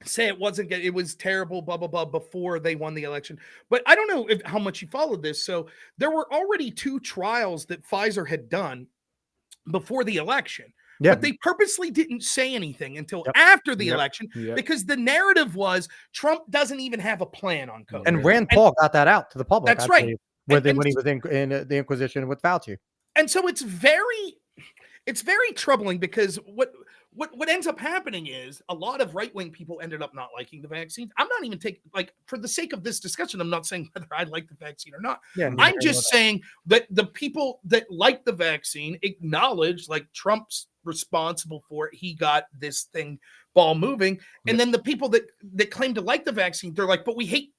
say it wasn't good, it was terrible, blah, blah, blah, before they won the election. But I don't know how much you followed this. So there were already 2 trials that Pfizer had done before the election. Yeah. But they purposely didn't say anything until after the election because the narrative was Trump doesn't even have a plan on COVID. And Rand Paul got that out to the public. That's right. When he was in the Inquisition with Fauci. And so it's very troubling because what ends up happening is a lot of right-wing people ended up not liking the vaccine. I'm not even for the sake of this discussion, I'm not saying whether I like the vaccine or not. Yeah, I'm just saying that the people that like the vaccine acknowledge Trump's responsible for it. He got this ball moving. And then the people that claim to like the vaccine, they're like, but we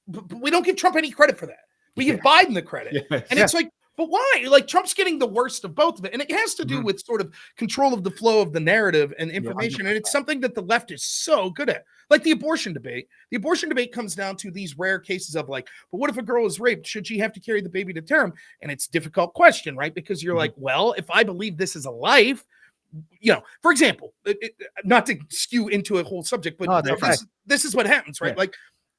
don't give Trump any credit for that. We give Biden the credit. And it's like, but why? Trump's getting the worst of both of it. And it has to do with sort of control of the flow of the narrative and information. And it's something that the left is so good at. Like the abortion debate. The abortion debate comes down to these rare cases of but what if a girl is raped? Should she have to carry the baby to term? And it's a difficult question, right? Because you're like, well, if I believe this is a life, for example, not to skew into a whole subject, but this is what happens, right? Yeah.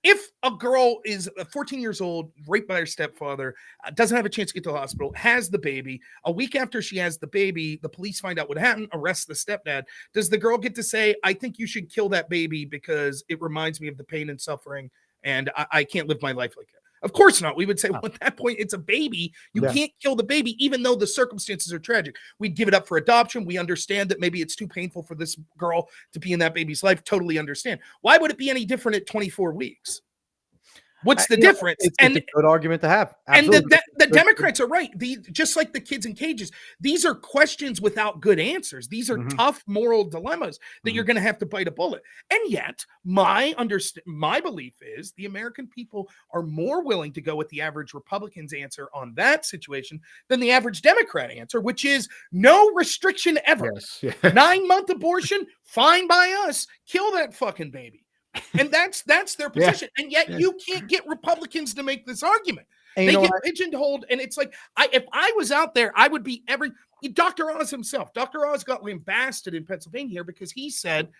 If a girl is 14 years old, raped by her stepfather, doesn't have a chance to get to the hospital, has the baby, a week after she has the baby, the police find out what happened, arrest the stepdad. Does the girl get to say, I think you should kill that baby because it reminds me of the pain and suffering and I can't live my life like that? Of course not. We would say, well, at that point, it's a baby. You can't kill the baby, even though the circumstances are tragic. We'd give it up for adoption. We understand that maybe it's too painful for this girl to be in that baby's life. Totally understand. Why would it be any different at 24 weeks? What's the difference? It's a good argument to have. Absolutely. And the Democrats are right. Just like the kids in cages, these are questions without good answers. These are tough moral dilemmas that you're going to have to bite a bullet. And yet, my belief is the American people are more willing to go with the average Republican's answer on that situation than the average Democrat answer, which is no restriction ever. Yes. 9-month abortion, fine by us. Kill that fucking baby. And that's their position. And yet you can't get Republicans to make this argument. And they get pigeonholed. And it's like, if I was out there, I would be Dr. Oz himself. Dr. Oz got lambasted in Pennsylvania here because he said,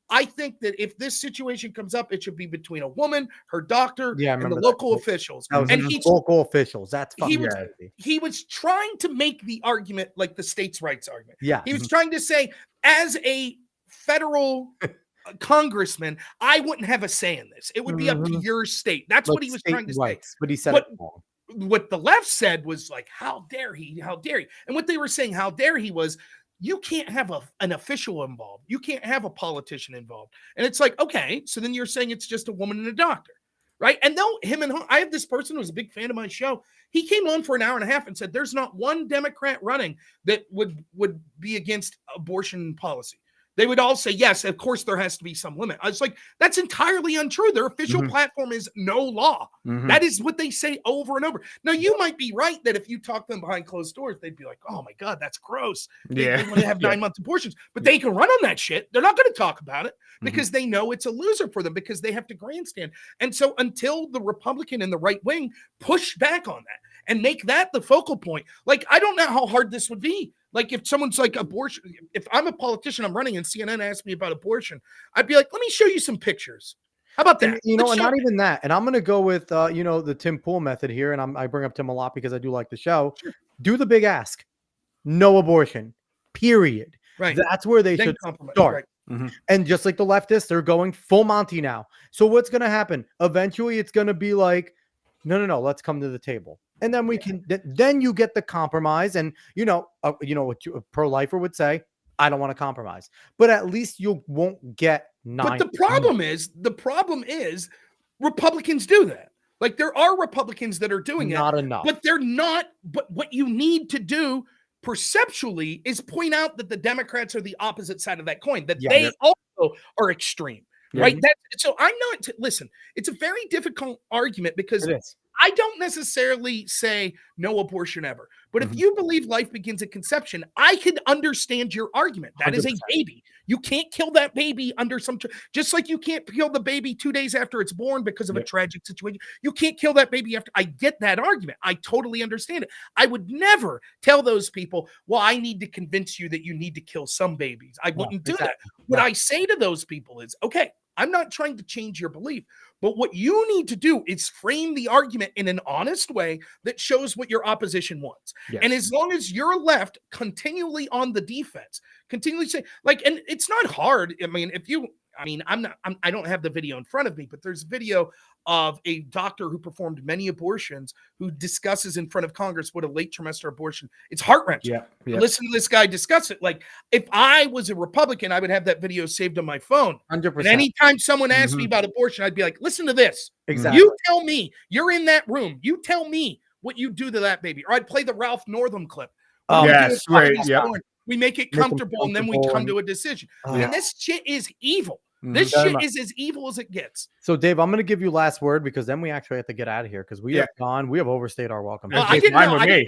I think that if this situation comes up, it should be between a woman, her doctor, and the local officials. And local officials. That's fine. He was trying to make the argument like the states' rights argument. Yeah. He was trying to say, as a federal congressman, I wouldn't have a say in this. It would be up to your state. That's what he was trying to say. But he said it wrong. What the left said was how dare he? How dare he? And what they were saying, how dare he, was you can't have an official involved. You can't have a politician involved. And it's like, okay, so then you're saying it's just a woman and a doctor, right? And I have this person who's a big fan of my show. He came on for an hour and a half and said, there's not one Democrat running that would be against abortion policy. They would all say, yes, of course, there has to be some limit. I was like, that's entirely untrue. Their official platform is no law. That is what they say over and over. Now, you might be right that if you talk to them behind closed doors, they'd be like, oh, my God, that's gross. They want to have 9-month abortions. But they can run on that shit. They're not going to talk about it because they know it's a loser for them because they have to grandstand. And so until the Republican and the right wing push back on that and make that the focal point. Like, I don't know how hard this would be. Like, if someone's like abortion, if I'm a politician, I'm running and CNN asks me about abortion, I'd be like, let me show you some pictures. How about that? And, and not even that. And I'm going to go with, the Tim Pool method here. And I bring up Tim a lot because I do like the show. Sure. Do the big ask. No abortion, period. Right. That's where they should start. Right. Mm-hmm. And just like the leftists, they're going full Monty now. So what's going to happen? Eventually, it's going to be like, no, let's come to the table. And then we can, then you get the compromise. And, what a pro-lifer would say, I don't want to compromise. But at least you won't get 9. But the problem is Republicans do that. Like, there are Republicans that are doing it. Not enough. But they're not. But what you need to do perceptually is point out that the Democrats are the opposite side of that coin, that they also are extreme, right? So I'm not, listen, it's a very difficult argument because I don't necessarily say no abortion ever, but if you believe life begins at conception, I can understand your argument. That 100%. Is a baby. You can't kill that baby under just like you can't kill the baby 2 days after it's born because of a tragic situation. You can't kill that baby after. I get that argument. I totally understand it. I would never tell those people, well, I need to convince you that you need to kill some babies. I wouldn't do that. What I say to those people is, okay, I'm not trying to change your belief, but what you need to do is frame the argument in an honest way that shows what your opposition wants. Yes. And as long as you're left continually on the defense, continually say, and it's not hard. I mean, I don't have the video in front of me, but there's video of a doctor who performed many abortions who discusses in front of Congress what a late trimester abortion. It's heart-wrenching. Yeah. Listen to this guy discuss it. Like, if I was a Republican, I would have that video saved on my phone. 100%. And anytime someone asked me about abortion, I'd be like, listen to this. Exactly. You tell me, you're in that room. You tell me what you do to that baby. Or I'd play the Ralph Northam clip. Yes, right. Yeah. We make it comfortable and then we come to a decision. And this shit is evil. This shit is as evil as it gets. So, Dave, I'm going to give you last word because then we actually have to get out of here because we have gone. We have overstayed our welcome. Well, it's fine with me.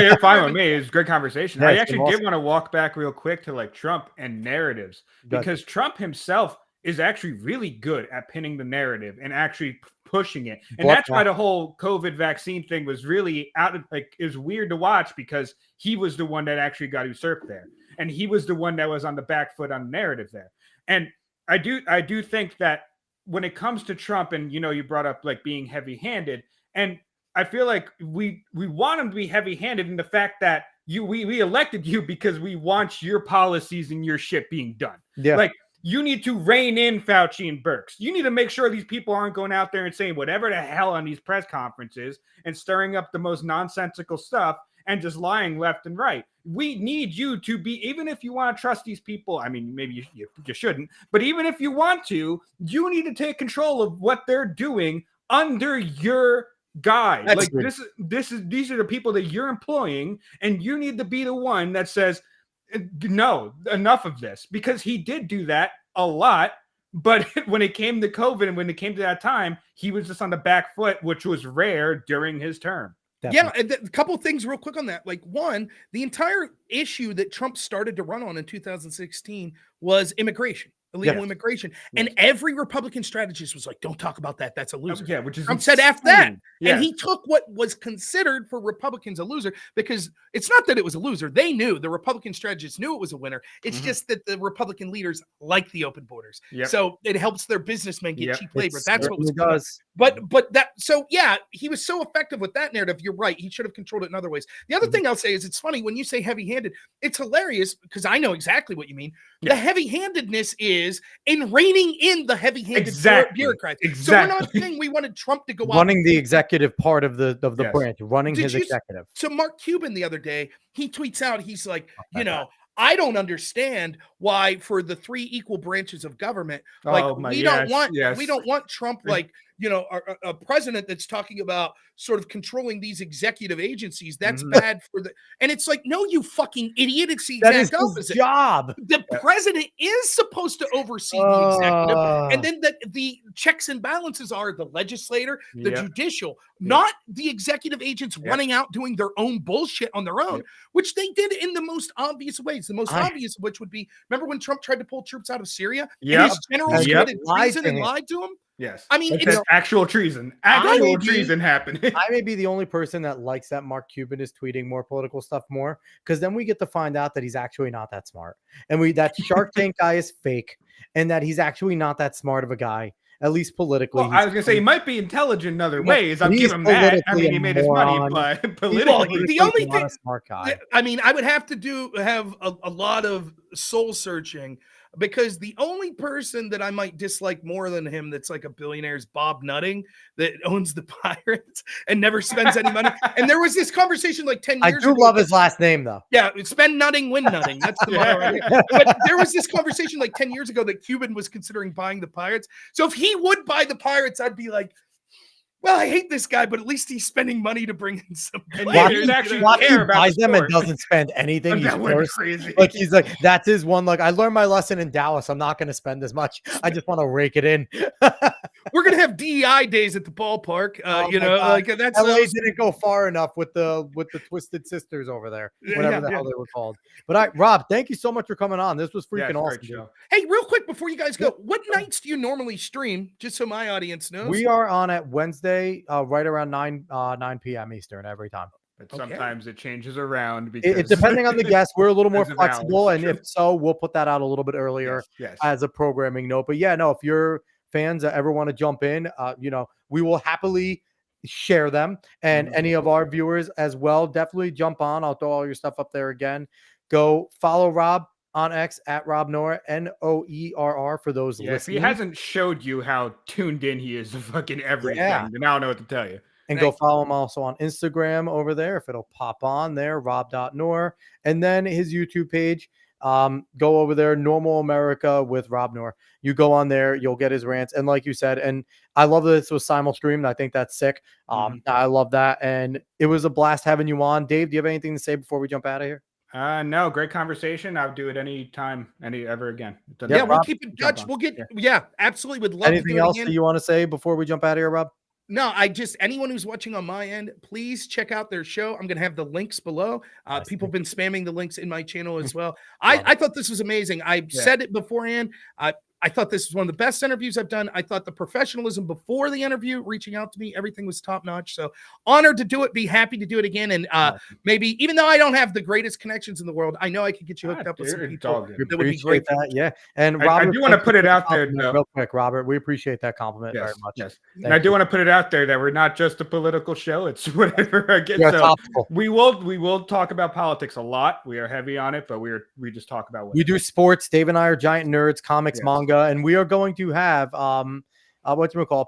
You're fine with me. It's a good conversation. I actually did want to walk back real quick to Trump and narratives because Trump himself is actually really good at pinning the narrative and actually pushing it. And that's why the whole COVID vaccine thing was really it was weird to watch because he was the one that actually got usurped there. And he was the one that was on the back foot on the narrative there. And I do think that when it comes to Trump and, you brought up being heavy-handed, and I feel like we want him to be heavy-handed in the fact that we elected you because we want your policies and your shit being done. Yeah. You need to rein in Fauci and Birx. You need to make sure these people aren't going out there and saying whatever the hell on these press conferences and stirring up the most nonsensical stuff and just lying left and right. We need you to be, even if you want to trust these people, I mean, maybe you shouldn't, but even if you want to, you need to take control of what they're doing under your guide. These are the people that you're employing, and you need to be the one that says, no, enough of this, because he did do that a lot. But when it came to COVID and when it came to that time, he was just on the back foot, which was rare during his term. Definitely. Yeah, a couple of things real quick on that. One, the entire issue that Trump started to run on in 2016 was immigration, illegal immigration. And every Republican strategist was like, don't talk about that. That's a loser. Which is Trump said after that. Yeah. And he took what was considered for Republicans a loser, because it's not that it was a loser. They knew, the Republican strategists knew it was a winner. It's just that the Republican leaders like the open borders. Yep. So it helps their businessmen get cheap labor. That's what it does. But he was so effective with that narrative. You're right. He should have controlled it in other ways. The other thing I'll say is, it's funny when you say heavy-handed, it's hilarious because I know exactly what you mean. Yeah. The heavy-handedness is in reining in the heavy-handed bureaucrats. Exactly. So we're not saying we wanted Trump to go running the executive part of the branch, running his executive. So Mark Cuban the other day, he tweets out, he's like, I don't understand why for the 3 equal branches of government, we don't want Trump a president that's talking about sort of controlling these executive agencies. That's bad for and it's like, no, you fucking idiot. It's the exact opposite. His job. The president is supposed to oversee the executive. And then the checks and balances are the legislator, the judicial, not the executive agents running out doing their own bullshit on their own, which they did in the most obvious ways. The most obvious of which would be, remember when Trump tried to pull troops out of Syria? And his generals committed treason and lied to him? Yes. I mean, It it's says actual treason. I Actual may be- treason happening. I may be the only person that likes that Mark Cuban is tweeting more political stuff more, because then we get to find out that he's actually not that smart, and that Shark Tank guy is fake, and that he's actually not that smart of a guy, at least politically. Well, I was gonna say he might be intelligent in other ways. I'll he's give him that. I politically mean, a he made his money, moron. but Well, politically, the only not thing, a smart guy. I mean, I would have to have a lot of soul searching, because the only person that I might dislike more than him that's like a billionaire is Bob Nutting, that owns the Pirates and never spends any money. And there was this conversation like 10 I years do ago. love his last name though. Yeah, spend nutting, win nutting. That's the motto right here. But there was this conversation like 10 years ago that Cuban was considering buying the Pirates. So if he would buy the Pirates, I'd be like, well, I hate this guy, but at least he's spending money to bring in some And players. players actually Watch care he about buys the them and sport. doesn't spend anything. He's That would be forced. crazy. Like he's like, that's his one. Like, I learned my lesson in Dallas. I'm not going to spend as much. I just want to rake it in. We're gonna have DEI days at the ballpark. Oh You my know, God. like that's LA didn't go far enough with the Twisted Sisters over there, whatever the hell they were called. But Rob, thank you so much for coming on. This was Yeah, freaking it's a awesome. great Dude. show. Hey, real quick before you guys go, what nights do you normally stream? Just so my audience knows. We are on at Wednesday, right around 9 p.m. Eastern every time. But Okay. sometimes it changes around because It depending on the guest, we're a little more Depends on hours. flexible, and if so, we'll put that out a little bit earlier Yes. as a programming note. But yeah, no, if your fans that ever want to jump in, we will happily share them, and any of our viewers as well. Definitely jump on. I'll throw all your stuff up there again. Go follow Rob on X at Rob Noerr, Noerr for those Yeah, if listening. he hasn't showed you how tuned in he is to fucking everything, then I don't know what to tell you. And go follow him also on Instagram over there, if it'll pop on there, rob.noerr. And then his YouTube page, go over there, Normal America with Rob Noerr. You go on there, you'll get his rants. And like you said, and I love that this was simul-streamed. I think that's sick. I love that. And it was a blast having you on. Dave, do you have anything to say before we jump out of here? No, great conversation. I would do it anytime, ever again. Yeah, we'll Rob, keep in touch. We'll get, absolutely. Would love to anything do it else again. that you want to say before we jump out of here, Rob? No, anyone who's watching on my end, please check out their show. I'm going to have the links below. People have been spamming the links in my channel as well. I thought this was amazing. I said it beforehand. I thought this was one of the best interviews I've done. I thought the professionalism before the interview, reaching out to me, everything was top notch. So honored to do it. Be happy to do it again. And maybe, even though I don't have the greatest connections in the world, I know I could get you hooked up with some people that would be great. That, yeah. And I Robert, do want to put it out there, though. real quick, Robert. We appreciate that compliment Yes, very much. yes. Thank And I do you. want to put it out there that we're not just a political show. It's whatever I get. Yeah, So topical. we will talk about politics a lot. We are heavy on it, but we just talk about We do sports. Dave and I are giant nerds, comics, Yes. manga, and we are going to have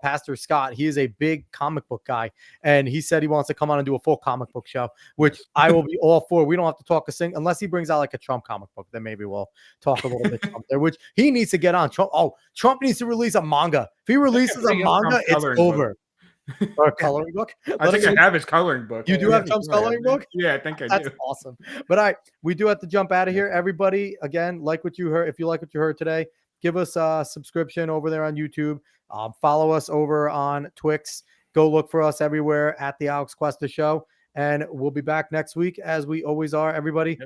Pastor Scott. He is a big comic book guy, and he said he wants to come on and do a full comic book show, which I will be all for. We don't have to talk unless he brings out like a Trump comic book. Then maybe we'll talk a little bit Trump there, which he needs to get on. Trump needs to release a manga. If he releases a manga, it's over. Or a coloring book. I think I have his coloring book. You do have Trump's coloring book? Yeah, I think I That's do. awesome. But we do have to jump out of here. Everybody, again, like what you heard. If you like what you heard today, give us a subscription over there on YouTube. Follow us over on Twix. Go look for us everywhere at the Alex Cuesta Show. And we'll be back next week as we always are. Everybody,